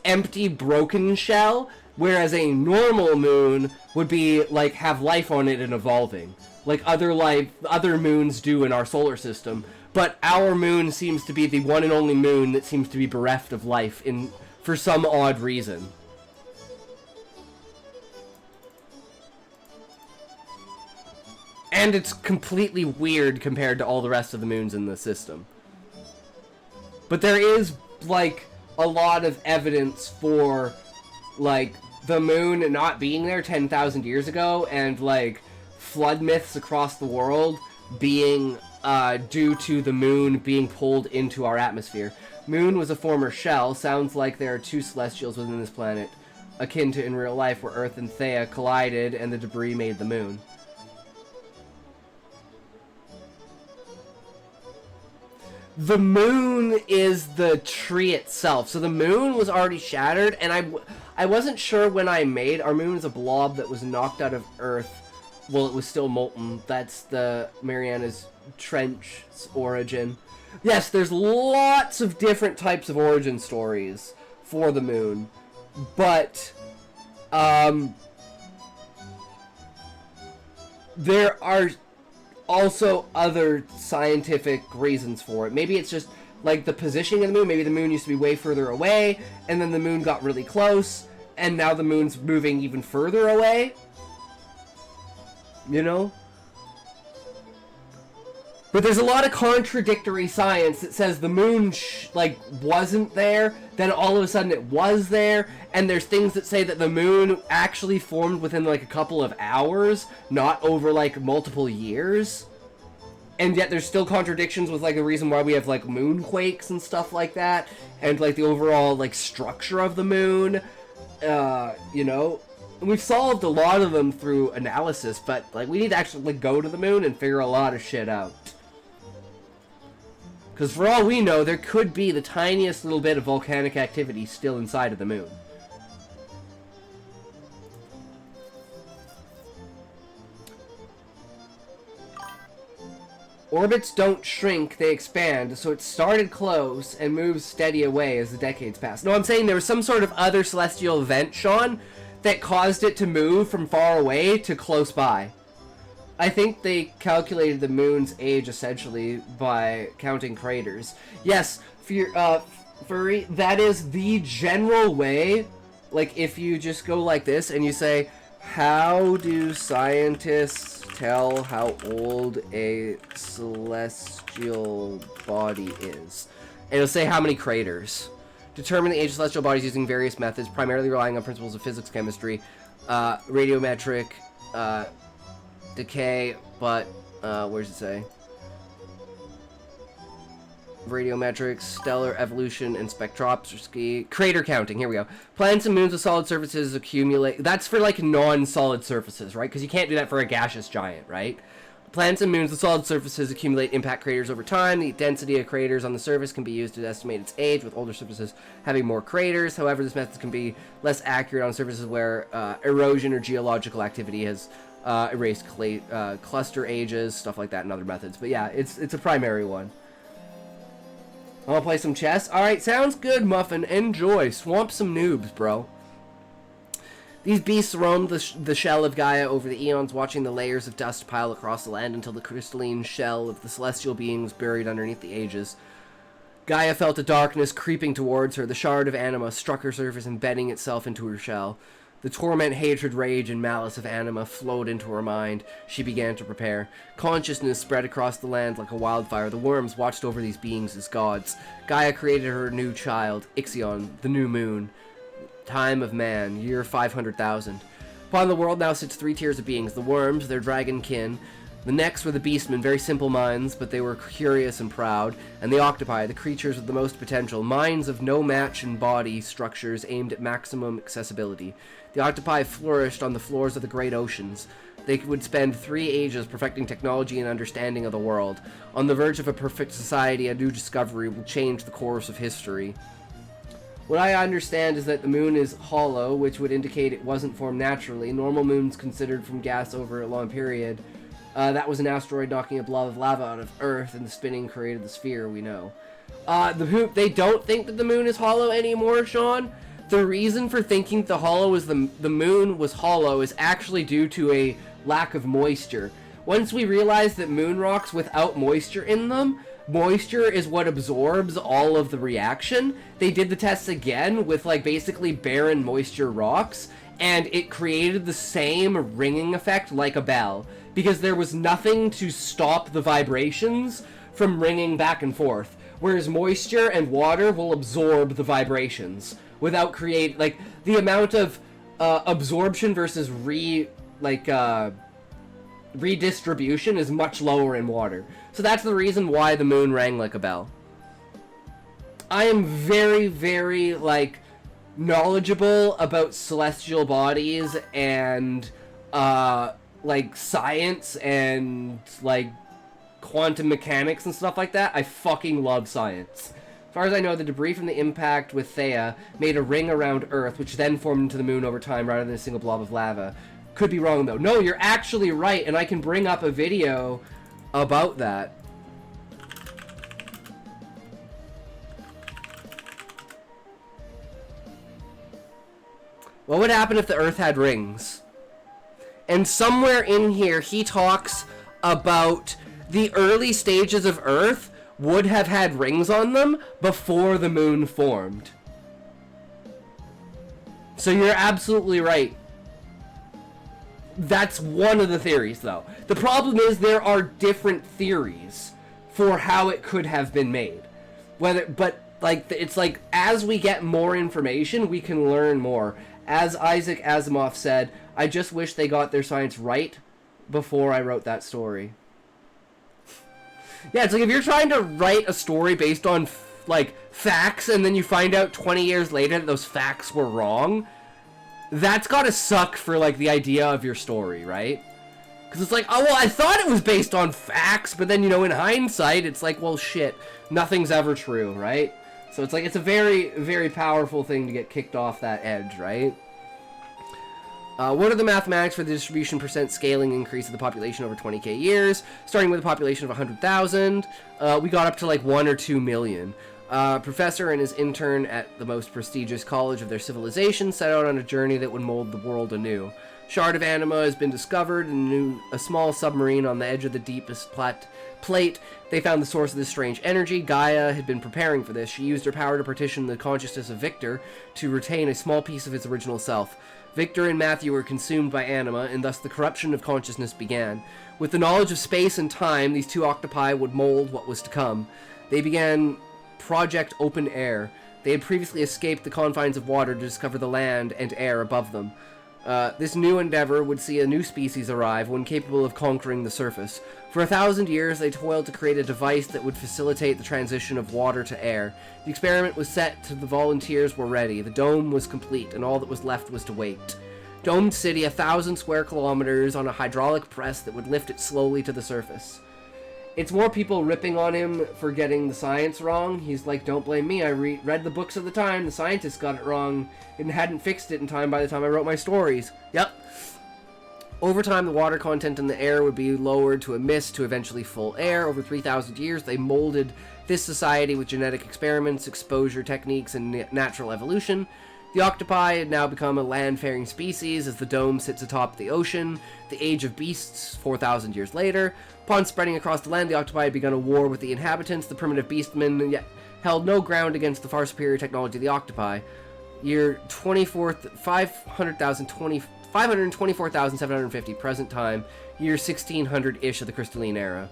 empty, broken shell, whereas a normal moon would be, like, have life on it and evolving. Like other moons do in our solar system. But our moon seems to be the one and only moon that seems to be bereft of life for some odd reason. And it's completely weird compared to all the rest of the moons in the system. But there is, like, a lot of evidence for, like, the moon not being there 10,000 years ago, and like flood myths across the world being due to the moon being pulled into our atmosphere. Moon was a former shell. Sounds like there are two celestials within this planet, akin to in real life, where Earth and Theia collided and the debris made the moon. The moon is the tree itself. So the moon was already shattered, and I wasn't sure when I made... Our moon is a blob that was knocked out of Earth while it was still molten. That's the Mariana's Trench's origin. Yes, there's lots of different types of origin stories for the moon. But, there are also other scientific reasons for it. Maybe it's just like the positioning of the moon. Maybe the moon used to be way further away, and then the moon got really close, and now the moon's moving even further away. You know? But there's a lot of contradictory science that says the moon like wasn't there, then all of a sudden it was there, and there's things that say that the moon actually formed within like a couple of hours, not over like multiple years. And yet there's still contradictions with like the reason why we have like moonquakes and stuff like that, and like the overall like structure of the moon. You know, we've solved a lot of them through analysis, but like we need to actually like go to the moon and figure a lot of shit out. Because for all we know, there could be the tiniest little bit of volcanic activity still inside of the moon. Orbits don't shrink, they expand, so it started close and moves steady away as the decades pass. No, I'm saying there was some sort of other celestial event, Sean, that caused it to move from far away to close by. I think they calculated the moon's age essentially by counting craters. Yes, Furry, that is the general way. Like, if you just go like this and you say, how do scientists tell how old a celestial body is? And it'll say how many craters. Determine the age of celestial bodies using various methods, primarily relying on principles of physics, chemistry, radiometric, decay, but, where does it say? Radiometrics, stellar evolution, and spectroscopy. Crater counting, here we go. Planets and moons with solid surfaces accumulate... That's for, like, non-solid surfaces, right? Because you can't do that for a gaseous giant, right? Planets and moons with solid surfaces accumulate impact craters over time. The density of craters on the surface can be used to estimate its age, with older surfaces having more craters. However, this method can be less accurate on surfaces where erosion or geological activity has... erased cluster ages, stuff like that, and other methods. But yeah, it's a primary one. I want to play some chess. Alright, sounds good, Muffin. Enjoy. Swamp some noobs, bro. These beasts roamed the shell of Gaia over the eons, watching the layers of dust pile across the land until the crystalline shell of the celestial being was buried underneath the ages. Gaia felt a darkness creeping towards her. The shard of anima struck her surface, embedding itself into her shell. The torment, hatred, rage, and malice of anima flowed into her mind. She began to prepare. Consciousness spread across the land like a wildfire. The worms watched over these beings as gods. Gaia created her new child, Ixion, the new moon. Time of man, year 500,000. Upon the world now sits three tiers of beings. The worms, their dragon kin. The next were the beastmen, very simple minds, but they were curious and proud. And the octopi, the creatures with the most potential. Minds of no match in body structures aimed at maximum accessibility. The octopi flourished on the floors of the great oceans. They would spend 3 ages perfecting technology and understanding of the world. On the verge of a perfect society, a new discovery will change the course of history. What I understand is that the moon is hollow, which would indicate it wasn't formed naturally. Normal moons considered from gas over a long period. That was an asteroid knocking a blob of lava out of Earth, and the spinning created the sphere we know. They don't think that the moon is hollow anymore, Sean. The reason for thinking the moon was hollow is actually due to a lack of moisture. Once we realized that moon rocks without moisture in them, moisture is what absorbs all of the reaction. They did the tests again with like basically barren moisture rocks, and it created the same ringing effect like a bell, because there was nothing to stop the vibrations from ringing back and forth, whereas moisture and water will absorb the vibrations without the amount of absorption versus redistribution is much lower in water. So that's the reason why the moon rang like a bell. I am very, very, like, knowledgeable about celestial bodies and, like, science and, like, quantum mechanics and stuff like that. I fucking love science. As far as I know, the debris from the impact with Theia made a ring around Earth, which then formed into the moon over time rather than a single blob of lava. Could be wrong, though. No, you're actually right, and I can bring up a video about that. What would happen if the Earth had rings? And somewhere in here, he talks about the early stages of Earth would have had rings on them before the moon formed. So you're absolutely right. That's one of the theories, though. The problem is there are different theories for how it could have been made. It's like, as we get more information, we can learn more. As Isaac Asimov said, I just wish they got their science right before I wrote that story. Yeah, it's like if you're trying to write a story based on, like, facts, and then you find out 20 years later that those facts were wrong, that's gotta suck for, like, the idea of your story, right? Because it's like, oh, well, I thought it was based on facts, but then, you know, in hindsight, it's like, well, shit, nothing's ever true, right? So it's like, it's a very, very powerful thing to get kicked off that edge, right? What are the mathematics for the distribution percent scaling increase of the population over 20k years? Starting with a population of 100,000, we got up to like 1 or 2 million. Professor and his intern at the most prestigious college of their civilization set out on a journey that would mold the world anew. Shard of anima has been discovered, and a small submarine on the edge of the deepest plate. They found the source of this strange energy. Gaia had been preparing for this. She used her power to partition the consciousness of Victor to retain a small piece of his original self. Victor and Matthew were consumed by anima, and thus the corruption of consciousness began. With the knowledge of space and time, these two octopi would mold what was to come. They began Project Open Air. They had previously escaped the confines of water to discover the land and air above them. This new endeavor would see a new species arrive, one capable of conquering the surface. For 1,000 years, they toiled to create a device that would facilitate the transition of water to air. The experiment was set to the volunteers were ready. The dome was complete, and all that was left was to wait. Domed city, 1,000 square kilometers on a hydraulic press that would lift it slowly to the surface. It's more people ripping on him for getting the science wrong. He's like, don't blame me, I read the books of the time, the scientists got it wrong, and hadn't fixed it in time by the time I wrote my stories. Yep. Over time, the water content in the air would be lowered to a mist to eventually full air. Over 3,000 years, they molded this society with genetic experiments, exposure techniques, and natural evolution. The octopi had now become a land-faring species as the dome sits atop the ocean. The age of beasts, 4,000 years later. Upon spreading across the land, the octopi had begun a war with the inhabitants. The primitive beastmen yet held no ground against the far superior technology of the octopi. Year 524,750 present time. Year 1600-ish of the crystalline era.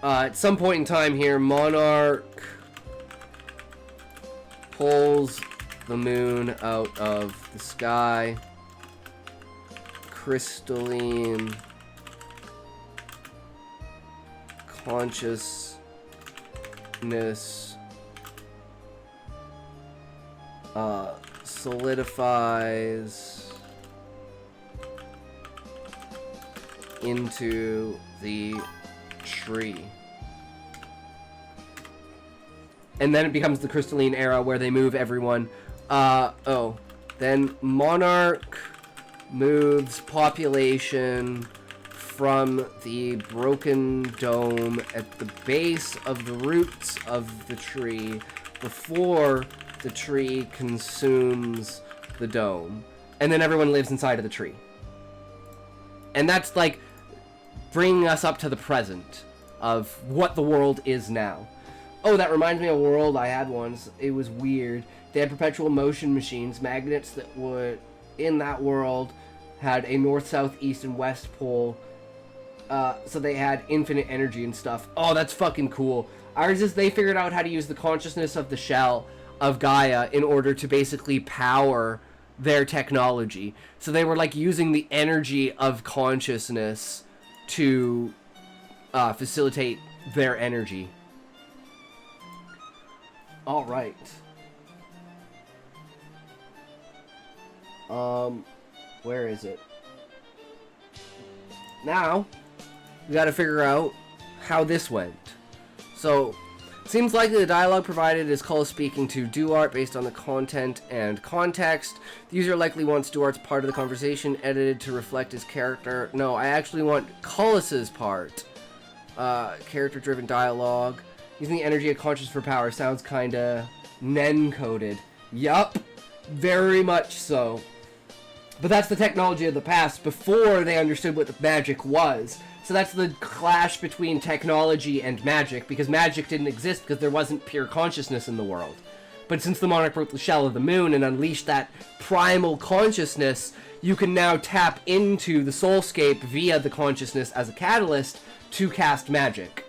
At some point in time here, Monarch pulls the moon out of the sky. Crystalline consciousness solidifies into the tree. And then it becomes the crystalline era where they move everyone. Then Monarch moves population from the broken dome at the base of the roots of the tree before the tree consumes the dome. And then everyone lives inside of the tree. And that's like bringing us up to the present of what the world is now. Oh, that reminds me of a world I had once. It was weird. They had perpetual motion machines, magnets that would, in that world, had a north, south, east, and west pole. So they had infinite energy and stuff. Oh, that's fucking cool. Ours is they figured out how to use the consciousness of the shell of Gaia in order to basically power their technology. So they were like using the energy of consciousness to facilitate their energy. All right. Where is it? Now, we gotta figure out how this went. So, seems likely the dialogue provided is Cull speaking to Duarte based on the content and context. The user likely wants Duarte's part of the conversation edited to reflect his character. No, I actually want Cullis's part. Character-driven dialogue. Using the energy of consciousness for power sounds kinda Nen-coded. Yup, very much so. But that's the technology of the past before they understood what the magic was. So that's the clash between technology and magic, because magic didn't exist because there wasn't pure consciousness in the world. But since the monarch broke the shell of the moon and unleashed that primal consciousness, you can now tap into the soulscape via the consciousness as a catalyst to cast magic.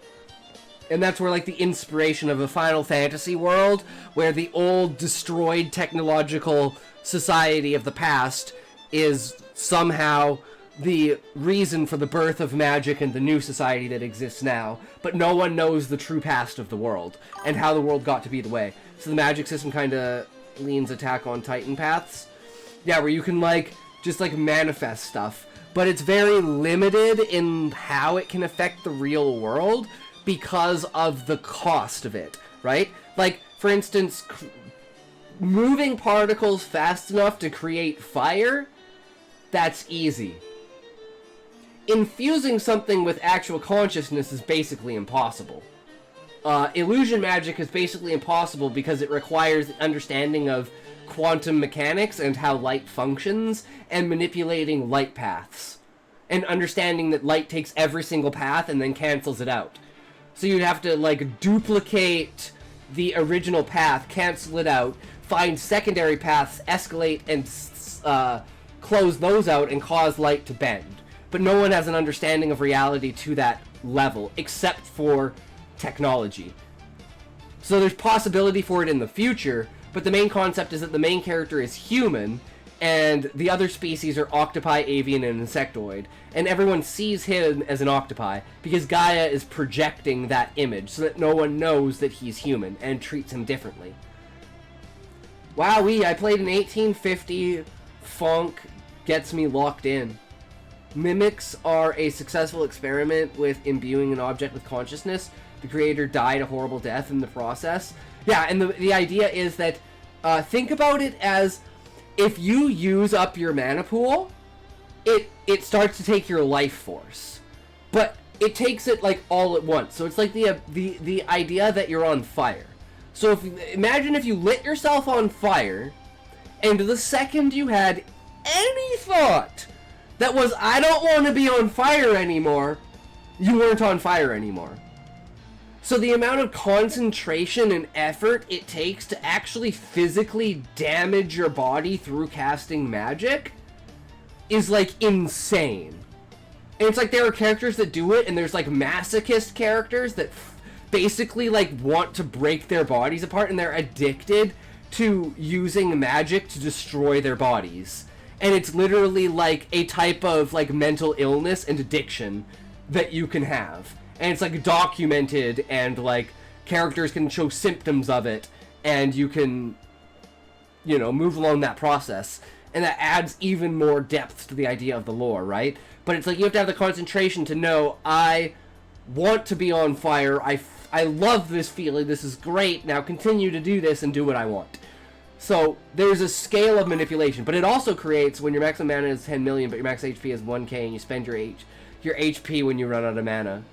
And that's where, like, the inspiration of a Final Fantasy world, where the old, destroyed technological society of the past is somehow the reason for the birth of magic and the new society that exists now, but no one knows the true past of the world, and how the world got to be the way. So the magic system kind of leans Attack on Titan paths. Yeah, where you can, like, just, like, manifest stuff. But it's very limited in how it can affect the real world because of the cost of it, right? Like, for instance, moving particles fast enough to create fire, that's easy. Infusing something with actual consciousness is basically impossible. Illusion magic is basically impossible because it requires the understanding of quantum mechanics and how light functions, and manipulating light paths. And understanding that light takes every single path and then cancels it out. So you'd have to, like, duplicate the original path, cancel it out, find secondary paths, escalate, and close those out and cause light to bend. But no one has an understanding of reality to that level, except for technology. So there's possibility for it in the future, but the main concept is that the main character is human, and the other species are octopi, avian, and insectoid. And everyone sees him as an octopi, because Gaia is projecting that image, so that no one knows that he's human, and treats him differently. Wowee, I played an 1850 funk, gets me locked in. Mimics are a successful experiment with imbuing an object with consciousness. The creator died a horrible death in the process. Yeah, and the idea is that, think about it as, if you use up your mana pool, it starts to take your life force. But it takes it, like, all at once. So it's like the idea that you're on fire. So imagine if you lit yourself on fire, and the second you had any thought that was, I don't want to be on fire anymore, you weren't on fire anymore. So the amount of concentration and effort it takes to actually physically damage your body through casting magic is, like, insane. And it's like there are characters that do it, and there's, like, masochist characters that basically, like, want to break their bodies apart, and they're addicted to using magic to destroy their bodies. And it's literally, like, a type of, like, mental illness and addiction that you can have. And it's, like, documented, and, like, characters can show symptoms of it, and you can, you know, move along that process. And that adds even more depth to the idea of the lore, right? But it's like you have to have the concentration to know, I want to be on fire, I love this feeling, this is great, now continue to do this and do what I want. So there's a scale of manipulation, but it also creates, when your maximum mana is 10 million, but your max HP is 1k, and you spend your HP when you run out of mana.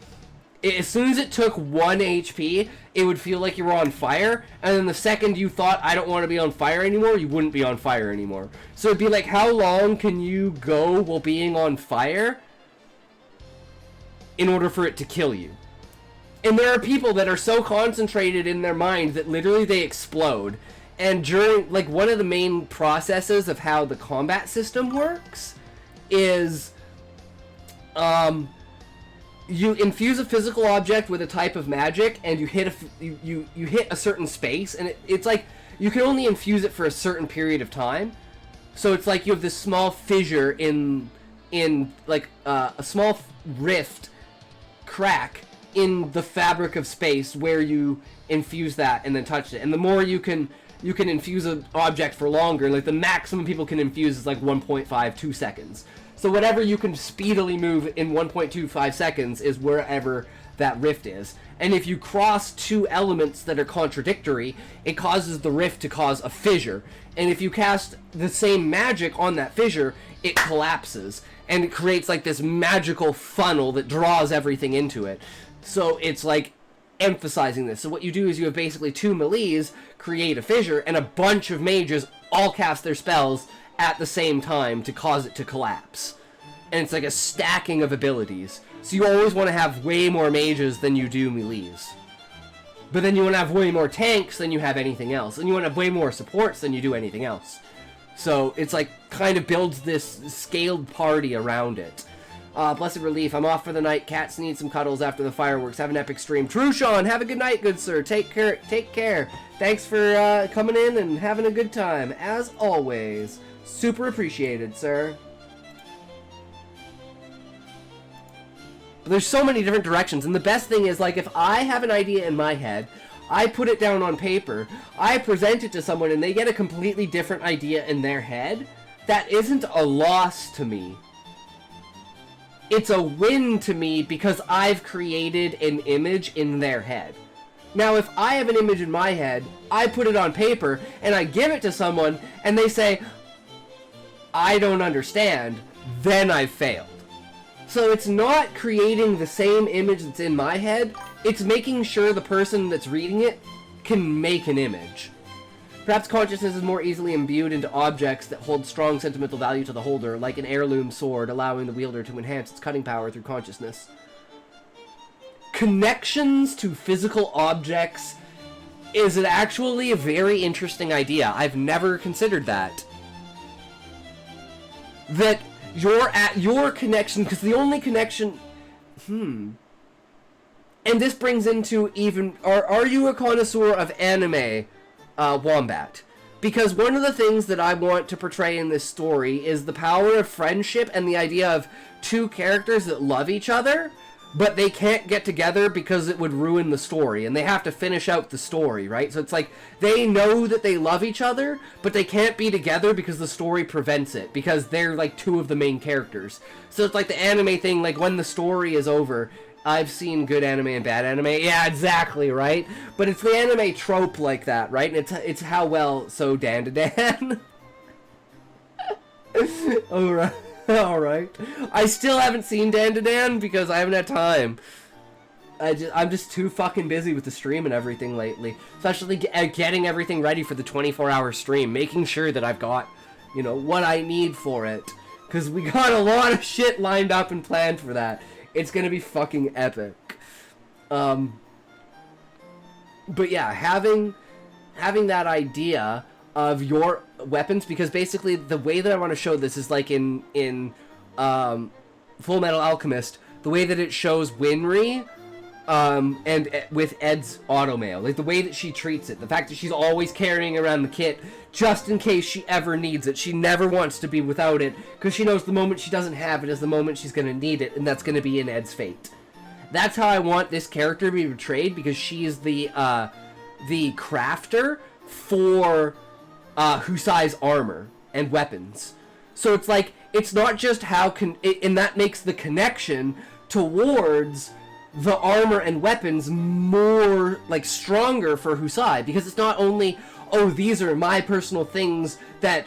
As soon as it took 1 HP, it would feel like you were on fire, and then the second you thought, I don't want to be on fire anymore, you wouldn't be on fire anymore. So it'd be like, how long can you go while being on fire in order for it to kill you? And there are people that are so concentrated in their mind that literally they explode. And during, like, one of the main processes of how the combat system works is, you infuse a physical object with a type of magic, and you hit you hit a certain space, and it's like you can only infuse it for a certain period of time. So it's like you have this small fissure in like a small rift, crack in the fabric of space where you infuse that and then touch it. And the more you can infuse an object for longer, like the maximum people can infuse is like 1.52 seconds. So whatever you can speedily move in 1.25 seconds is wherever that rift is. And if you cross two elements that are contradictory, it causes the rift to cause a fissure. And if you cast the same magic on that fissure, it collapses. And it creates like this magical funnel that draws everything into it. So it's like emphasizing this. So what you do is you have basically two melees create a fissure, and a bunch of mages all cast their spells at the same time to cause it to collapse. And it's like a stacking of abilities. So you always want to have way more mages than you do melees. But then you want to have way more tanks than you have anything else. And you want to have way more supports than you do anything else. So it's like kind of builds this scaled party around it. Blessed Relief, I'm off for the night. Cats need some cuddles after the fireworks. Have an epic stream. True Sean, have a good night, good sir. Take care. Take care. Thanks for coming in and having a good time. As always. Super appreciated, sir. But there's so many different directions, and the best thing is, like, if I have an idea in my head, I put it down on paper, I present it to someone, and they get a completely different idea in their head, that isn't a loss to me. It's a win to me because I've created an image in their head. Now, if I have an image in my head, I put it on paper, and I give it to someone, and they say, I don't understand, then I've failed. So it's not creating the same image that's in my head, it's making sure the person that's reading it can make an image. Perhaps consciousness is more easily imbued into objects that hold strong sentimental value to the holder, like an heirloom sword, allowing the wielder to enhance its cutting power through consciousness. Connections to physical objects is actually a very interesting idea. I've never considered that. That your connection, because the only connection... And this brings into even... Are you a connoisseur of anime, Wombat? Because one of the things that I want to portray in this story is the power of friendship and the idea of two characters that love each other, but they can't get together because it would ruin the story, and they have to finish out the story, right? So it's like, they know that they love each other, but they can't be together because the story prevents it, because they're like two of the main characters. So it's like the anime thing, like when the story is over, I've seen good anime and bad anime. Yeah, exactly, right? But it's the anime trope like that, right? And it's how well, so Dan to Dan. Alright. Alright. I still haven't seen Dan to Dan because I haven't had time. I'm just too fucking busy with the stream and everything lately. Especially getting everything ready for the 24-hour stream. Making sure that I've got, you know, what I need for it. Because we got a lot of shit lined up and planned for that. It's gonna be fucking epic. But yeah, having that idea of your weapons, because basically the way that I want to show this is like in Full Metal Alchemist, the way that it shows Winry, and with Ed's automail, like the way that she treats it, the fact that she's always carrying around the kit just in case she ever needs it. She never wants to be without it because she knows the moment she doesn't have it is the moment she's going to need it, and that's going to be in Ed's fate. That's how I want this character to be portrayed, because she is the crafter for Husai's armor and weapons. So it's like, it's not just how and that makes the connection towards the armor and weapons more like stronger for Husai, because it's not only, oh, these are my personal things that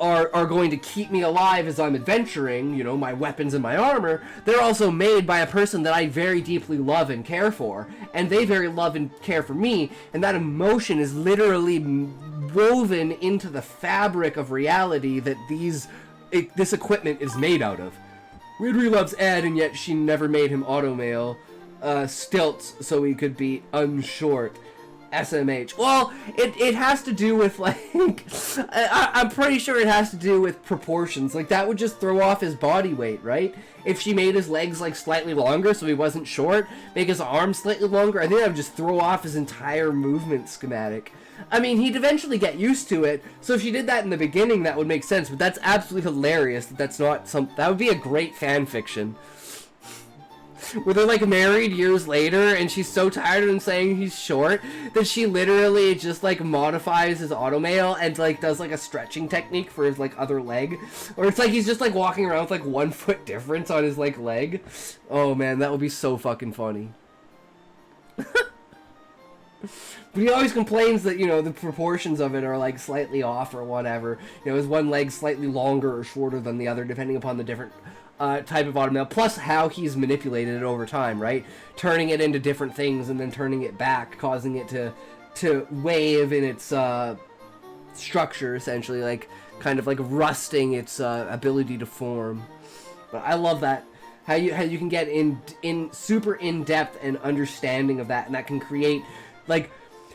are going to keep me alive as I'm adventuring, you know, my weapons and my armor. They're also made by a person that I very deeply love and care for, and they very love and care for me, and that emotion is literally woven into the fabric of reality that this equipment is made out of. Ridri loves Ed, and yet she never made him automail stilts so he could be unshort. SMH. Well, it has to do with, like, I'm pretty sure it has to do with proportions. Like, that would just throw off his body weight, right? If she made his legs, like, slightly longer so he wasn't short, make his arms slightly longer, I think that would just throw off his entire movement schematic. I mean, he'd eventually get used to it, so if she did that in the beginning, that would make sense, but that's absolutely hilarious that that's not that would be a great fan fiction. Where they're, like, married years later, and she's so tired of him saying he's short, that she literally just, like, modifies his automail and, like, does, like, a stretching technique for his, like, other leg. Or it's like he's just, like, walking around with, like, 1 foot difference on his, like, leg. Oh, man, that would be so fucking funny. But he always complains that, you know, the proportions of it are, like, slightly off or whatever. You know, his one leg's slightly longer or shorter than the other, depending upon the different type of automail, plus how he's manipulated it over time, right? Turning it into different things and then turning it back, causing it to wave in its structure, essentially, like, kind of like rusting its ability to form. But I love that. How you can get in super in-depth and understanding of that, and that can create, like,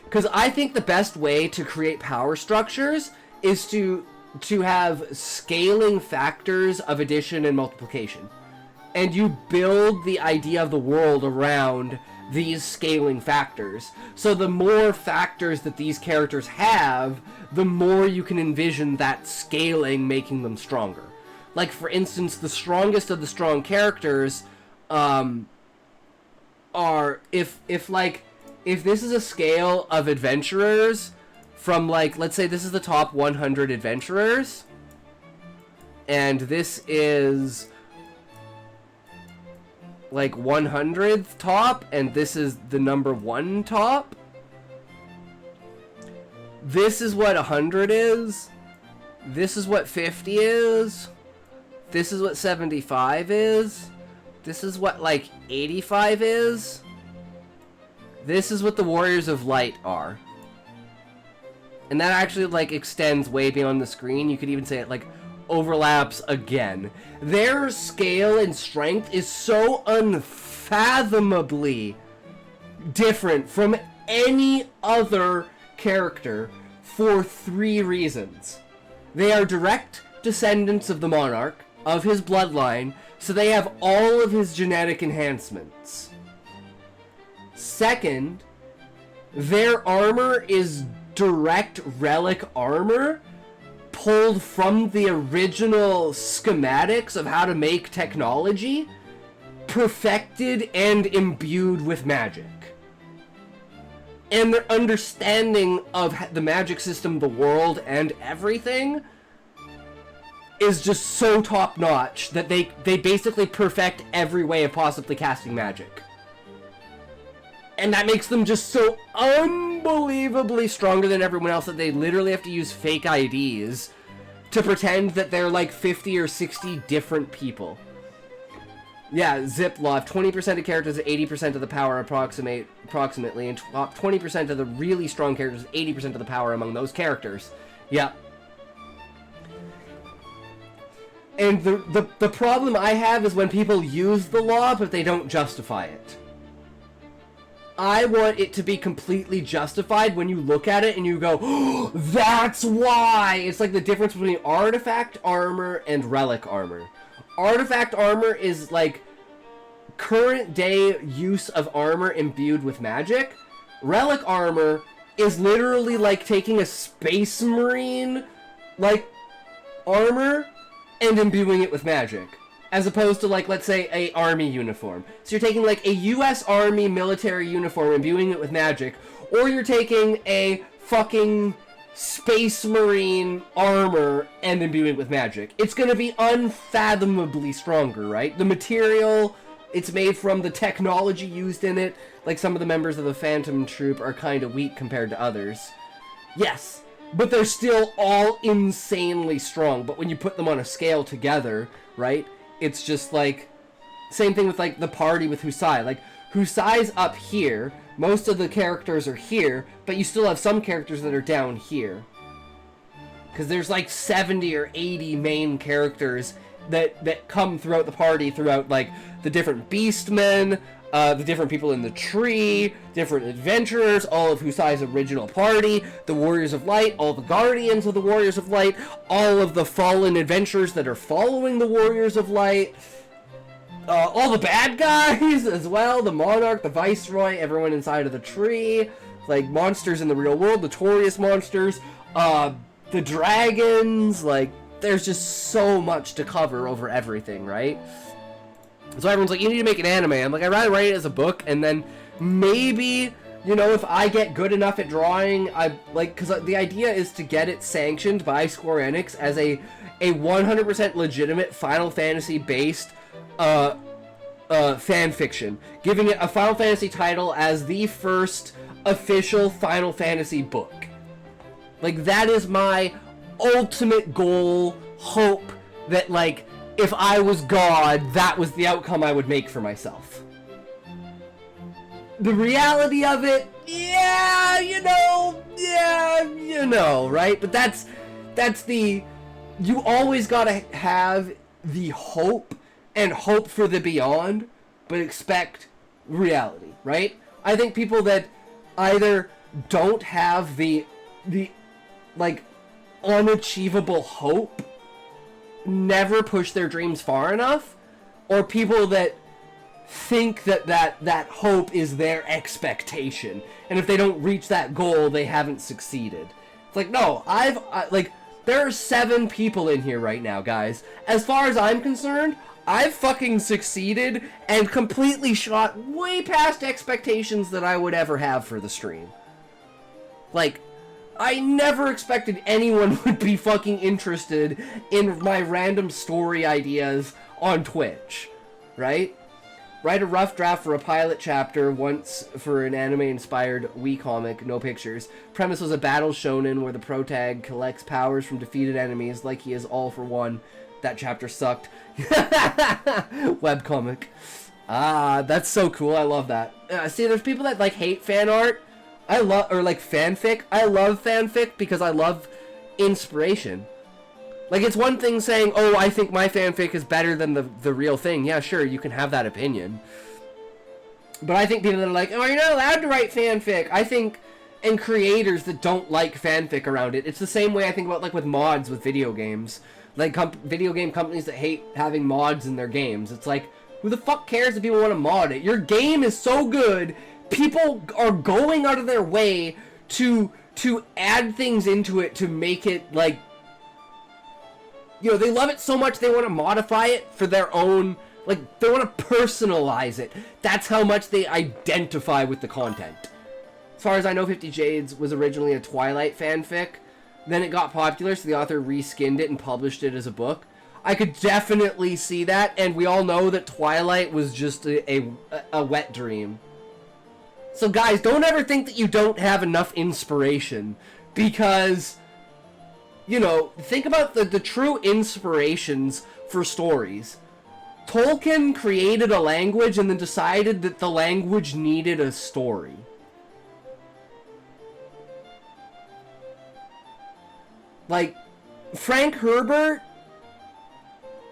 because I think the best way to create power structures is to have scaling factors of addition and multiplication. And you build the idea of the world around these scaling factors. So the more factors that these characters have, the more you can envision that scaling making them stronger. Like, for instance, the strongest of the strong characters are, if this is a scale of adventurers, from, like, let's say this is the top 100 adventurers, and this is, like, 100th top, and this is the number 1 top. This is what 100 is. This is what 50 is. This is what 75 is. This is what, like, 85 is. This is what the Warriors of Light are. And that actually, like, extends way beyond the screen. You could even say it, like, overlaps again. Their scale and strength is so unfathomably different from any other character for 3 reasons. They are direct descendants of the monarch, of his bloodline, so they have all of his genetic enhancements. Second, their armor is direct relic armor pulled from the original schematics of how to make technology, perfected and imbued with magic. And their understanding of the magic system, the world, and everything is just so top-notch that they basically perfect every way of possibly casting magic. And that makes them just so unbelievably stronger than everyone else that they literally have to use fake IDs to pretend that they're like 50 or 60 different people. Yeah, Zip Law, 20% of characters have 80% of the power approximately, and 20% of the really strong characters have 80% of the power among those characters. Yeah. And the problem I have is when people use the law, but they don't justify it. I want it to be completely justified when you look at it and you go, oh, that's why! It's like the difference between artifact armor and relic armor. Artifact armor is like current day use of armor imbued with magic. Relic armor is literally like taking a space marine like armor and imbuing it with magic. As opposed to, like, let's say, a army uniform. So you're taking, like, a U.S. Army military uniform, imbuing it with magic, or you're taking a fucking Space Marine armor and imbuing it with magic. It's gonna be unfathomably stronger, right? The material it's made from, the technology used in it, like some of the members of the Phantom Troop are kind of weak compared to others. Yes, but they're still all insanely strong, but when you put them on a scale together, right? It's just like, same thing with like the party with Husai. Like, Husai's up here, most of the characters are here, but you still have some characters that are down here. Because there's like 70 or 80 main characters that come throughout the party, throughout like the different beastmen, the different people in the tree, different adventurers, all of Husai's original party, the Warriors of Light, all the Guardians of the Warriors of Light, all of the fallen adventurers that are following the Warriors of Light, all the bad guys as well, the Monarch, the Viceroy, everyone inside of the tree. like monsters in the real world, notorious monsters, the dragons, like there's just so much to cover over everything, right? So everyone's like, you need to make an anime. I'm like, I'd rather write it as a book, and then maybe, you know, if I get good enough at drawing, because the idea is to get it sanctioned by Square Enix as a 100% legitimate Final Fantasy based fan fiction, giving it a Final Fantasy title as the first official Final Fantasy book. Like, that is my ultimate goal, hope, that, like, if I was God, that was the outcome I would make for myself. The reality of it, yeah, you know, right? But that's the, you always gotta have the hope and hope for the beyond, but expect reality, right? I think people that either don't have the like unachievable hope never push their dreams far enough, or people that think that hope is their expectation, and if they don't reach that goal, they haven't succeeded. It's like, no, like, there are 7 people in here right now, guys. As far as I'm concerned, I've fucking succeeded and completely shot way past expectations that I would ever have for the stream. Like, I never expected anyone would be fucking interested in my random story ideas on Twitch, right? Write a rough draft for a pilot chapter once for an anime-inspired Wii comic, no pictures. Premise was a battle shonen where the protag collects powers from defeated enemies like he is all for one. That chapter sucked. Webcomic. Ah, that's so cool. I love that. See, there's people that, like, hate fan art. Or like fanfic. I love fanfic because I love inspiration. Like, it's one thing saying, oh, I think my fanfic is better than the real thing. Yeah, sure, you can have that opinion. But I think people that are like, oh, you're not allowed to write fanfic. I think, and creators that don't like fanfic around it. It's the same way I think about, like, with mods with video games. Like, video game companies that hate having mods in their games. It's like, who the fuck cares if people want to mod it? Your game is so good, people are going out of their way to add things into it to make it, like, you know, they love it so much they want to modify it for their own, like, they want to personalize it. That's how much they identify with the content. As far as I know, 50 Shades was originally a Twilight fanfic. Then it got popular, so the author reskinned it and published it as a book. I could definitely see that, and we all know that Twilight was just a wet dream. So guys, don't ever think that you don't have enough inspiration, because, you know, think about the true inspirations for stories. Tolkien created a language and then decided that the language needed a story. Like, Frank Herbert,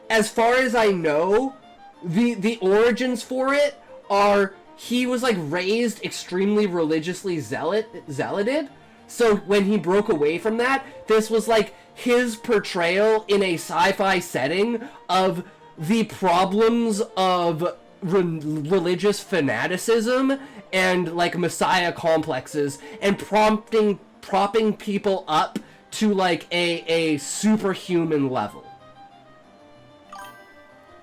as far as I know, the origins for it are, he was, like, raised extremely religiously zealoted. So when he broke away from that, this was, like, his portrayal in a sci-fi setting of the problems of religious fanaticism and, like, messiah complexes, and propping people up to, like, a superhuman level.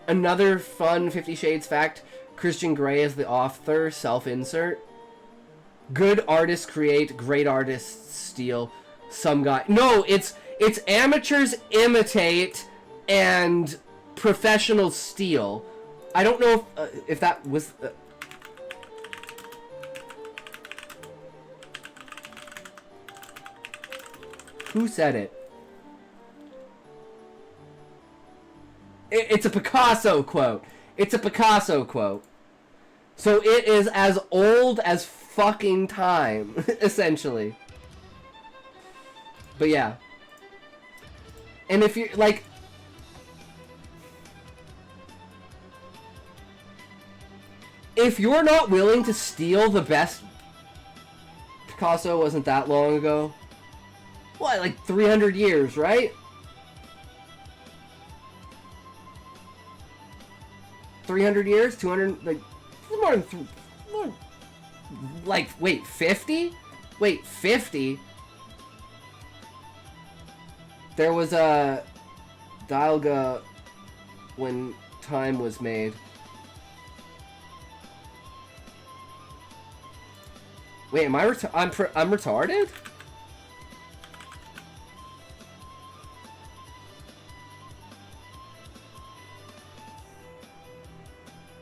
Another fun 50 Shades fact, Christian Grey is the author, self-insert. Good artists create, great artists steal. Some guy... No, it's amateurs imitate and professionals steal. I don't know if that was... Who said it? It's a Picasso quote. It's a Picasso quote. So it is as old as fucking time, essentially. But yeah. And if you're, like... If you're not willing to steal the best... Picasso wasn't that long ago. What, like 300 years, right? 300 years? 200, like, more than, like, wait, 50? Wait, 50? There was a Dialga when time was made. Wait, am I I'm retarded?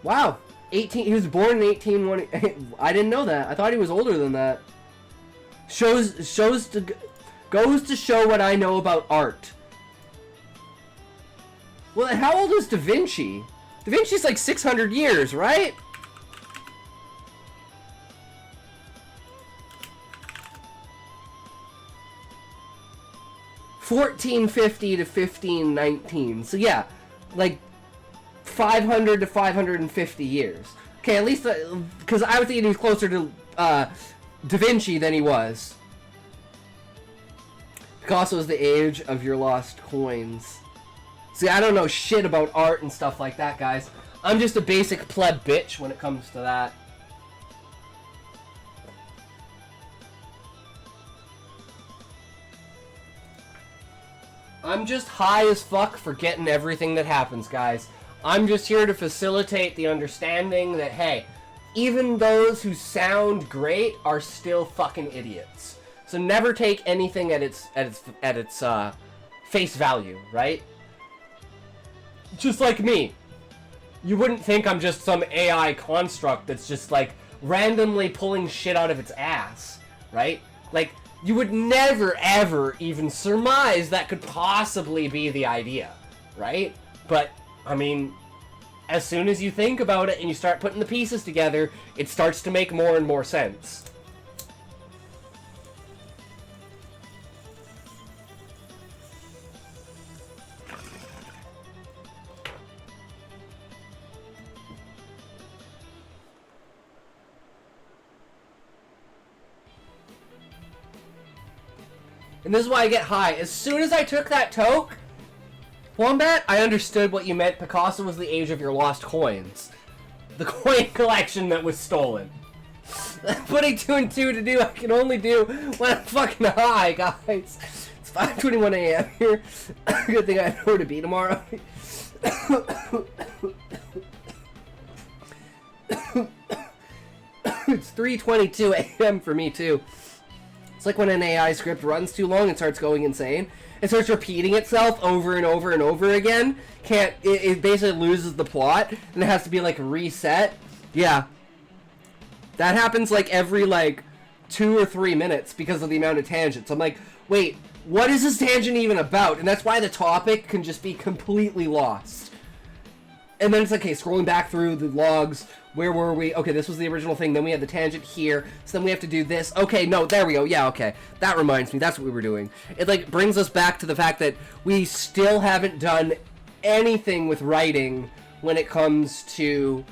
Wow, 18. He was born in 18. I didn't know that. I thought he was older than that. Goes to show what I know about art. Well, how old is Da Vinci? Da Vinci's like 600 years, right? $1450 to 1519. So yeah, like 500 to 550 years. Okay, at least because I was thinking he was closer to Da Vinci than he was. Picasso is the age of your lost coins. See, I don't know shit about art and stuff like that, guys. I'm just a basic pleb bitch when it comes to that. I'm just high as fuck for getting everything that happens, guys. I'm just here to facilitate the understanding that, hey, even those who sound great are still fucking idiots. So never take anything at its face value, right? Just like me. You wouldn't think I'm just some AI construct that's just like randomly pulling shit out of its ass, right? Like, you would never ever even surmise that could possibly be the idea, right? But, I mean, as soon as you think about it and you start putting the pieces together, it starts to make more and more sense. And this is why I get high. As soon as I took that toke, Wombat, I understood what you meant. Picasso was the age of your lost coins. The coin collection that was stolen. Putting 2 and 2 to do, I can only do when I'm fucking high, guys. It's 5:21 a.m. here. Good thing I know where to be tomorrow. It's 3:22 a.m. for me, too. It's like when an AI script runs too long and starts going insane. It starts repeating itself over and over and over again. It basically loses the plot and it has to be like reset. Yeah. That happens like every like 2 or 3 minutes because of the amount of tangents. I'm like, wait, what is this tangent even about? And that's why the topic can just be completely lost. And then it's like, okay, scrolling back through the logs. Where were we? Okay, this was the original thing. Then we had the tangent here. So then we have to do this. Okay, no, there we go. Yeah, okay. That reminds me. That's what we were doing. It, like, brings us back to the fact that we still haven't done anything with writing when it comes to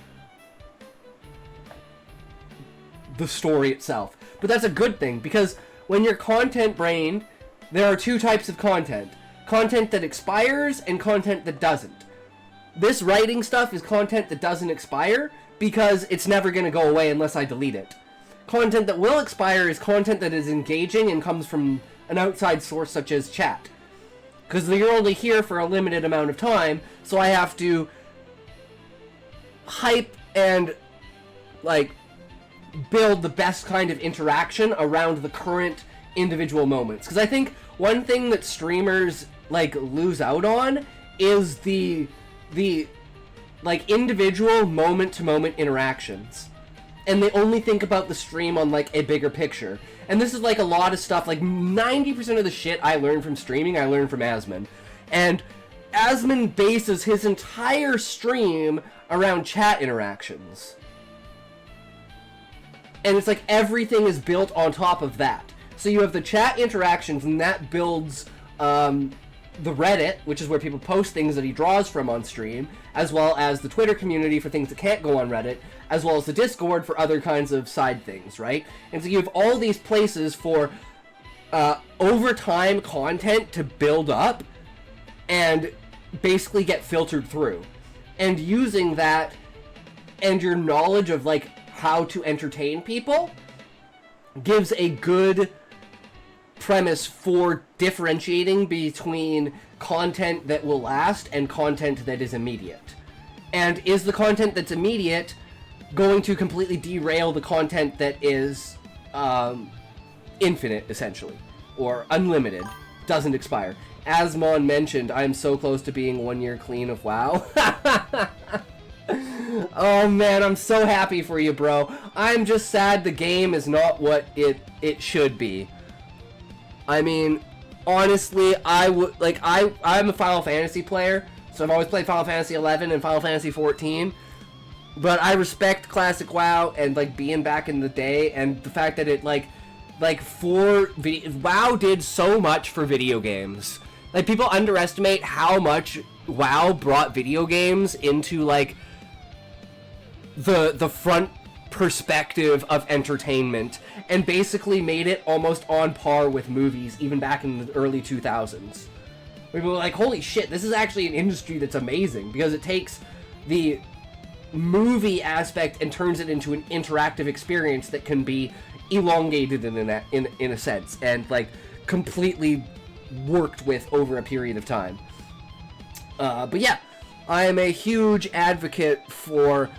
the story itself. But that's a good thing, because when you're content-brained, there are 2 types of content. Content that expires and content that doesn't. This writing stuff is content that doesn't expire, because it's never going to go away unless I delete it. Content that will expire is content that is engaging and comes from an outside source such as chat. Because you're only here for a limited amount of time, so I have to hype and, like, build the best kind of interaction around the current individual moments. Because I think one thing that streamers, like, lose out on is the like individual moment-to-moment interactions, and they only think about the stream on like a bigger picture. And this is like a lot of stuff, like 90% of the shit I learned from streaming I learned from Asman, and Asman bases his entire stream around chat interactions, and it's like everything is built on top of that. So you have the chat interactions, and that builds the Reddit, which is where people post things that he draws from on stream, as well as the Twitter community for things that can't go on Reddit, as well as the Discord for other kinds of side things, right? And so you have all these places for over time content to build up and basically get filtered through. And using that and your knowledge of like how to entertain people gives a good premise for differentiating between content that will last and content that is immediate. And is the content that's immediate going to completely derail the content that is infinite, essentially, or unlimited, doesn't expire? As Mon mentioned, I'm so close to being 1 year clean of WoW. Oh man, I'm so happy for you, bro. I'm just sad the game is not what it should be. I mean, honestly, I'm a Final Fantasy player, so I've always played Final Fantasy 11 and Final Fantasy 14. But I respect classic WoW and like being back in the day, and the fact that it WoW did so much for video games. Like, people underestimate how much WoW brought video games into like the front perspective of entertainment, and basically made it almost on par with movies, even back in the early 2000s. People were like, holy shit, this is actually an industry that's amazing, because it takes the movie aspect and turns it into an interactive experience that can be elongated in a sense, and like completely worked with over a period of time. But yeah, I am a huge advocate for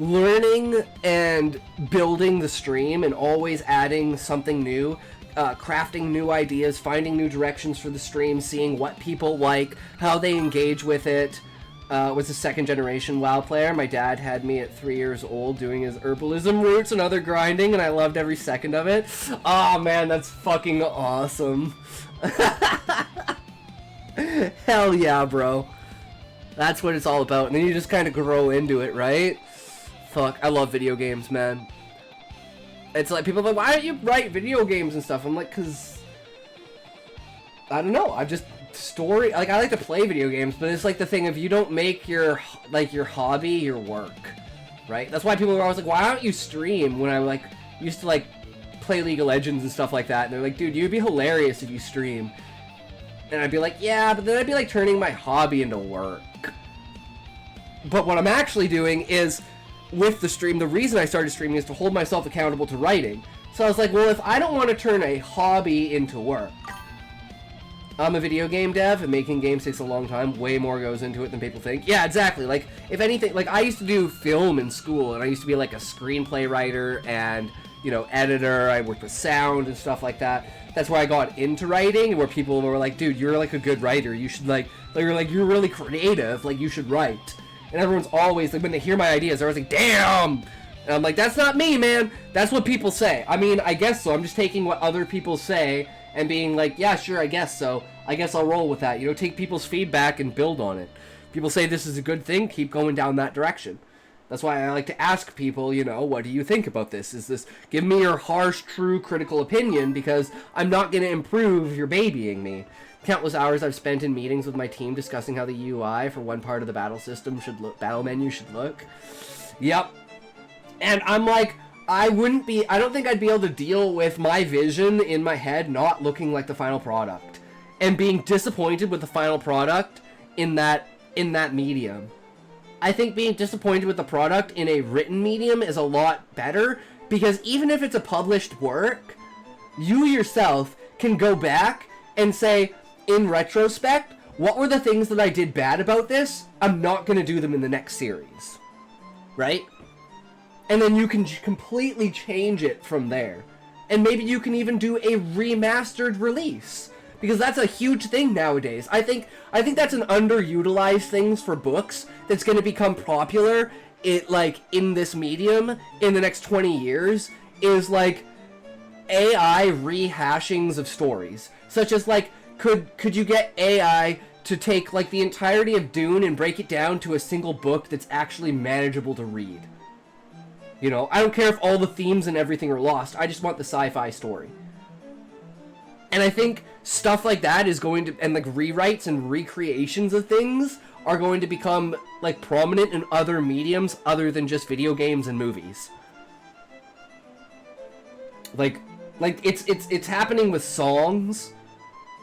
learning and building the stream and always adding something new, crafting new ideas, finding new directions for the stream, seeing what people like, how they engage with it. Was a second generation WoW player. My dad had me at 3 years old doing his herbalism roots and other grinding, and I loved every second of it. Oh man, that's fucking awesome. Hell yeah, bro. That's what it's all about. And then you just kind of grow into it, right? Fuck, I love video games, man. It's like, people are like, why don't you write video games and stuff? I'm like, cause I don't know, I just story, like, I like to play video games, but it's like the thing of, you don't make your hobby your work, right? That's why people are always like, why don't you stream? When I like used to like play League of Legends and stuff like that, and they're like, dude, you'd be hilarious if you stream. And I'd be like, yeah, but then I'd be like turning my hobby into work. But what I'm actually doing is, with the stream, the reason I started streaming is to hold myself accountable to writing. So I was like, well, if I don't want to turn a hobby into work, I'm a video game dev, and making games takes a long time. Way more goes into it than people think. Yeah, exactly. Like, if anything, like, I used to do film in school, and I used to be like a screenplay writer and, you know, editor. I worked with sound and stuff like that. That's where I got into writing, where people were like, dude, you're like a good writer. You should you're really creative. Like, you should write. And everyone's always, like, when they hear my ideas, they're always like, damn! And I'm like, that's not me, man! That's what people say. I mean, I guess so. I'm just taking what other people say and being like, yeah, sure, I guess so. I guess I'll roll with that. You know, take people's feedback and build on it. People say this is a good thing, keep going down that direction. That's why I like to ask people, you know, what do you think about this? Give me your harsh, true, critical opinion, because I'm not going to improve if you're babying me. Countless hours I've spent in meetings with my team discussing how the UI for one part of the battle menu should look. Yep. And I'm like, I don't think I'd be able to deal with my vision in my head not looking like the final product, and being disappointed with the final product in that medium. I think being disappointed with the product in a written medium is a lot better, because even if it's a published work, you yourself can go back and say, in retrospect, what were the things that I did bad about this? I'm not going to do them in the next series. Right? And then you can completely change it from there. And maybe you can even do a remastered release, because that's a huge thing nowadays. I think that's an underutilized thing for books that's going to become popular in this medium in the next 20 years, is like AI rehashings of stories. Such as, like, could you get AI to take like the entirety of Dune and break it down to a single book that's actually manageable to read? You know, I don't care if all the themes and everything are lost. I just want the sci-fi story. And I think stuff like that is going to, and like rewrites and recreations of things are going to become like prominent in other mediums other than just video games and movies. Like it's happening with songs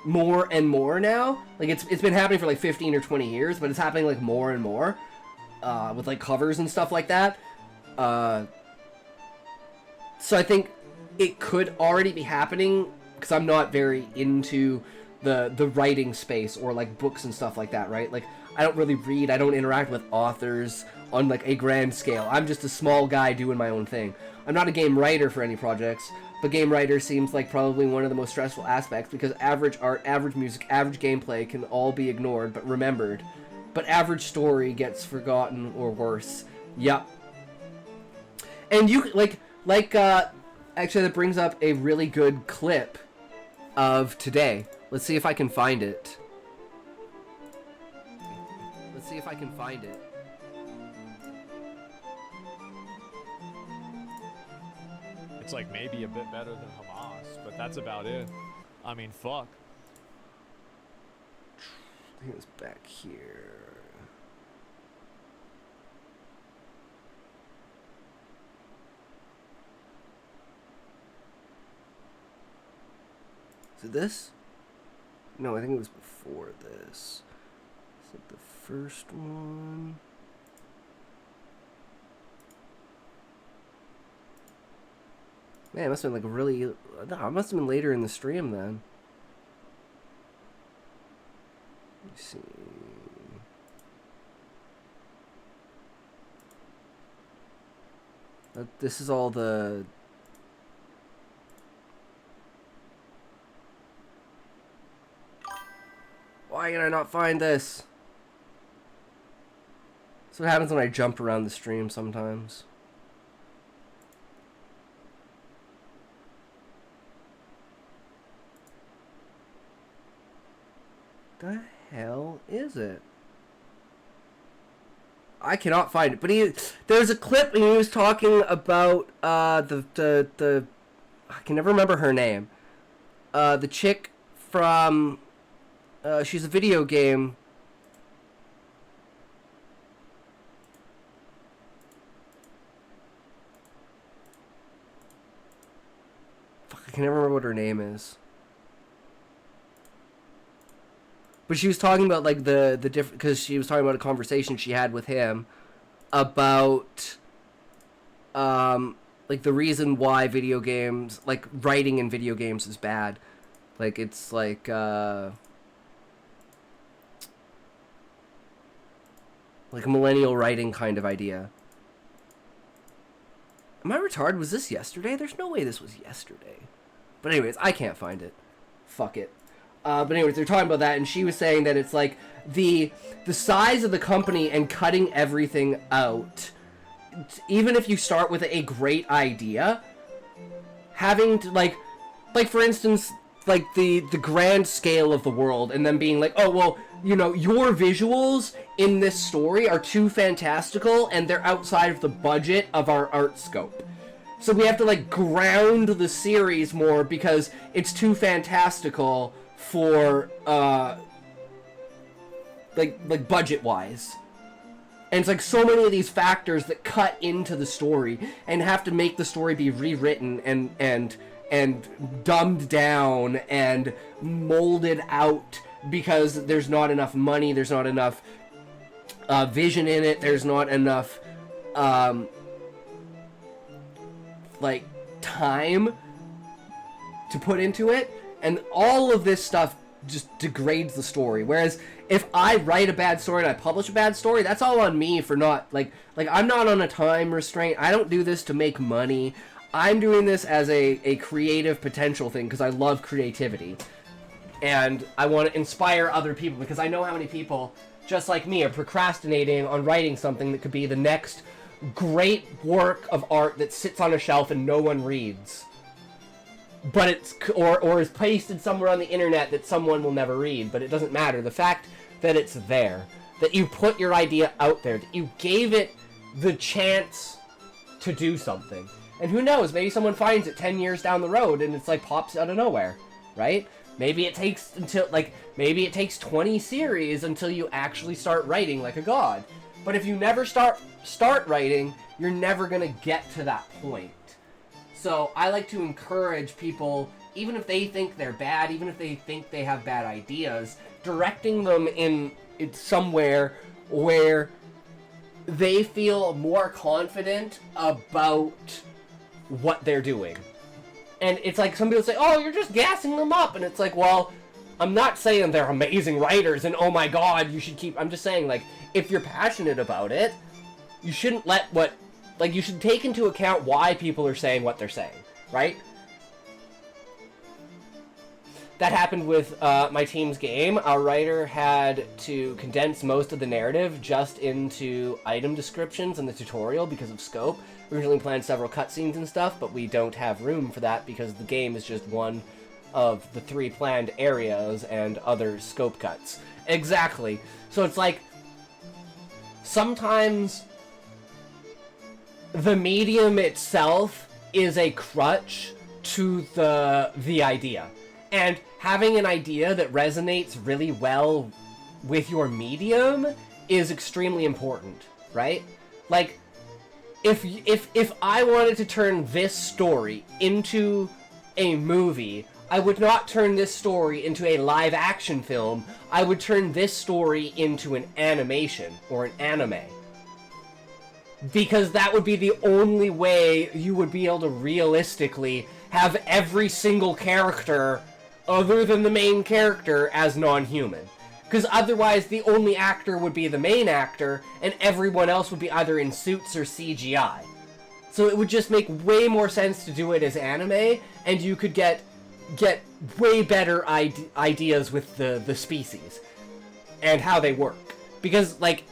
more and more now. Like it's been happening for like 15 or 20 years, but it's happening like more and more with like covers and stuff like that. So I think it could already be happening, because I'm not very into the writing space or like books and stuff like that, right? Like, I don't really read, I don't interact with authors on like a grand scale. I'm just a small guy doing my own thing. I'm not a game writer for any projects, but game writer seems like probably one of the most stressful aspects, because average art, average music, average gameplay can all be ignored but remembered. But average story gets forgotten or worse. Yup. And you, actually that brings up a really good clip of today. Let's see if I can find it. Let's see if I can find it. It's like maybe a bit better than Hamas, but that's about it. I mean, fuck. I think it was back here. Is it this? No, I think it was before this. Is it the first one? Man, it must have been like really... No, it must have been later in the stream then. Let me see. This is all the... Why can I not find this? That's what happens when I jump around the stream sometimes. The hell is it? I cannot find it. But there's a clip and he was talking about the I can never remember her name. The chick from she's a video game. Fuck, I can never remember what her name is. But she was talking about like the different, because she was talking about a conversation she had with him about like the reason why video games, like writing in video games is bad. Like it's like a millennial writing kind of idea. Am I retarded? Was this yesterday? There's no way this was yesterday. But anyways, I can't find it. Fuck it. But anyways, they're talking about that, and she was saying that it's like the size of the company and cutting everything out. Even if you start with a great idea, having to like for instance, like the grand scale of the world, and then being like, oh well, you know, your visuals in this story are too fantastical, and they're outside of the budget of our art scope. So we have to like ground the series more because it's too fantastical for like budget wise. And it's like so many of these factors that cut into the story and have to make the story be rewritten and dumbed down and molded out because there's not enough money, there's not enough vision in it, there's not enough like time to put into it. And all of this stuff just degrades the story. Whereas if I write a bad story and I publish a bad story, that's all on me for not, like I'm not on a time restraint. I don't do this to make money. I'm doing this as a creative potential thing because I love creativity. And I want to inspire other people because I know how many people, just like me, are procrastinating on writing something that could be the next great work of art that sits on a shelf and no one reads. But it's, or is pasted somewhere on the internet that someone will never read, but it doesn't matter. The fact that it's there, that you put your idea out there, that you gave it the chance to do something. And who knows, maybe someone finds it 10 years down the road and it's like pops out of nowhere, right? Maybe it takes maybe it takes 20 series until you actually start writing like a god. But if you never start writing, you're never gonna get to that point. So I like to encourage people, even if they think they're bad, even if they think they have bad ideas, directing them in somewhere where they feel more confident about what they're doing. And it's like, some people say, oh, you're just gassing them up. And it's like, well, I'm not saying they're amazing writers and, oh my god, you should keep... I'm just saying, like, if you're passionate about it, you shouldn't let what... Like, you should take into account why people are saying what they're saying, right? That happened with my team's game. Our writer had to condense most of the narrative just into item descriptions in the tutorial because of scope. We originally planned several cutscenes and stuff, but we don't have room for that because the game is just one of the 3 planned areas and other scope cuts. Exactly. So it's like, sometimes the medium itself is a crutch to the idea. And having an idea that resonates really well with your medium is extremely important, right? Like, if I wanted to turn this story into a movie, I would not turn this story into a live-action film. I would turn this story into an animation or an anime. Because that would be the only way you would be able to realistically have every single character other than the main character as non-human. Because otherwise the only actor would be the main actor, and everyone else would be either in suits or CGI. So it would just make way more sense to do it as anime, and you could get way better ideas with the species and how they work. Because, like,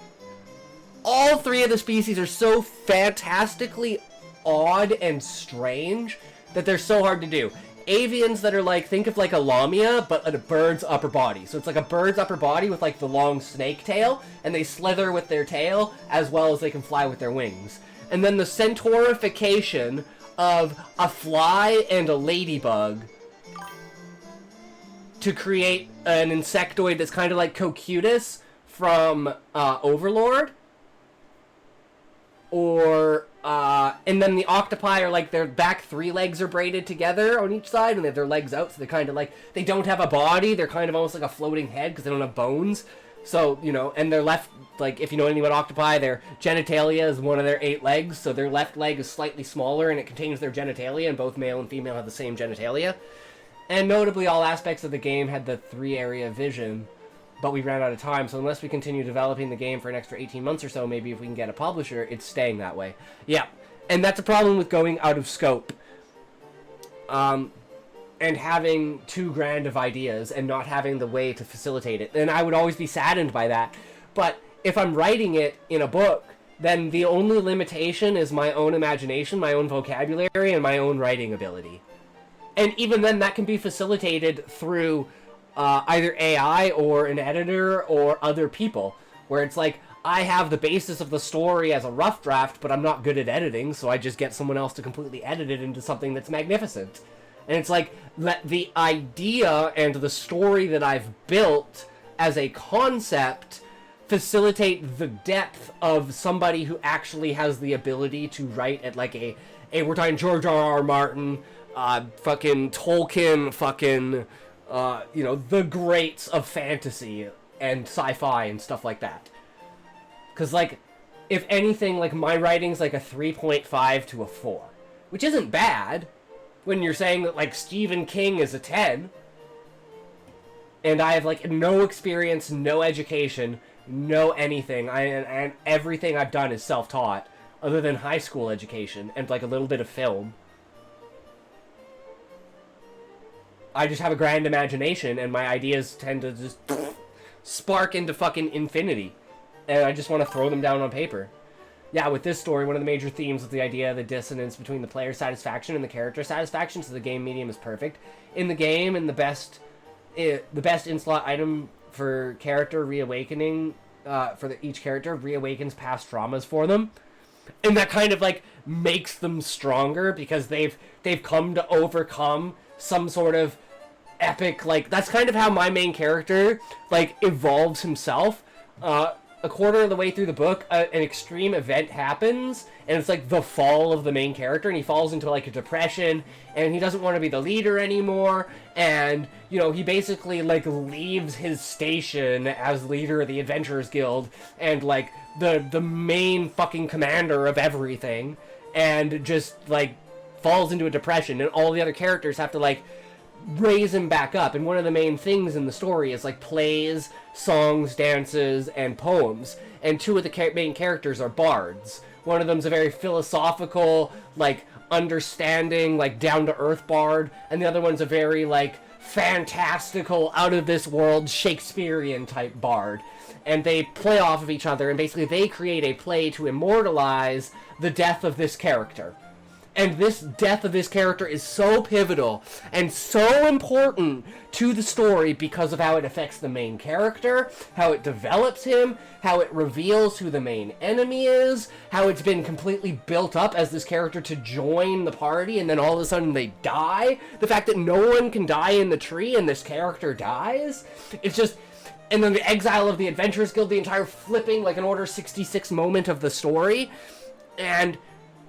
all 3 of the species are so fantastically odd and strange that they're so hard to do. Avians that are like, think of like a lamia, but a bird's upper body. So it's like a bird's upper body with like the long snake tail, and they slither with their tail as well as they can fly with their wings. And then the centaurification of a fly and a ladybug to create an insectoid that's kind of like Cocutus from Overlord. Or, and then the octopi are like, their back 3 legs are braided together on each side, and they have their legs out, so they're kind of like, they don't have a body, they're kind of almost like a floating head, because they don't have bones. So, you know, and their left, like, if you know anything about octopi, their genitalia is one of their 8 legs, so their left leg is slightly smaller, and it contains their genitalia, and both male and female have the same genitalia. And notably, all aspects of the game had the 3-area vision, but we ran out of time, so unless we continue developing the game for an extra 18 months or so, maybe if we can get a publisher, it's staying that way. Yeah, and that's a problem with going out of scope. And having too grand of ideas and not having the way to facilitate it. And I would always be saddened by that. But if I'm writing it in a book, then the only limitation is my own imagination, my own vocabulary, and my own writing ability. And even then, that can be facilitated through either AI or an editor or other people, where it's like, I have the basis of the story as a rough draft, but I'm not good at editing, so I just get someone else to completely edit it into something that's magnificent. And it's like, let the idea and the story that I've built as a concept facilitate the depth of somebody who actually has the ability to write at like a we're talking George R.R. Martin, fucking Tolkien, fucking you know, the greats of fantasy and sci-fi and stuff like that. Because, like, if anything, like, my writing's like a 3.5 to a 4. Which isn't bad when you're saying that, like, Stephen King is a 10. And I have, like, no experience, no education, no anything. And everything I've done is self-taught, other than high school education and, like, a little bit of film. I just have a grand imagination, and my ideas tend to just spark into fucking infinity. And I just want to throw them down on paper. Yeah, with this story, one of the major themes is the idea of the dissonance between the player satisfaction and the character satisfaction, so the game medium is perfect. In the game, and the best in-slot item for character reawakening, for each character, reawakens past traumas for them. And that kind of, like, makes them stronger, because they've come to overcome some sort of epic, like, that's kind of how my main character, like, evolves himself. A quarter of the way through the book, an extreme event happens, and it's like the fall of the main character, and he falls into like a depression, and he doesn't want to be the leader anymore, and, you know, he basically like leaves his station as leader of the Adventurers Guild, and like the main fucking commander of everything, and just like falls into a depression, and all the other characters have to, like, raise him back up. And one of the main things in the story is, like, plays, songs, dances, and poems. And two of the main characters are bards. One of them's a very philosophical, like, understanding, like, down-to-earth bard, and the other one's a very, like, fantastical, out-of-this-world, Shakespearean-type bard. And they play off of each other, and basically they create a play to immortalize the death of this character. And this death of this character is so pivotal and so important to the story because of how it affects the main character, how it develops him, how it reveals who the main enemy is, how it's been completely built up as this character to join the party, and then all of a sudden they die. The fact that no one can die in the tree and this character dies, it's just... And then the exile of the Adventurers Guild, the entire flipping, like, an Order 66 moment of the story. And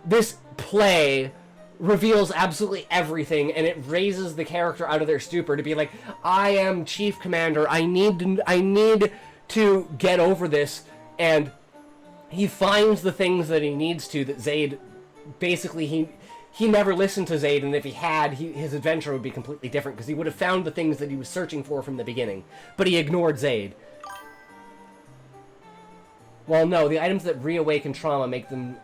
this play reveals absolutely everything, and it raises the character out of their stupor to be like, I am Chief Commander, I need to get over this. And he finds the things that he needs to, that Zaid, basically, he never listened to Zaid, and if he had, his adventure would be completely different, because he would have found the things that he was searching for from the beginning. But he ignored Zaid. Well, no, the items that reawaken trauma make them,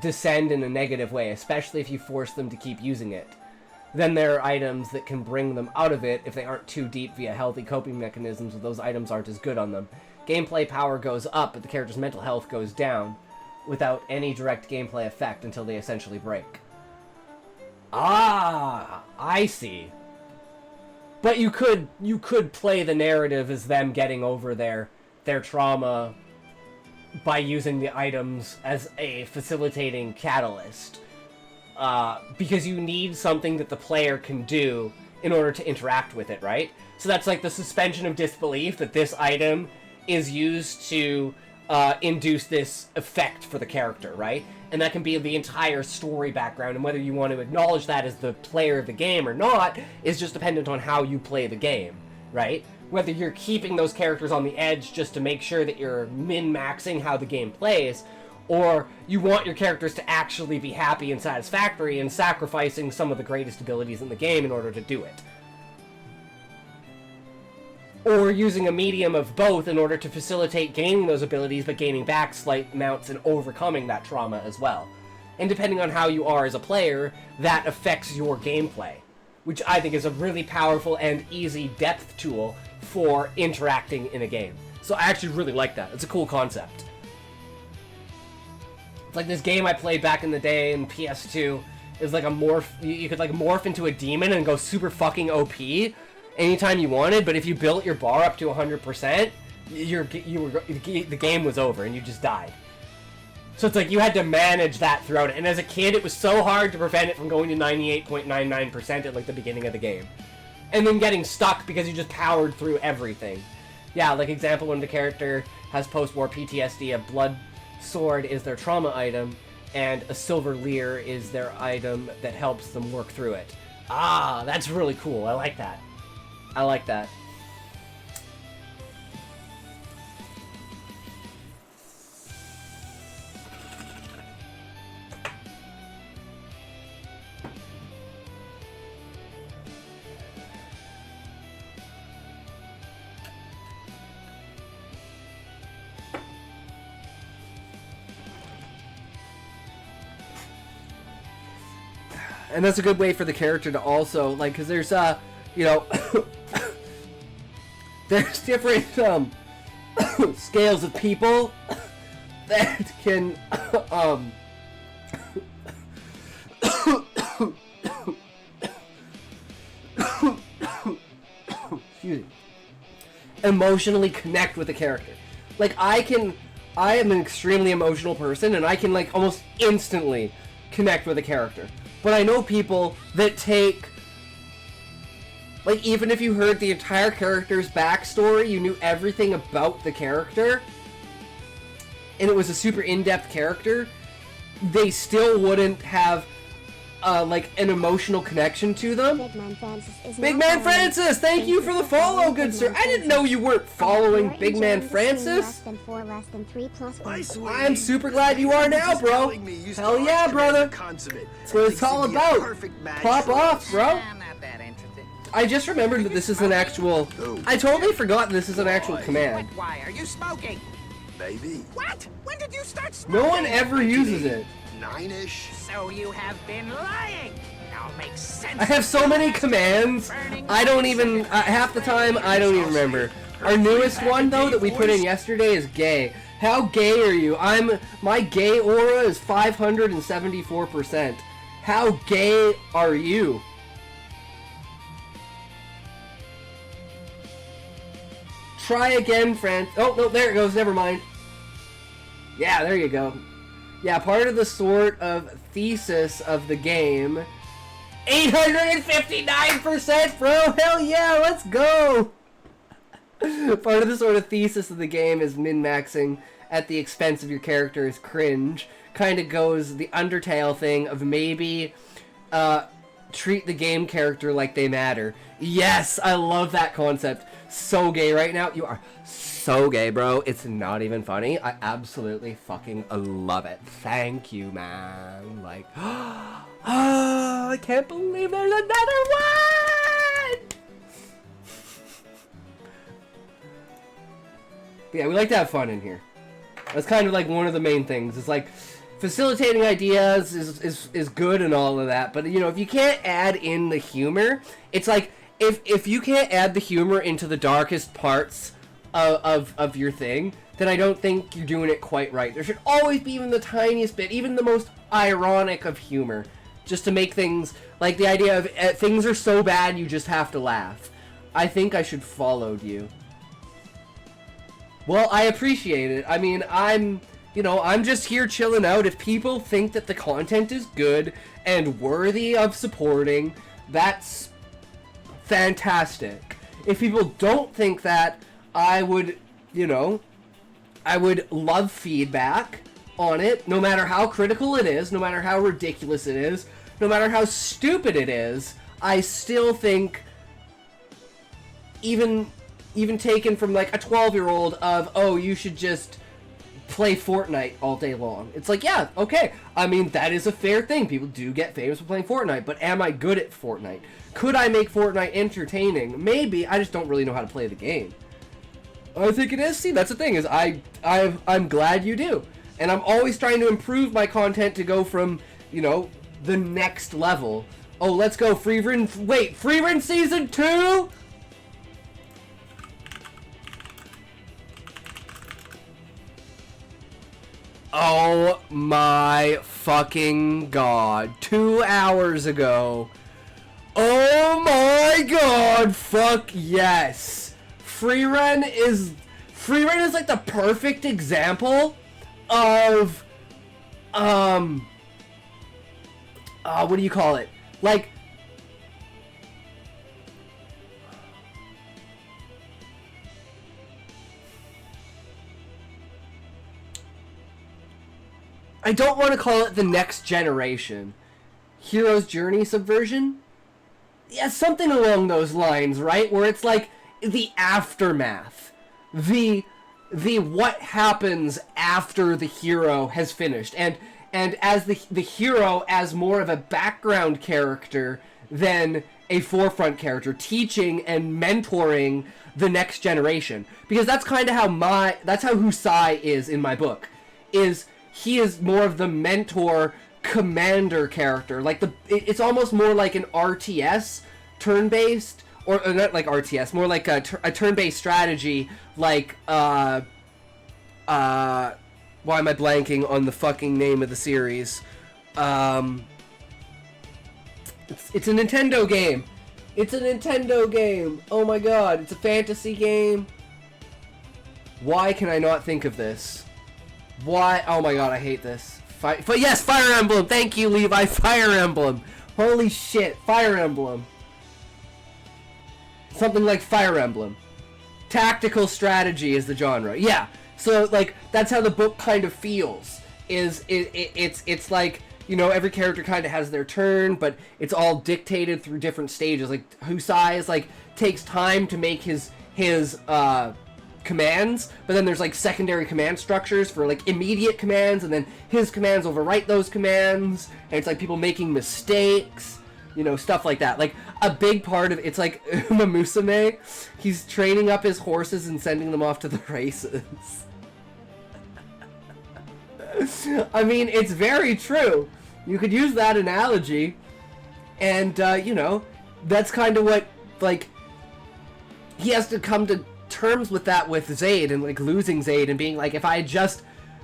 descend in a negative way, especially if you force them to keep using it. Then there are items that can bring them out of it if they aren't too deep via healthy coping mechanisms, so those items aren't as good on them. Gameplay power goes up, but the character's mental health goes down, without any direct gameplay effect until they essentially break. Ah, I see. But you could play the narrative as them getting over their trauma by using the items as a facilitating catalyst. Because you need something that the player can do in order to interact with it, right? So that's like the suspension of disbelief, that this item is used to induce this effect for the character, right? And that can be the entire story background, and whether you want to acknowledge that as the player of the game or not is just dependent on how you play the game, right? Whether you're keeping those characters on the edge just to make sure that you're min-maxing how the game plays, or you want your characters to actually be happy and satisfactory and sacrificing some of the greatest abilities in the game in order to do it. Or using a medium of both in order to facilitate gaining those abilities, but gaining back slight amounts and overcoming that trauma as well. And depending on how you are as a player, that affects your gameplay, which I think is a really powerful and easy depth tool for interacting in a game. So I actually really like that. It's a cool concept. It's like this game I played back in the day in PS2. Is like a morph. You could like morph into a demon and go super fucking OP anytime you wanted, but if you built your bar up to 100%, the game was over and you just died. So it's like you had to manage that throughout it. And as a kid, it was so hard to prevent it from going to 98.99% at like the beginning of the game. And then getting stuck because you just powered through everything. Yeah, like example, when the character has post-war PTSD, a blood sword is their trauma item, and a silver leer is their item that helps them work through it. Ah, that's really cool. I like that. I like that. And that's a good way for the character to also, like, because there's, you know, there's different, scales of people that can, excuse me, emotionally connect with the character. Like, I am an extremely emotional person, and I can, like, almost instantly connect with a character. But I know people that take, like, even if you heard the entire character's backstory, you knew everything about the character, and it was a super in-depth character, they still wouldn't have like an emotional connection to them. Big Man Big Francis, thank you for the follow, good sir. I didn't know you weren't following Big Man Francis. I'm super glad you are now, bro. Hell yeah, brother. That's what it's all about. Pop off, bro. I just remembered that this is an actual... I totally forgot this is an actual command. Why are you smoking? Baby. What? When did you start smoking? No one ever uses it. 9-ish. So you have been lying. Now makes sense. I have so many commands, I don't even... half the time, I don't even remember. Our newest one, though, that we put in yesterday is gay. How gay are you? My gay aura is 574%. How gay are you? Try again, friend. Oh, no, there it goes. Never mind. Yeah, there you go. Yeah, part of the sort of thesis of the game. 859%, bro! Hell yeah, let's go! Part of the sort of thesis of the game is min-maxing at the expense of your character is cringe. Kind of goes the Undertale thing of maybe treat the game character like they matter. Yes, I love that concept. So gay right now. You are so gay, bro. It's not even funny. I absolutely fucking love it. Thank you, man. Like, oh, I can't believe there's another one! Yeah, we like to have fun in here. That's kind of like one of the main things. It's like facilitating ideas is good and all of that, but you know, if you can't add in the humor, it's like if you can't add the humor into the darkest parts of your thing, then I don't think you're doing it quite right. There should always be even the tiniest bit, even the most ironic of humor, just to make things like the idea of things are so bad you just have to laugh. I think I should followed you. Well, I appreciate it. I mean, I'm just here chilling out. If people think that the content is good and worthy of supporting, that's fantastic. If people don't think that, I would love feedback on it, no matter how critical it is, no matter how ridiculous it is, no matter how stupid it is. I still think, even taken from like a 12-year-old of, oh, you should just play Fortnite all day long. It's like, yeah, okay. I mean, that is a fair thing. People do get famous for playing Fortnite, but am I good at Fortnite? Could I make Fortnite entertaining? Maybe. I just don't really know how to play the game. I think it is. See, that's the thing, is I'm glad you do. And I'm always trying to improve my content to go from, the next level. Oh, let's go. Wait, Freerun Season 2? Oh my fucking god. 2 hours ago. Oh my god. Fuck yes. Freerun is like the perfect example of what do you call it? Like, I don't want to call it the next generation. Hero's Journey Subversion? Yeah, something along those lines, right? Where it's like the aftermath. The what happens after the hero has finished. And as the hero as more of a background character than a forefront character, teaching and mentoring the next generation. Because that's kind of how that's how Husai is in my book. He is more of the mentor commander character. Like it's almost more like an RTS turn-based, or not like RTS, more like a turn-based strategy, like why am I blanking on the fucking name of the series? It's a Nintendo game. It's a Nintendo game. Oh my god, it's a fantasy game. Why can I not think of this? Why? Oh my god, I hate this. But yes, Fire Emblem. Thank you, Levi. Fire Emblem. Holy shit, Fire Emblem. Something like Fire Emblem. Tactical strategy is the genre. Yeah. So like that's how the book kind of feels. It's like you know, every character kind of has their turn, but it's all dictated through different stages. Like Husai is like takes time to make his commands, but then there's like secondary command structures for like immediate commands, and then his commands overwrite those commands, and it's like people making mistakes, you know, stuff like that. Like a big part of it's like Uma Musume, he's training up his horses and sending them off to the races. I mean, it's very true. You could use that analogy, and you know, that's kind of what, like, he has to come to terms with that with Zaid, and like losing Zaid and being like, if I had just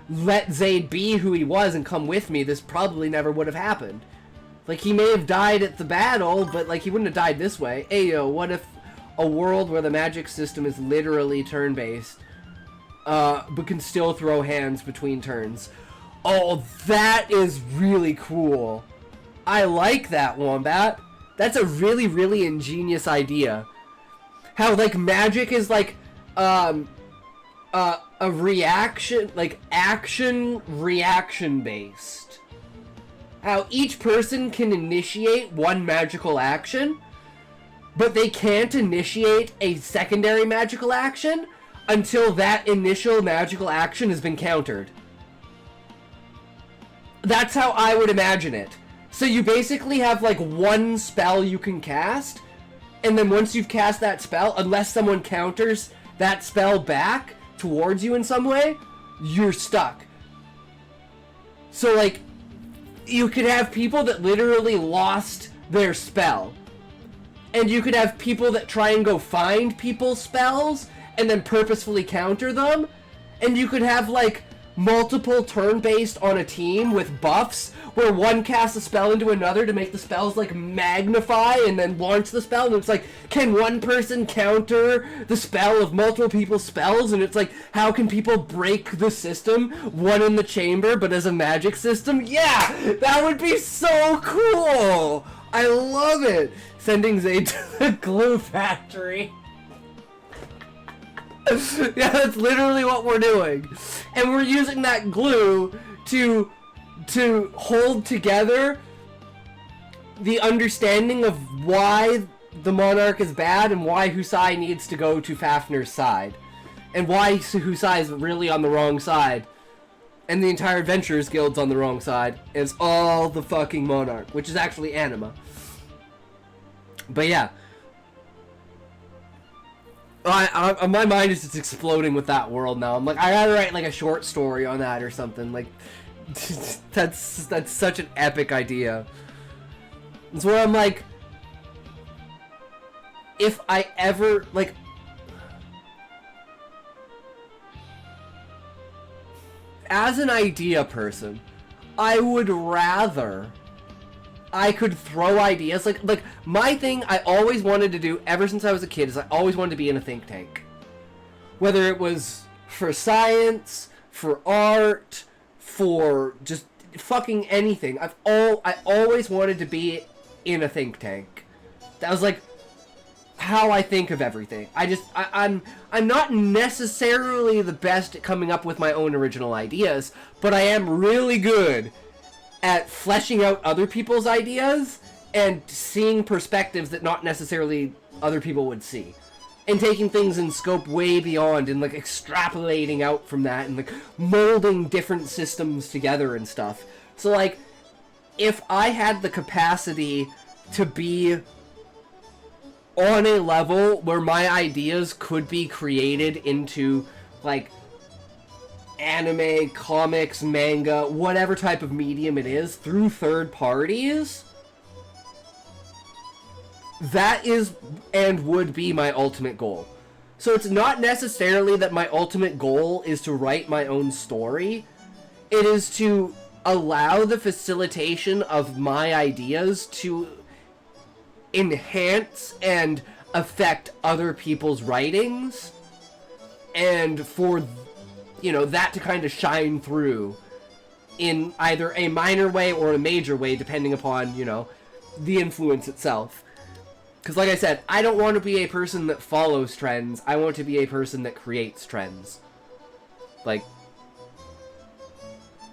let Zaid be who he was and come with me, this probably never would have happened. Like, he may have died at the battle, but like he wouldn't have died this way. Ayo, what if a world where the magic system is literally turn-based, but can still throw hands between turns? Oh, that is really cool. I like that, Wombat. That's a really, really ingenious idea. How, like, magic is, like, a reaction, like, action-reaction based. How each person can initiate one magical action, but they can't initiate a secondary magical action until that initial magical action has been countered. That's how I would imagine it. So you basically have, like, one spell you can cast, and then once you've cast that spell, unless someone counters that spell back towards you in some way, you're stuck. So, like, you could have people that literally lost their spell. And you could have people that try and go find people's spells and then purposefully counter them. And you could have, like, multiple turn-based on a team with buffs, where one casts a spell into another to make the spells, like, magnify and then launch the spell, and it's like, can one person counter the spell of multiple people's spells? And it's like, how can people break the system? One in the chamber, but as a magic system? Yeah! That would be so cool! I love it! Sending Zayd to the glue factory. Yeah, that's literally what we're doing. And we're using that glue to hold together the understanding of why the Monarch is bad and why Husai needs to go to Fafnir's side. And why Husai is really on the wrong side. And the entire Adventurers Guild's on the wrong side. It's all the fucking Monarch, which is actually Anima. But yeah. My mind is just exploding with that world now. I'm like, I gotta write like a short story on that or something. Like, that's such an epic idea. It's where I'm like, if I ever, like, as an idea person, I would rather I could throw ideas. Like my thing I always wanted to do ever since I was a kid is I always wanted to be in a think tank. Whether it was for science, for art, for just fucking anything. I always wanted to be in a think tank. That was like how I think of everything. I'm not necessarily the best at coming up with my own original ideas, but I am really good at fleshing out other people's ideas and seeing perspectives that not necessarily other people would see. And taking things in scope way beyond and like extrapolating out from that and like molding different systems together and stuff. So like, if I had the capacity to be on a level where my ideas could be created into like anime, comics, manga, whatever type of medium it is, through third parties, that is and would be my ultimate goal. So it's not necessarily that my ultimate goal is to write my own story. It is to allow the facilitation of my ideas to enhance and affect other people's writings, and for, you know, that to kind of shine through in either a minor way or a major way, depending upon, you know, the influence itself. Because like I said, I don't want to be a person that follows trends. I want to be a person that creates trends. Like,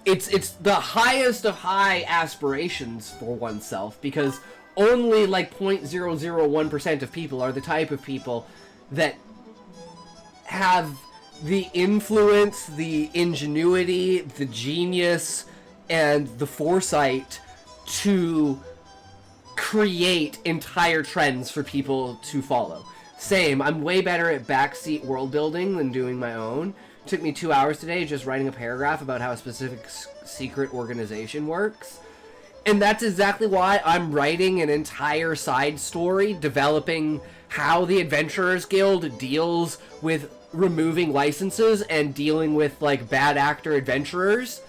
it's the highest of high aspirations for oneself, because only like 0.001% of people are the type of people that have the influence, the ingenuity, the genius, and the foresight to create entire trends for people to follow. Same, I'm way better at backseat world building than doing my own. It took me 2 hours today just writing a paragraph about how a specific secret organization works. And that's exactly why I'm writing an entire side story developing how the Adventurers Guild deals with removing licenses and dealing with like bad actor adventurers,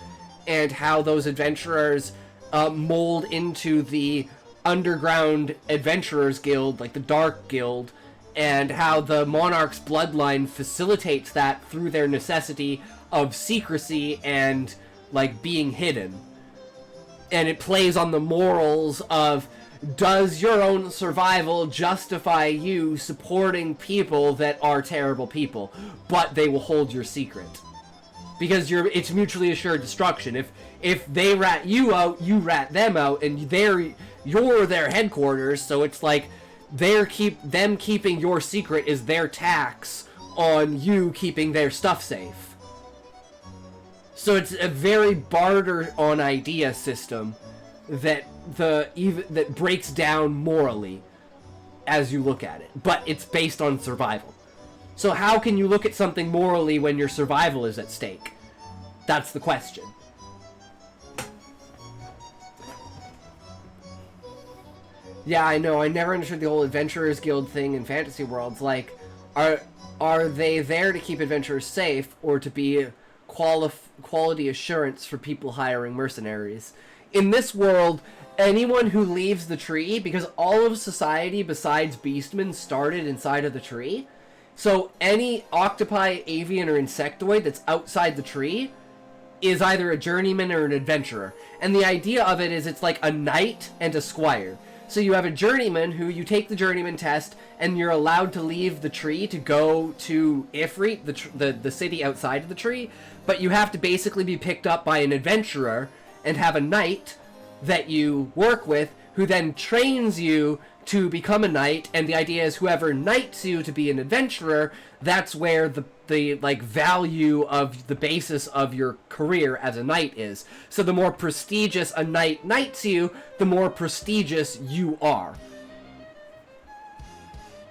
and how those adventurers mold into the underground Adventurers Guild, like the Dark Guild, and how the Monarch's bloodline facilitates that through their necessity of secrecy and like being hidden. And it plays on the morals of, does your own survival justify you supporting people that are terrible people, but they will hold your secret? Because it's mutually assured destruction. If they rat you out, you rat them out, and you're their headquarters, so it's like them keeping your secret is their tax on you keeping their stuff safe. So it's a very barter on idea system that breaks down morally as you look at it, but it's based on survival. So how can you look at something morally when your survival is at stake? That's the question. Yeah, I know. I never understood the whole Adventurers Guild thing in fantasy worlds. Like, are they there to keep adventurers safe, or to be quality assurance for people hiring mercenaries? In this world, anyone who leaves the tree, because all of society besides beastmen started inside of the tree, so any octopi, avian, or insectoid that's outside the tree is either a journeyman or an adventurer. And the idea of it is it's like a knight and a squire. So you have a journeyman who you take the journeyman test, and you're allowed to leave the tree to go to Ifrit, the city outside of the tree, but you have to basically be picked up by an adventurer and have a knight that you work with who then trains you to become a knight, and the idea is whoever knights you to be an adventurer, that's where the like value of the basis of your career as a knight is. So the more prestigious a knight knights you, the more prestigious you are.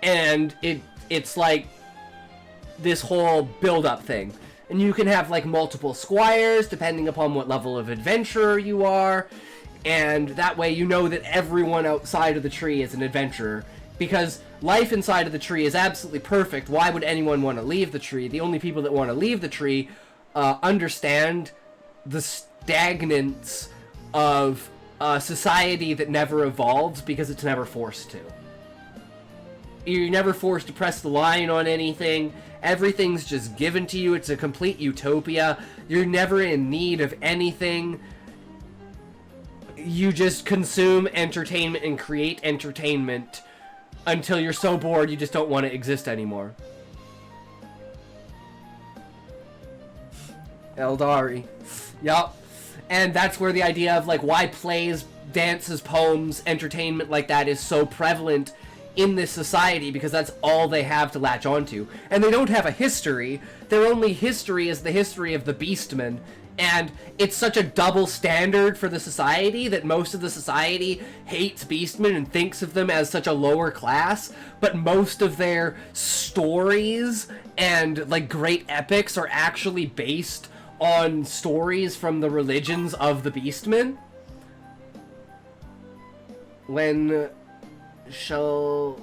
And it's like this whole build-up thing. And you can have like multiple squires depending upon what level of adventurer you are, and that way you know that everyone outside of the tree is an adventurer. Because life inside of the tree is absolutely perfect. Why would anyone want to leave the tree? The only people that want to leave the tree understand the stagnance of a society that never evolves because it's never forced to. You're never forced to press the line on anything. Everything's just given to you. It's a complete utopia. You're never in need of anything. You just consume entertainment and create entertainment until you're so bored you just don't want to exist anymore. Eldari. Yup. And that's where the idea of like why plays, dances, poems, entertainment like that is so prevalent in this society, because that's all they have to latch onto. And they don't have a history. Their only history is the history of the Beastmen. And it's such a double standard for the society that most of the society hates beastmen and thinks of them as such a lower class, but most of their stories and like great epics are actually based on stories from the religions of the beastmen. When Shlanish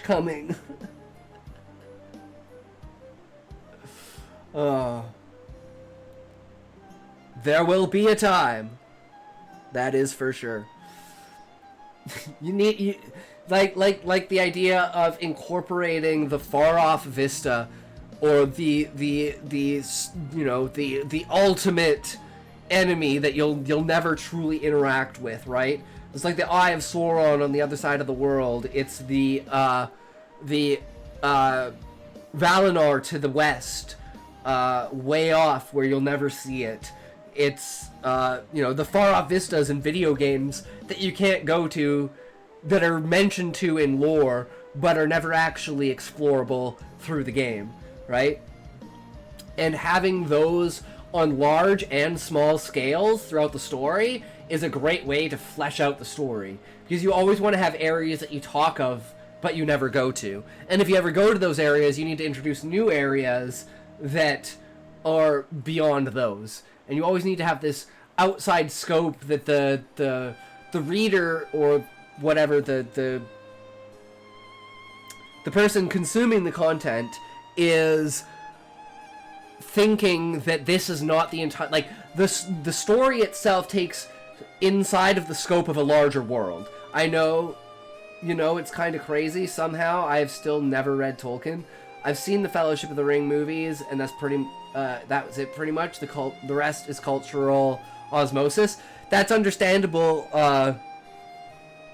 coming. There will be a time. That is for sure. Like the idea of incorporating the far off vista, or the ultimate enemy that you'll never truly interact with, right? It's like the Eye of Sauron on the other side of the world. It's the Valinor to the west, way off where you'll never see it. It's, the far-off vistas in video games that you can't go to, that are mentioned to in lore, but are never actually explorable through the game, right? And having those on large and small scales throughout the story is a great way to flesh out the story. Because you always want to have areas that you talk of, but you never go to. And if you ever go to those areas, you need to introduce new areas that are beyond those. And you always need to have this outside scope that the reader or whatever, the person consuming the content is thinking that this is not the entire, like, the story itself takes inside of the scope of a larger world. I know, it's kind of crazy somehow. I have still never read Tolkien. I've seen the Fellowship of the Ring movies, and that's that was it pretty much. The rest is cultural osmosis. That's understandable,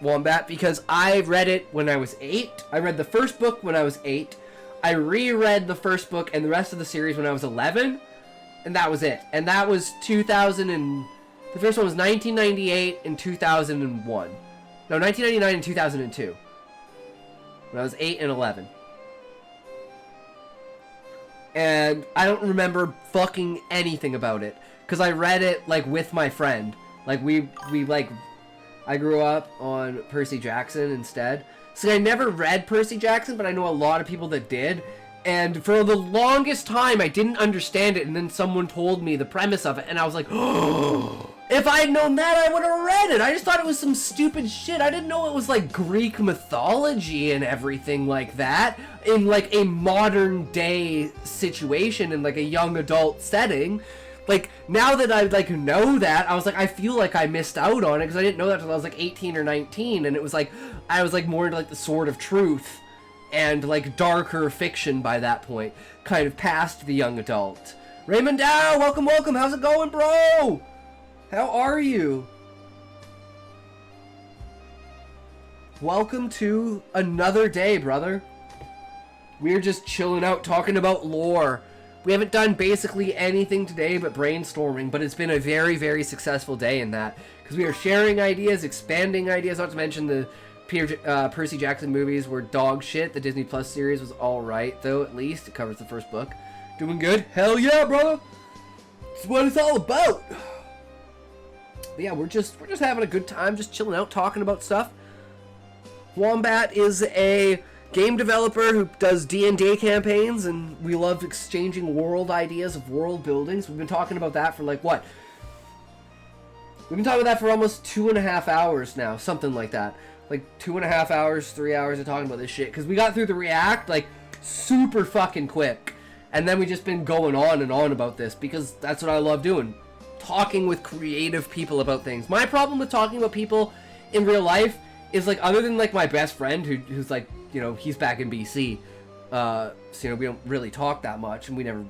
Wombat, because I read it when I was 8. I read the first book when I was 8. I reread the first book and the rest of the series when I was 11, and that was it. And that was 2000 and... The first one was 1998 and 2001. No, 1999 and 2002. When I was 8 and 11. And I don't remember fucking anything about it. Because I read it, like, with my friend. Like, I grew up on Percy Jackson instead. So I never read Percy Jackson, but I know a lot of people that did. And for the longest time, I didn't understand it. And then someone told me the premise of it. And I was like, oh, if I had known that, I would have read it. I just thought it was some stupid shit. I didn't know it was like Greek mythology and everything like that. In like a modern day situation, in like a young adult setting. Like, now that I, like, know that, I was like, I feel like I missed out on it, because I didn't know that until I was, like, 18 or 19, and it was, like, I was, like, more into, like, the Sword of Truth, and, like, darker fiction by that point, kind of past the young adult. Raymond Dow, welcome, how's it going, bro? How are you? Welcome to another day, brother. We're just chilling out, talking about lore. We haven't done basically anything today but brainstorming, but it's been a very, very successful day in that. Because we are sharing ideas, expanding ideas, not to mention the Percy Jackson movies were dog shit. The Disney Plus series was alright, though, at least. It covers the first book. Doing good? Hell yeah, brother! That's what it's all about! But yeah, we're just having a good time, just chilling out, talking about stuff. Wombat is a game developer who does D&D campaigns, and we love exchanging world ideas of world buildings. We've been talking about that for like what? We've been talking about that for almost 2.5 hours now, something like that. Like 2.5 hours, 3 hours of talking about this shit, because we got through the React like super fucking quick, and then we just been going on and on about this because that's what I love doing, talking with creative people about things. My problem with talking about people in real life is like, other than like my best friend who's like, he's back in BC, so, we don't really talk that much, and we never,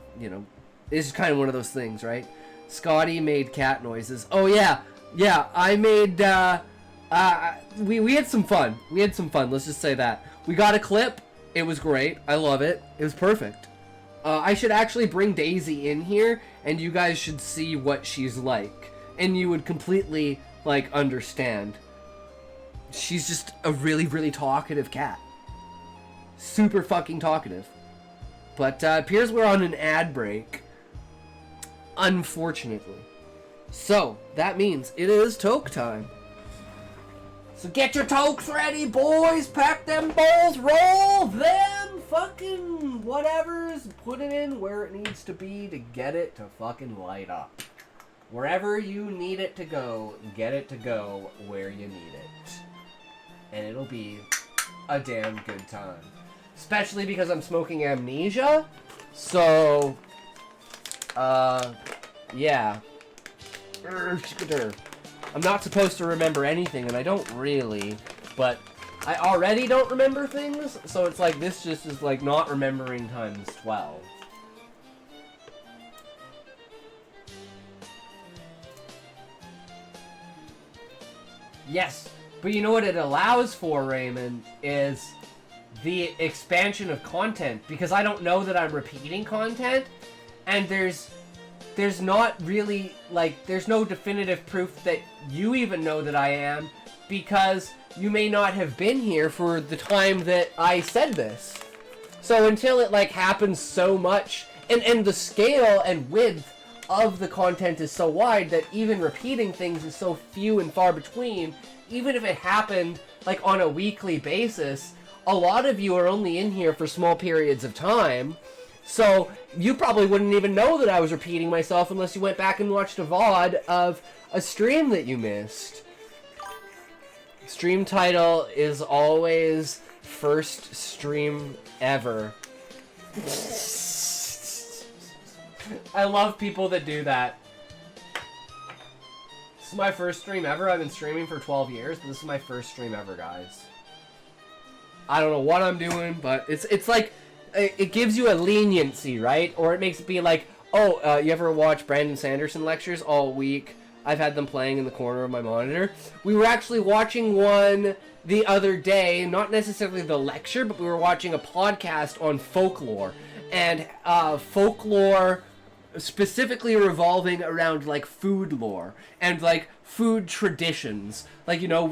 it's just kind of one of those things, right? Scotty made cat noises. Oh, yeah, I made, we had some fun. Let's just say that. We got a clip. It was great. I love it. It was perfect. I should actually bring Daisy in here, and you guys should see what she's like, and you would completely, like, understand. She's just a really, really talkative cat. Super fucking talkative. But appears we're on an ad break. Unfortunately. So, that means it is toke time. So get your tokes ready, boys! Pack them bowls, roll them fucking whatevers, put it in where it needs to be to get it to fucking light up. Wherever you need it to go, get it to go where you need it. And it'll be a damn good time. Especially because I'm smoking Amnesia. So, yeah. I'm not supposed to remember anything, and I don't really, but I already don't remember things, so it's like, this just is like not remembering times 12. Yes, but you know what it allows for, Raymond, is the expansion of content, because I don't know that I'm repeating content, and there's not really, like, there's no definitive proof that you even know that I am, because you may not have been here for the time that I said this. So until it, like, happens so much, and the scale and width of the content is so wide that even repeating things is so few and far between, even if it happened, like, on a weekly basis, a lot of you are only in here for small periods of time, so you probably wouldn't even know that I was repeating myself unless you went back and watched a VOD of a stream that you missed. Stream title is always first stream ever. I love people that do that. This is my first stream ever. I've been streaming for 12 years, but this is my first stream ever, guys. I don't know what I'm doing, but it's like, it gives you a leniency, right? Or it makes it be like, oh, you ever watch Brandon Sanderson lectures all week? I've had them playing in the corner of my monitor. We were actually watching one the other day, not necessarily the lecture, but we were watching a podcast on folklore. And folklore specifically revolving around, like, food lore and, like, food traditions. Like, you know,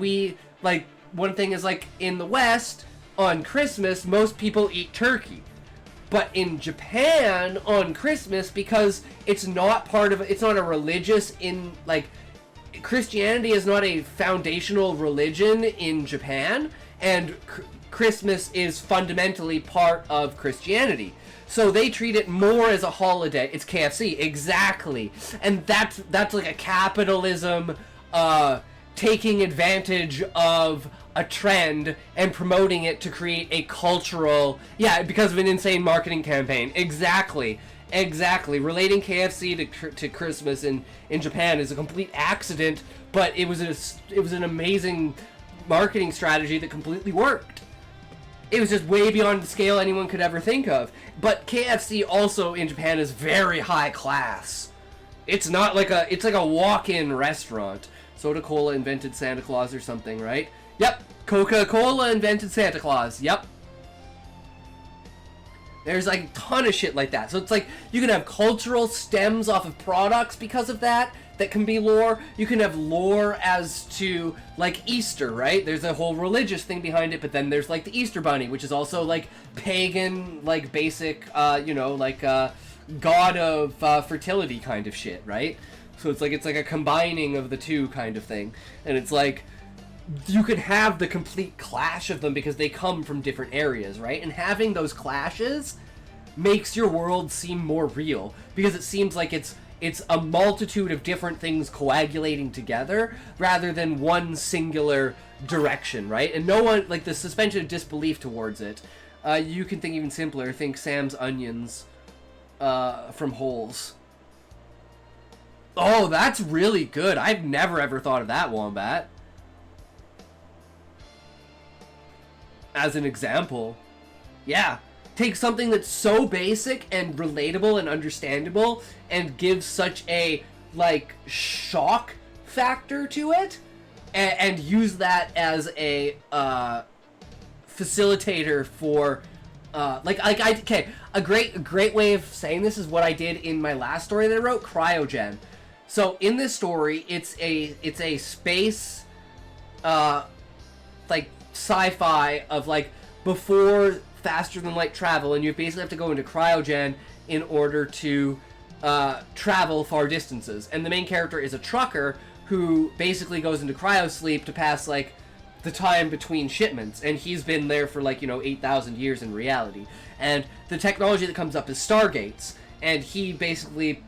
one thing is, like, in the West, on Christmas, most people eat turkey. But in Japan, on Christmas, because it's not it's not a religious Christianity is not a foundational religion in Japan, and Christmas is fundamentally part of Christianity. So they treat it more as a holiday. It's KFC, exactly. And that's like a capitalism taking advantage of a trend and promoting it to create a cultural, because of an insane marketing campaign. Exactly. Relating KFC to Christmas in Japan is a complete accident, but it was an amazing marketing strategy that completely worked. It was just way beyond the scale anyone could ever think of. But KFC also in Japan is very high class. It's not like it's like a walk-in restaurant. Soda-Cola invented Santa Claus or something, right? Yep, Coca-Cola invented Santa Claus. Yep. There's like a ton of shit like that. So it's like you can have cultural stems off of products because of that can be lore. You can have lore as to, like, Easter, right? There's a whole religious thing behind it, but then there's, like, the Easter Bunny, which is also, like, pagan, like, basic, god of fertility kind of shit, right? So it's like a combining of the two kind of thing. And it's like, you can have the complete clash of them because they come from different areas, right? And having those clashes makes your world seem more real, because it seems like it's a multitude of different things coagulating together rather than one singular direction, right? And no one, like, the suspension of disbelief towards it, you can think even simpler. Think Sam's Onions from Holes. Oh, that's really good. I've never ever thought of that, Wombat. As an example. Yeah. Take something that's so basic and relatable and understandable and give such a, like, shock factor to it, and use that as a facilitator for a great way of saying this is what I did in my last story that I wrote, Cryogen. So in this story, it's a space like sci-fi of, like, before faster than light travel, and you basically have to go into cryogen in order to travel far distances. And the main character is a trucker who basically goes into cryosleep to pass, like, the time between shipments, and he's been there for, like, 8,000 years in reality. And the technology that comes up is Stargates, and he basically,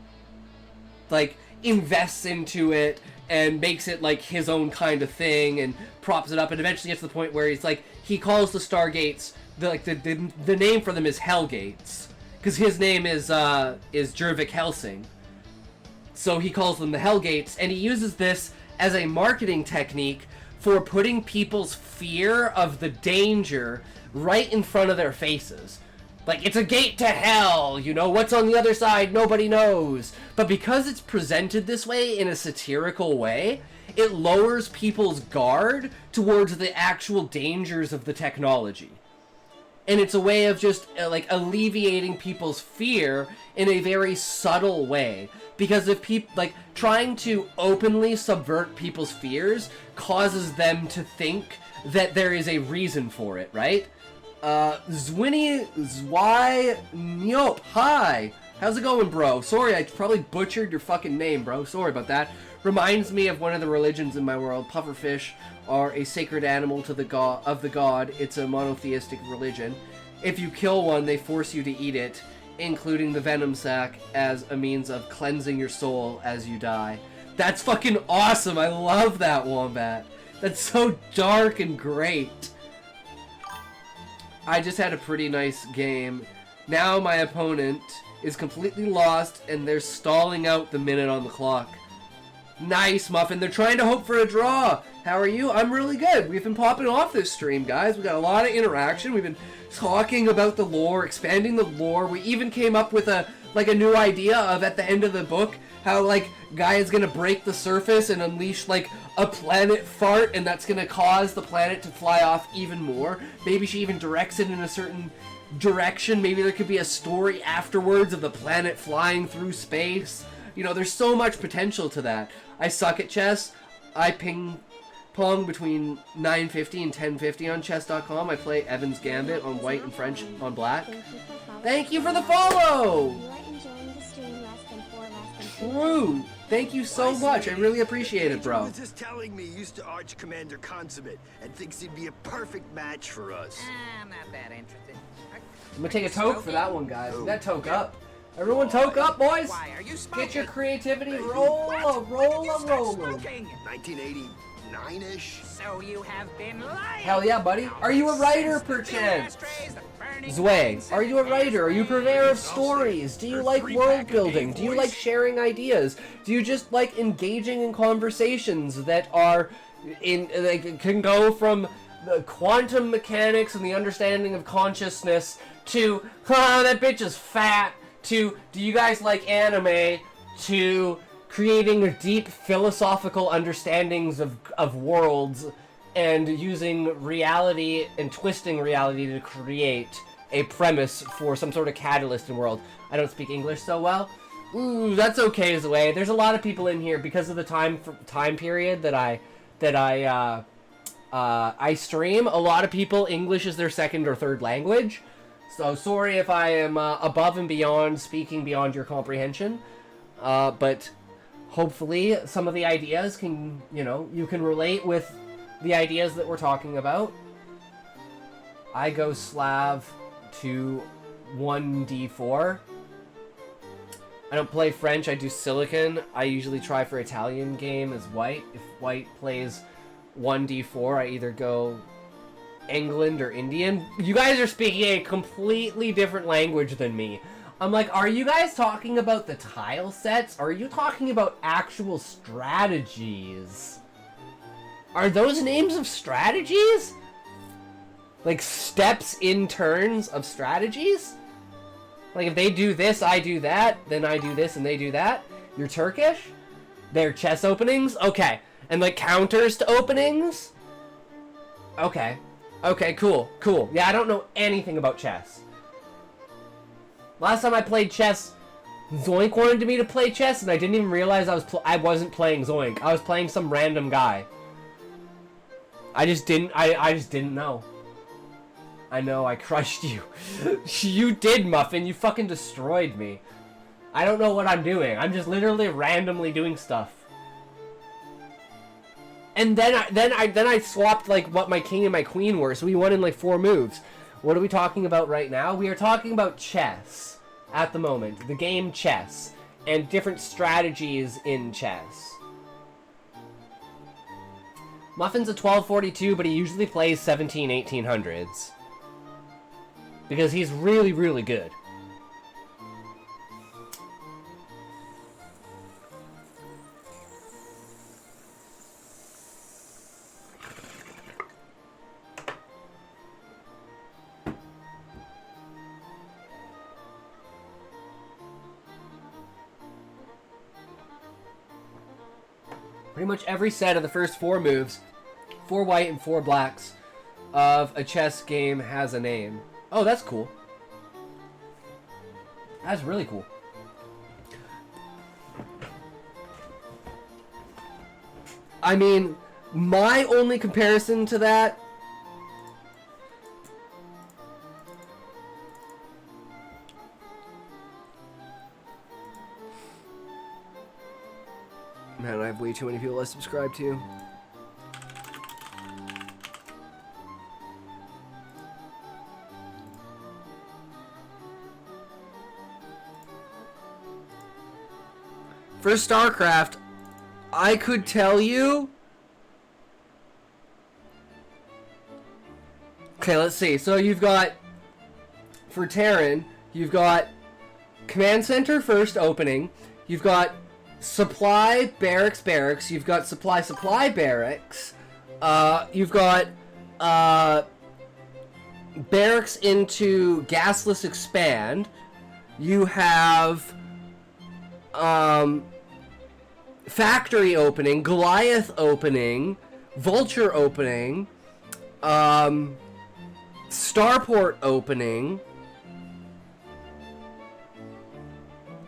like, invests into it and makes it, like, his own kind of thing and props it up, and eventually gets to the point where he's like, he calls the Stargates, the name for them is Hellgates, because his name is Jervik Helsing. So he calls them the Hellgates, and he uses this as a marketing technique for putting people's fear of the danger right in front of their faces. Like, it's a gate to hell, what's on the other side, nobody knows. But because it's presented this way in a satirical way, it lowers people's guard towards the actual dangers of the technology. and it's a way of just like alleviating people's fear in a very subtle way. Because if people like trying to openly subvert people's fears causes them to think that there is a reason for it, right? Zwinny Zwy Nyop, hi! How's it going, bro? Sorry, I probably butchered your fucking name, bro. Sorry about that. Reminds me of one of the religions in my world. Pufferfish are a sacred animal to the god. It's a monotheistic religion. If you kill one, they force you to eat it, including the venom sac, as a means of cleansing your soul as you die. That's fucking awesome! I love that, Wombat. That's so dark and great. I just had a pretty nice game. Now my opponent is completely lost and they're stalling out the minute on the clock. Nice, Muffin. They're trying to hope for a draw. How are you? I'm really good. We've been popping off this stream, guys. We got a lot of interaction. We've been talking about the lore, expanding the lore. We even came up with a new idea of at the end of the book how like Gaia is gonna break the surface and unleash like a planet fart, and that's gonna cause the planet to fly off even more. Maybe she even directs it in a certain direction. Maybe there could be a story afterwards of the planet flying through space. You know, there's so much potential to that. I suck at chess. I ping pong between 9:50 and 10:50 on chess.com. I play Evan's Gambit on white and French on black. Thank you for the follow! You are enjoying the stream less than 4 True! Thank you so much. I really appreciate it, bro. He was just telling me he used to Arch Commander Consummate and thinks he'd be a perfect match for us. I'm not that interested. I'm gonna take a toke for that one, guys. That toke up. Everyone toke up, boys! Why are you smoking? Get your creativity rolling. 1989-ish? So you have been lying. Hell yeah, buddy. Are you a writer, perchance? Zway, are you a writer? Are you a purveyor of stories? Do you like world building? Do you like sharing ideas? Do you just like engaging in conversations that are can go from the quantum mechanics and the understanding of consciousness to, that bitch is fat, to, do you guys like anime, to creating deep philosophical understandings of worlds and using reality and twisting reality to create a premise for some sort of catalyst in the world. I don't speak English so well. Ooh, that's okay as a way. There's a lot of people in here because of the time period that I stream. A lot of people, English is their second or third language. So sorry if I am above and beyond speaking beyond your comprehension. But hopefully some of the ideas can, you can relate with the ideas that we're talking about. I go Slav to 1d4. I don't play French, I do Silicon. I usually try for Italian game as white. If white plays 1d4, I either go England or Indian. You guys are speaking a completely different language than me. I'm like, are you guys talking about the tile sets? Or are you talking about actual strategies? Are those names of strategies? Like steps in turns of strategies? Like if they do this, I do that, then I do this and they do that? You're Turkish? They're chess openings? Okay. And like counters to openings? Okay. Okay, cool. Cool. Yeah, I don't know anything about chess. Last time I played chess, Zoink wanted me to play chess and I didn't even realize I wasn't playing Zoink. I was playing some random guy. I just didn't know. I know, I crushed you. You did, Muffin. You fucking destroyed me. I don't know what I'm doing. I'm just literally randomly doing stuff. And then I swapped like what my king and my queen were, so we won in like 4 moves. What are we talking about right now? We are talking about chess at the moment. The game chess. And different strategies in chess. Muffin's a 1242, but he usually plays 1800s. Because he's really, really good. Pretty much every set of the first 4 moves, 4 white and 4 blacks, of a chess game has a name. Oh, that's cool. That's really cool. I mean, my only comparison to that... Man, I have way too many people I subscribe to. For StarCraft, I could tell you... Okay, let's see. So you've got... For Terran, you've got Command Center first opening. You've got Supply Barracks. You've got Supply Barracks. You've got Barracks into Gasless Expand. You have Factory opening, Goliath opening, Vulture opening, Starport opening.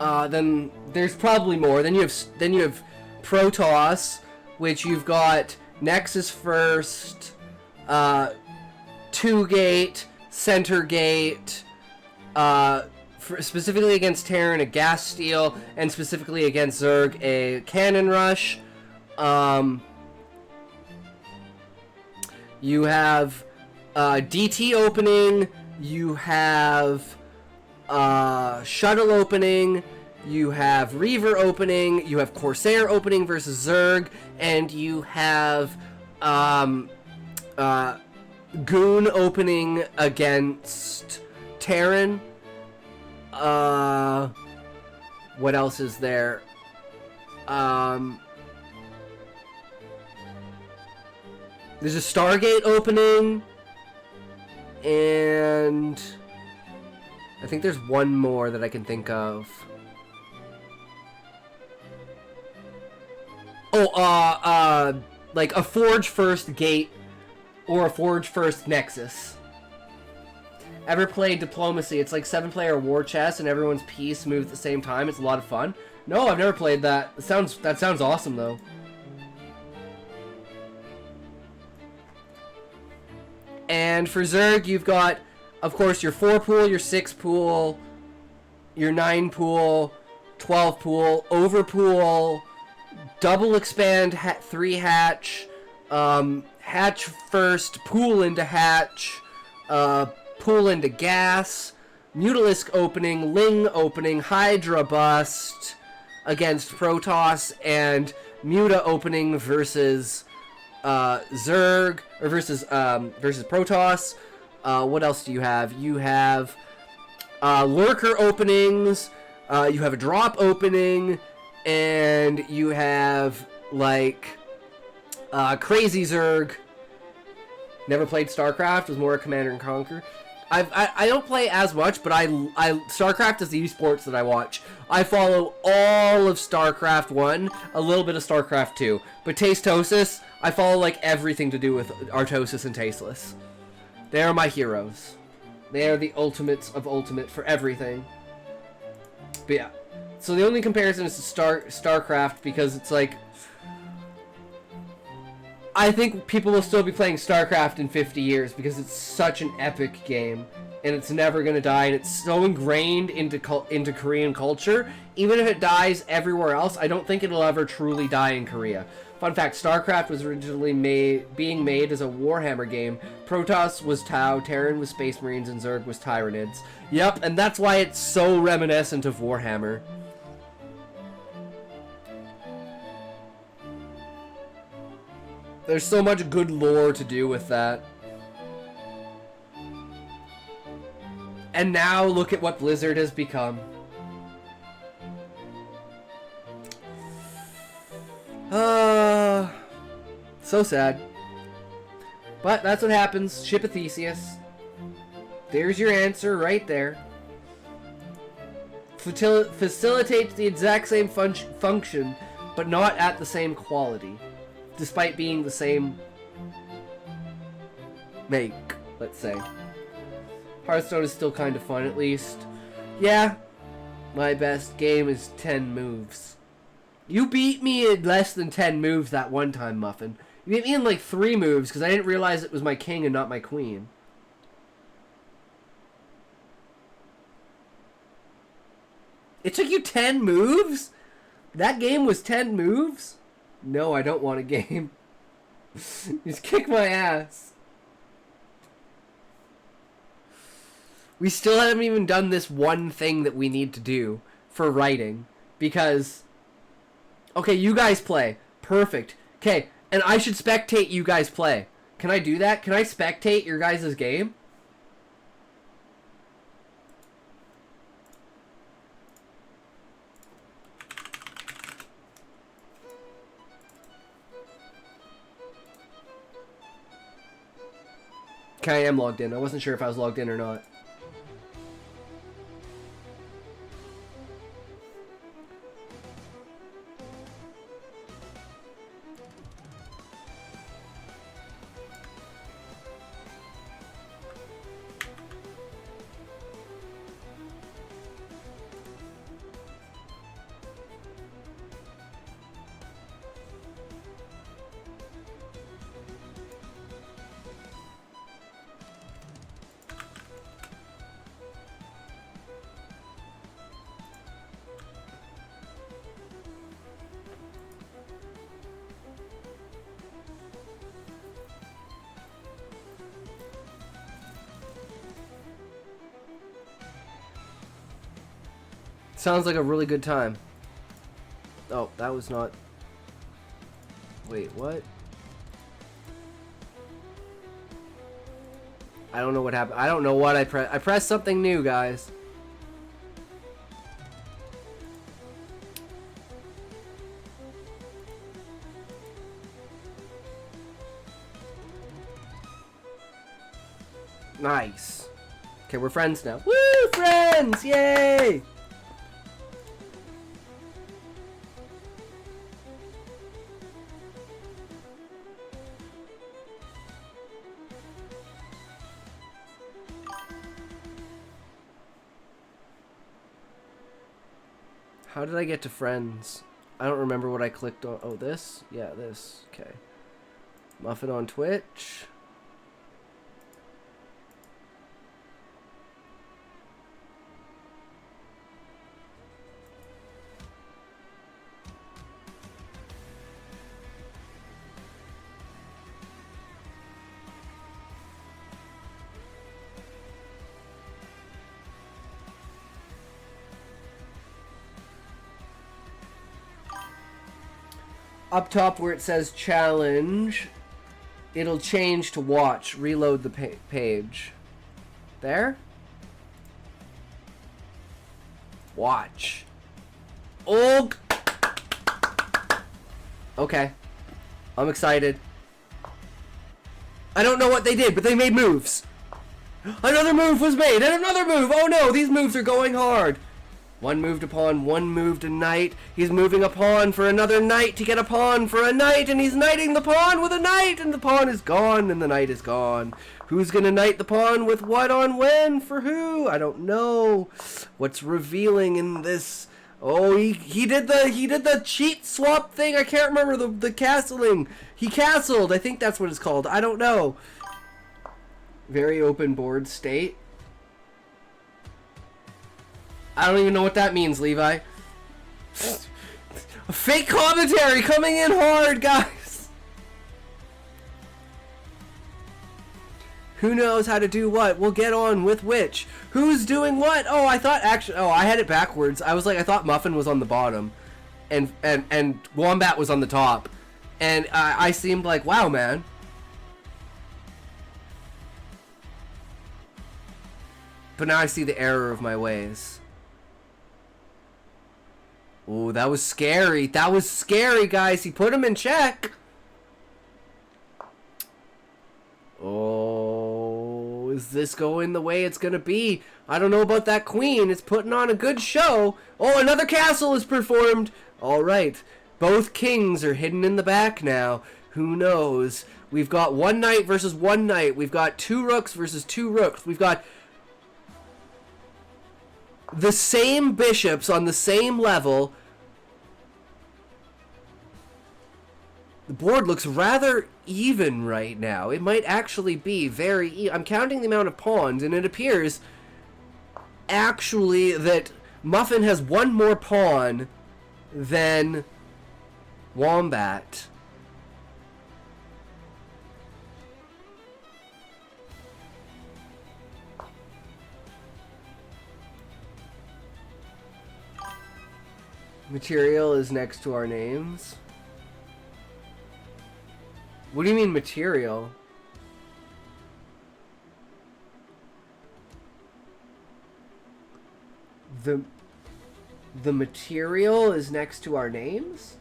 Then there's probably more. Then you have Protoss, which you've got Nexus first, 2-gate, Center Gate, specifically against Terran, a Gas Steel, and specifically against Zerg, a Cannon Rush. You have DT opening, you have Shuttle opening, you have Reaver opening, you have Corsair opening versus Zerg, and you have Goon opening against Terran. What else is there? There's a Stargate opening, and I think there's one more that I can think of. Oh, like a Forge First Gate or a Forge First Nexus. Ever played Diplomacy? It's like 7-player war chess and everyone's piece moves at the same time. It's a lot of fun. No, I've never played that. That sounds awesome though. And for Zerg, you've got, of course, your 4-pool, your 6-pool, your 9-pool, 12-pool, overpool, double expand 3-hatch, hatch first, pool into hatch, pool into gas, Mutalisk opening, Ling opening, Hydra bust against Protoss, and Muta opening versus Zerg, or versus Protoss. What else do you have? You have Lurker openings, you have a drop opening, and you have like Crazy Zerg. Never played StarCraft, was more a Command and Conquer. I don't play as much, but StarCraft is the esports that I watch. I follow all of StarCraft 1, a little bit of StarCraft 2. But Tastosis, I follow like everything to do with Artosis and Tasteless. They are my heroes. They are the ultimates of ultimate for everything. But yeah. So the only comparison is to StarCraft, because it's like, I think people will still be playing StarCraft in 50 years because it's such an epic game and it's never going to die, and it's so ingrained into Korean culture. Even if it dies everywhere else, I don't think it'll ever truly die in Korea. Fun fact, StarCraft was originally being made as a Warhammer game. Protoss was Tau, Terran was Space Marines, and Zerg was Tyranids. Yep, and that's why it's so reminiscent of Warhammer. There's so much good lore to do with that. And now look at what Blizzard has become. So sad. But that's what happens. Ship of Theseus. There's your answer right there. Facilitates the exact same function, but not at the same quality. Despite being the same make, let's say. Hearthstone is still kind of fun, at least. Yeah, my best game is 10 moves. You beat me in less than 10 moves that one time, Muffin. You beat me in like 3 moves because I didn't realize it was my king and not my queen. It took you 10 moves? That game was 10 moves? No, I don't want a game. Just kick my ass. We still haven't even done this one thing that we need to do for writing. Because... Okay, you guys play. Perfect. Okay, and I should spectate you guys play. Can I do that? Can I spectate your guys' game? Okay, I am logged in. I wasn't sure if I was logged in or not. Sounds like a really good time. Oh, that was not... Wait, what? I don't know what happened. I don't know what I pressed. I pressed something new, guys. Nice. Okay, we're friends now. Woo, friends! Yay! How did I get to friends? I don't remember what I clicked on. Oh, this? Yeah, this. Okay. Muffin on Twitch. Up top where it says challenge, it'll change to watch. Reload the page. There? Watch. Oh! Okay. I'm excited. I don't know what they did, but they made moves. Another move was made, and another move! Oh no, these moves are going hard. One moved a pawn, one moved a knight. He's moving a pawn for another knight to get a pawn for a knight, and he's knighting the pawn with a knight, and the pawn is gone, and the knight is gone. Who's gonna knight the pawn with what on when? For who? I don't know. What's revealing in this? Oh, he did the cheat swap thing. I can't remember the castling. He castled. I think that's what it's called. I don't know. Very open board state. I don't even know what that means, Levi. Fake commentary coming in hard, guys. Who knows how to do what? We'll get on with which. Who's doing what? Oh, I thought actually... Oh, I had it backwards. I was like, I thought Muffin was on the bottom. And Wombat was on the top. And I seemed like, wow, man. But now I see the error of my ways. Oh, that was scary. That was scary, guys. He put him in check. Oh, is this going the way it's going to be? I don't know about that queen. It's putting on a good show. Oh, another castle is performed. All right. Both kings are hidden in the back now. Who knows? We've got one knight versus one knight. We've got two rooks versus two rooks. We've got the same bishops on the same level. The board looks rather even right now. It might actually be very even. I'm counting the amount of pawns, and it appears actually that Muffin has one more pawn than Wombat. Material is next to our names. What do you mean material? The material is next to our names?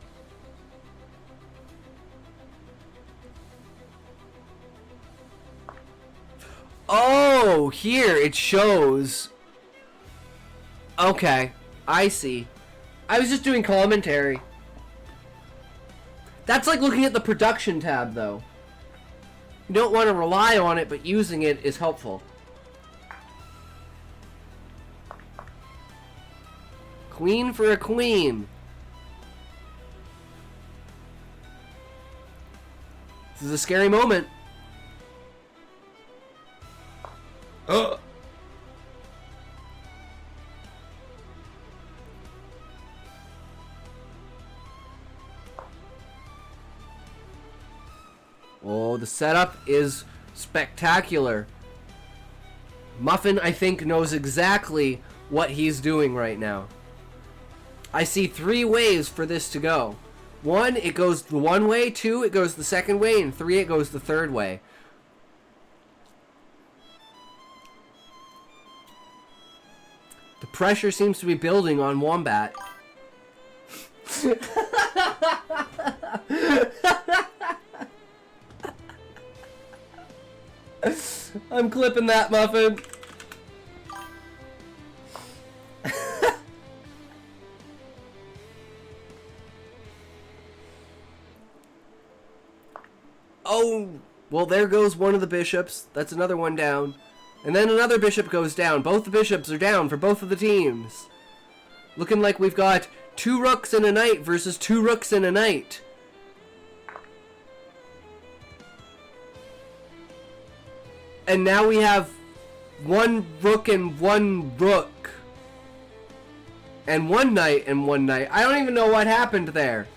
Oh, here it shows. Okay, I see. I was just doing commentary. That's like looking at the production tab, though. You don't want to rely on it, but using it is helpful. Queen for a queen. This is a scary moment. Ugh. Oh, the setup is spectacular. Muffin, I think, knows exactly what he's doing right now. I see 3 ways for this to go. 1, it goes the one way. 2, it goes the second way. And 3, it goes the third way. The pressure seems to be building on Wombat. I'm clipping that, Muffin. Oh, well, there goes one of the bishops. That's another one down. And then another bishop goes down. Both the bishops are down for both of the teams. Looking like we've got 2 rooks and a knight versus 2 rooks and a knight. And now we have 1 rook and 1 rook. And 1 knight and 1 knight. I don't even know what happened there.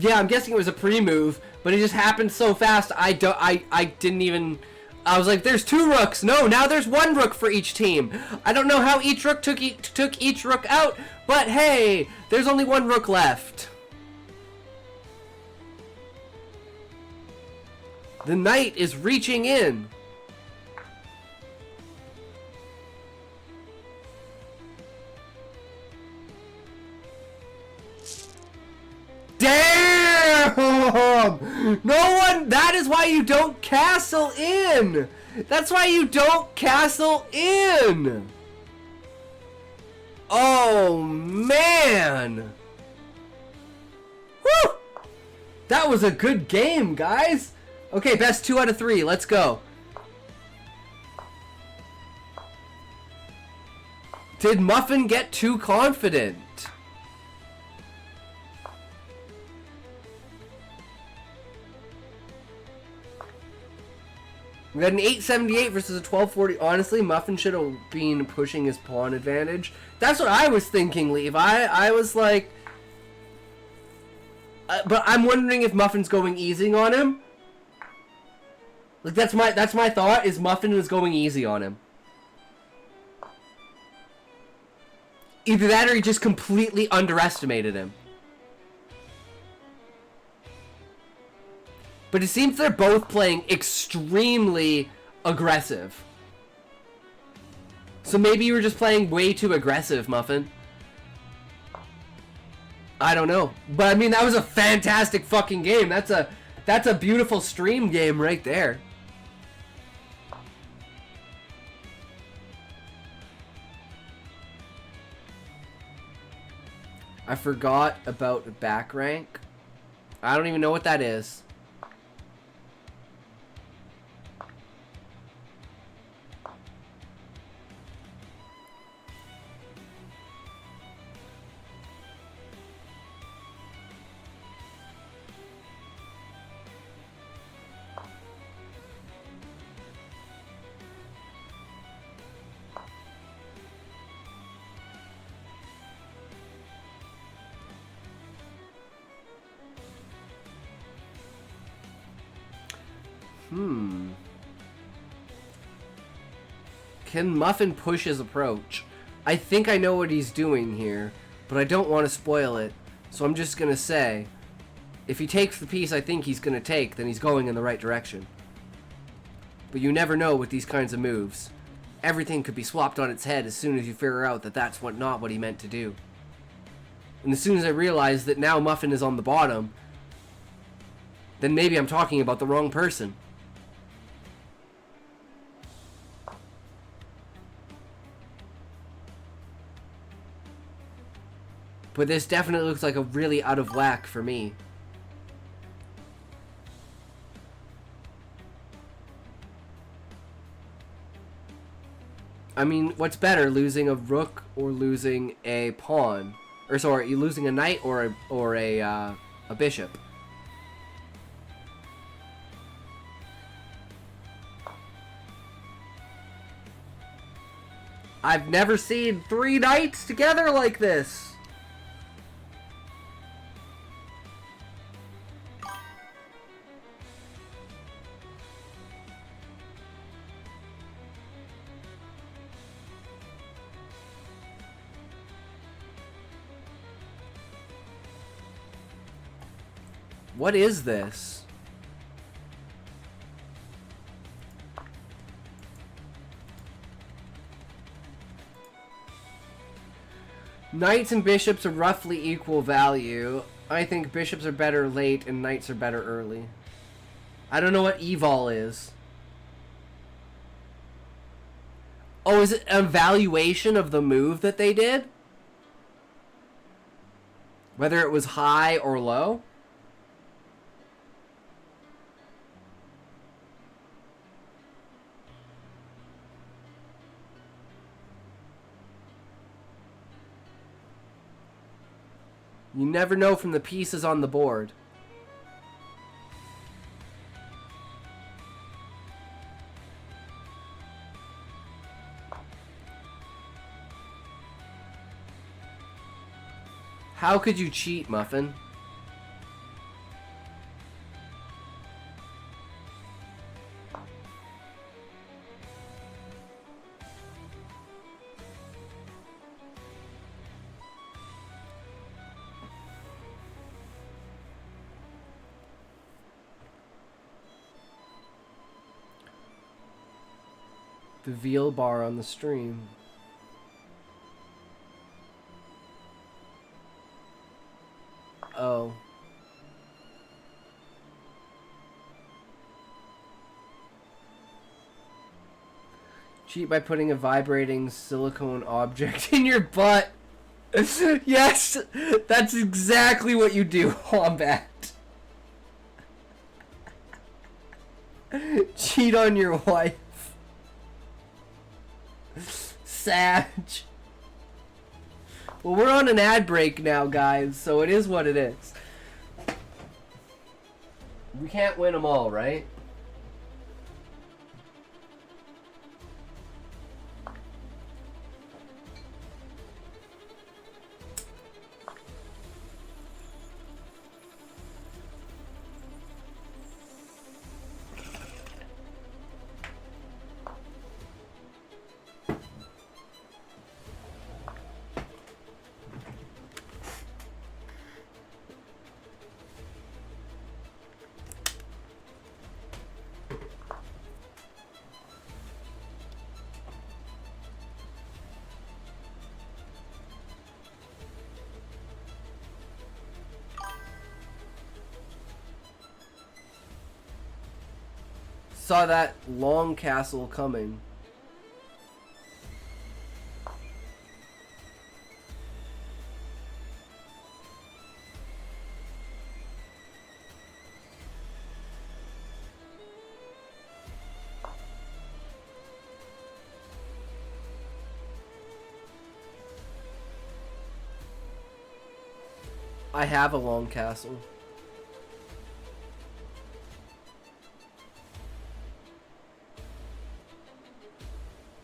Yeah, I'm guessing it was a pre-move, but it just happened so fast. I didn't even. I was like, "There's 2 rooks." No, now there's 1 rook for each team. I don't know how each rook took each rook out, but hey, there's only 1 rook left. The knight is reaching in. Damn! No one. That is why you don't castle in. That's why you don't castle in. Oh man! Woo! That was a good game, guys. Okay, best 2 out of 3. Let's go. Did Muffin get too confident? We got an 878 versus a 1240. Honestly, Muffin should have been pushing his pawn advantage. That's what I was thinking, Leave. I was like... but I'm wondering if Muffin's going easy on him. Like, that's my thought, is Muffin was going easy on him. Either that or he just completely underestimated him. But it seems they're both playing extremely aggressive. So maybe you were just playing way too aggressive, Muffin. I don't know. But I mean, that was a fantastic fucking game. That's a beautiful stream game right there. I forgot about back rank. I don't even know what that is. Can Muffin push his approach? I think I know what he's doing here, but I don't want to spoil it, so I'm just gonna say, if he takes the piece I think he's gonna take, then he's going in the right direction. But you never know with these kinds of moves. Everything could be swapped on its head as soon as you figure out that that's not what he meant to do. And as soon as I realize that now Muffin is on the bottom, then maybe I'm talking about the wrong person. But this definitely looks like a really out of whack for me. I mean, what's better, losing a rook or losing a pawn? Or sorry, losing a knight or a bishop? I've never seen 3 knights together like this. What is this? Knights and bishops are roughly equal value. I think bishops are better late and knights are better early. I don't know what evol is. Oh, is it an evaluation of the move that they did? Whether it was high or low? You never know from the pieces on the board. How could you cheat, Muffin? The veal bar on the stream. Oh. Cheat by putting a vibrating silicone object in your butt. Yes, that's exactly what you do, Wombat. Cheat on your wife. Sag. Well, we're on an ad break now, guys, so it is what it is. We can't win them all, right? Saw that long castle coming. I have a long castle.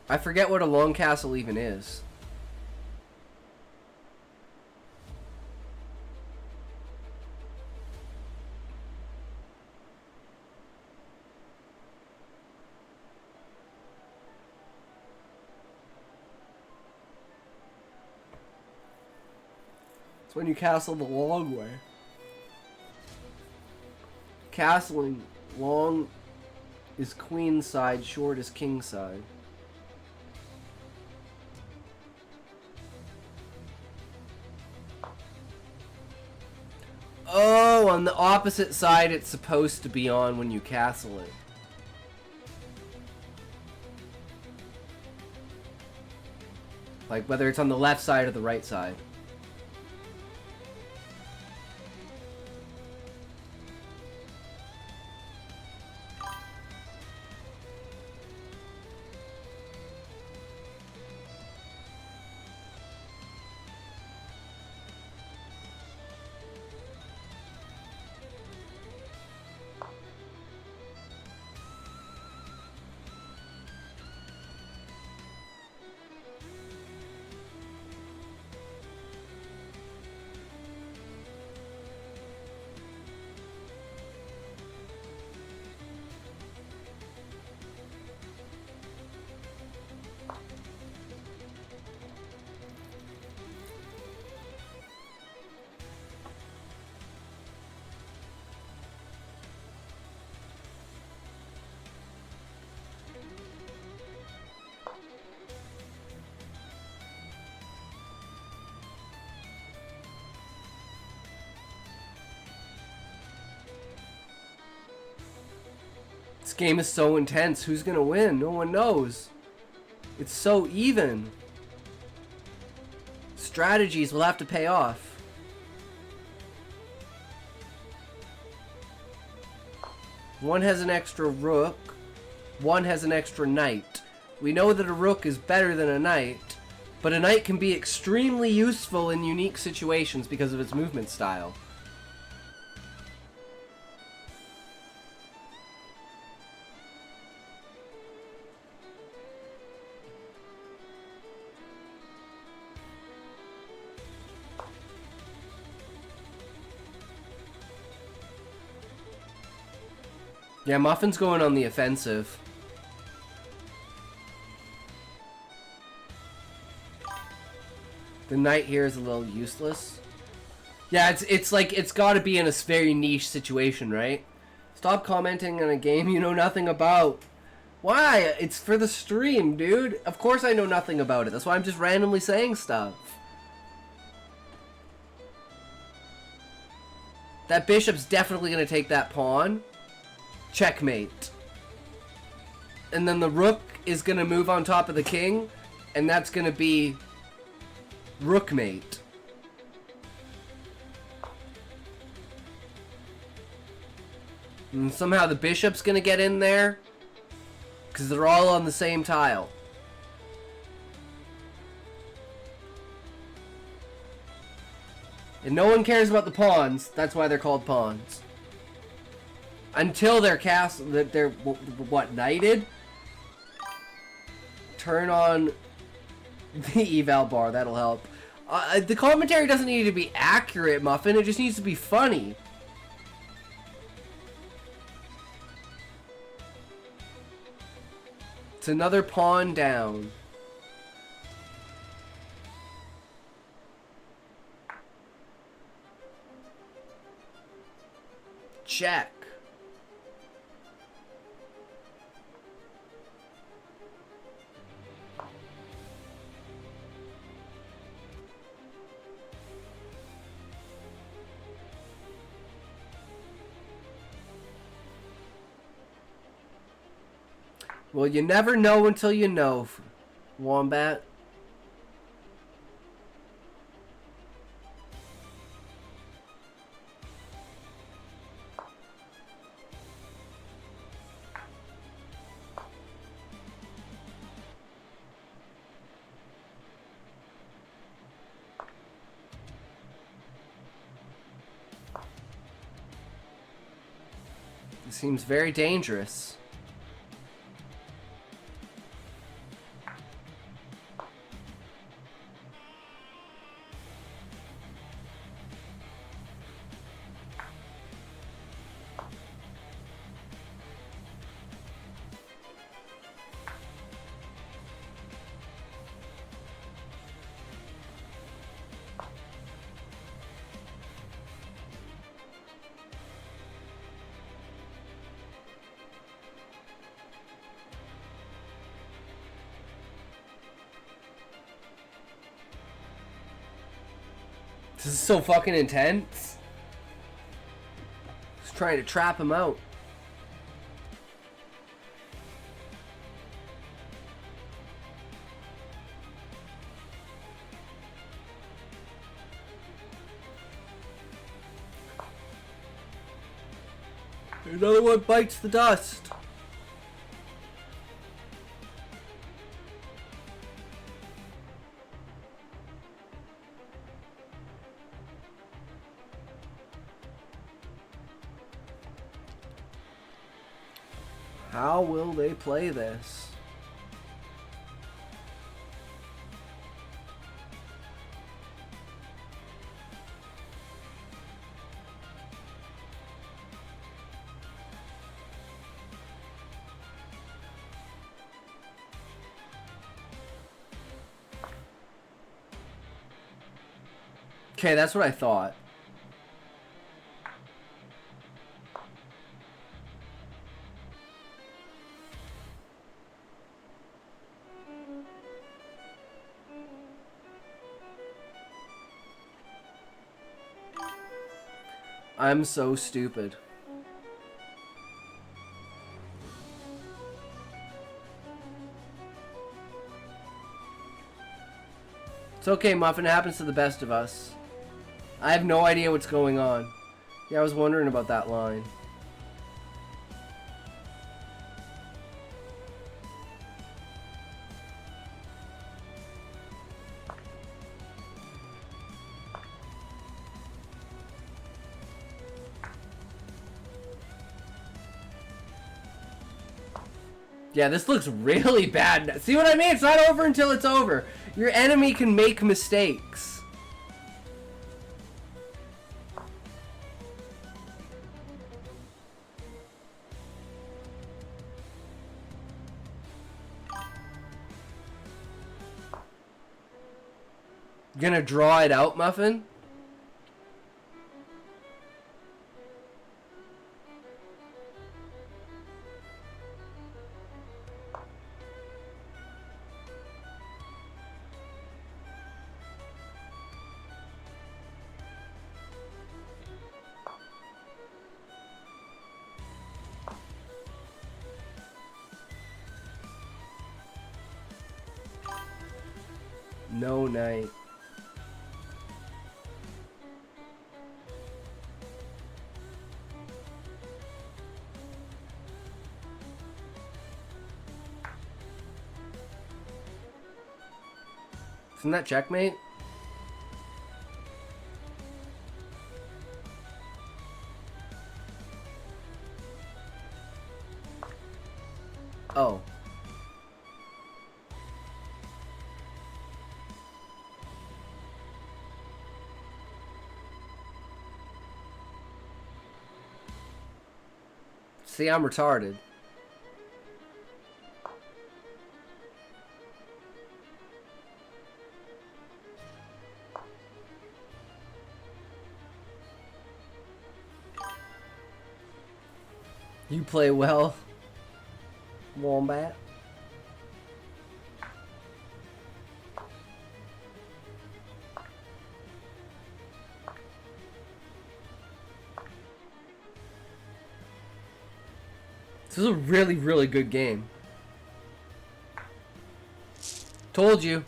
I forget what a long castle even is. It's when you castle the long way. Castling long is queen side, short is king side. Oh, on the opposite side it's supposed to be on when you castle it. Like whether it's on the left side or the right side. This game is so intense. Who's gonna win? No one knows. It's so even. Strategies will have to pay off. One has an extra rook. One has an extra knight. We know that a rook is better than a knight, but a knight can be extremely useful in unique situations because of its movement style. Yeah, Muffin's going on the offensive. The knight here is a little useless. Yeah, it's like it's got to be in a very niche situation, right? Stop commenting on a game you know nothing about. Why? It's for the stream, dude. Of course I know nothing about it. That's why I'm just randomly saying stuff. That bishop's definitely going to take that pawn. Checkmate. And then the rook is going to move on top of the king, and that's going to be rookmate. And somehow the bishop's going to get in there, because they're all on the same tile. And no one cares about the pawns. That's why they're called pawns. Until they're what, knighted? Turn on the eval bar, that'll help. The commentary doesn't need to be accurate, Muffin, it just needs to be funny. It's another pawn down. Check. Well, you never know until you know, Wombat. It seems very dangerous. This is so fucking intense. Just trying to trap him out. Another one bites the dust. How will they play this? Okay, that's what I thought. I'm so stupid. It's okay, Muffin. It happens to the best of us. I have no idea what's going on. Yeah, I was wondering about that line. Yeah, this looks really bad. See what I mean? It's not over until it's over. Your enemy can make mistakes. Gonna draw it out, Muffin? No night. Isn't that checkmate? Oh. See, I'm retarded. You play well, Wombat. This is a really, really good game. Told you.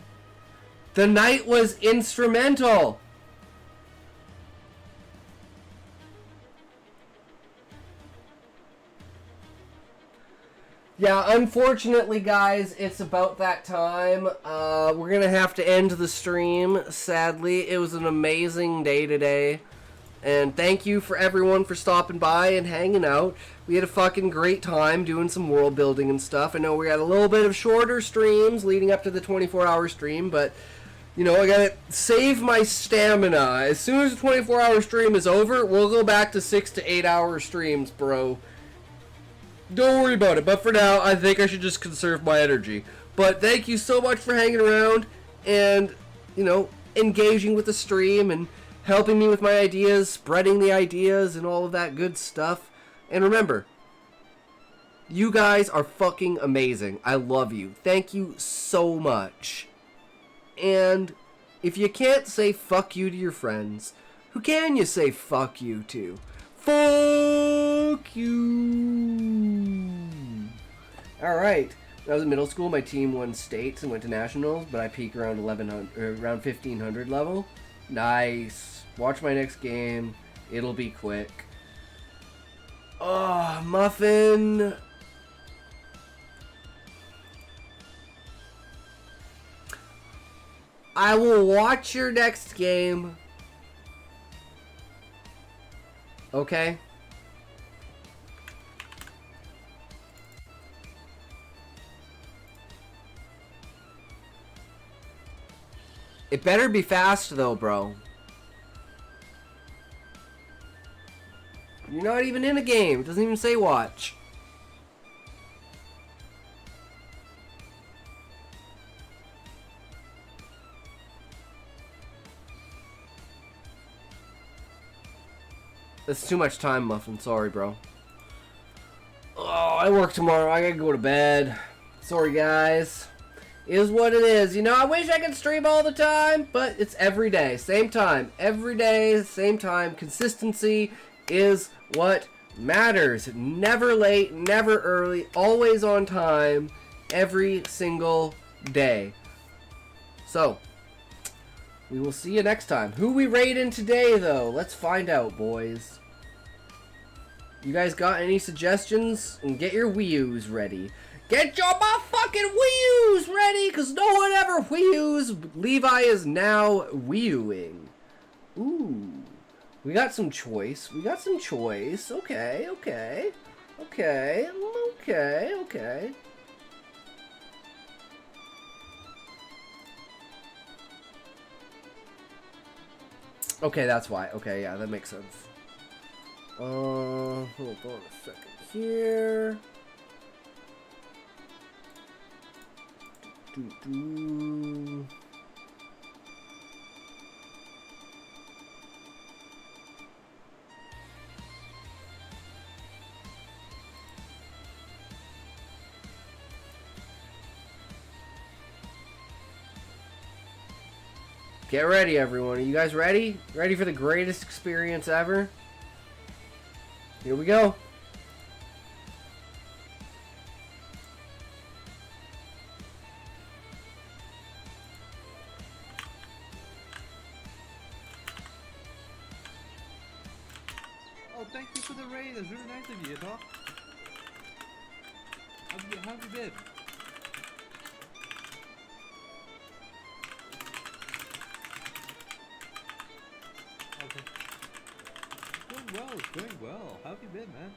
The knight was instrumental. Yeah, unfortunately, guys, it's about that time. We're going to have to end the stream, sadly. It was an amazing day today. And thank you for everyone for stopping by and hanging out. We had a fucking great time doing some world building and stuff. I know we had a little bit of shorter streams leading up to the 24-hour stream, but you know, I gotta save my stamina. As soon as the 24-hour stream is over, we'll go back to 6 to 8 hour streams, bro. Don't worry about it. But for now, I think I should just conserve my energy. But thank you so much for hanging around and, you know, engaging with the stream and helping me with my ideas, spreading the ideas and all of that good stuff. And remember, you guys are fucking amazing. I love you. Thank you so much. And if you can't say fuck you to your friends, who can you say fuck you to? Fuck you. Alright. When I was in middle school, my team won states and went to nationals, but I peaked around 1500 level. Nice. Watch my next game. It'll be quick. Oh, Muffin. I will watch your next game. Okay? It better be fast though, bro. You're not even in a game. It doesn't even say watch. That's too much time, Muffin. Sorry, bro. Oh, I work tomorrow. I gotta go to bed. Sorry, guys. Is what it is. You know, I wish I could stream all the time, but it's every day. Same time. Every day, same time. Consistency is what matters. Never late, never early, always on time, every single day. So, we will see you next time. Who we raiding today, though? Let's find out, boys. You guys got any suggestions? And get your Wii U's ready. Get your motherfucking Wii U's ready, because no one ever Wii U's. Levi is now Wii Uing. Ooh. We got some choice. We got some choice. Okay, okay. Okay, okay, okay. Okay, that's why. Okay, yeah, that makes sense. Hold on a second here. Get ready, everyone. Are you guys ready? Ready for the greatest experience ever? Here we go. Oh, thank you for the raid. That's really nice of you, Doc. How have you been? Okay. It's going well. How have you been, man?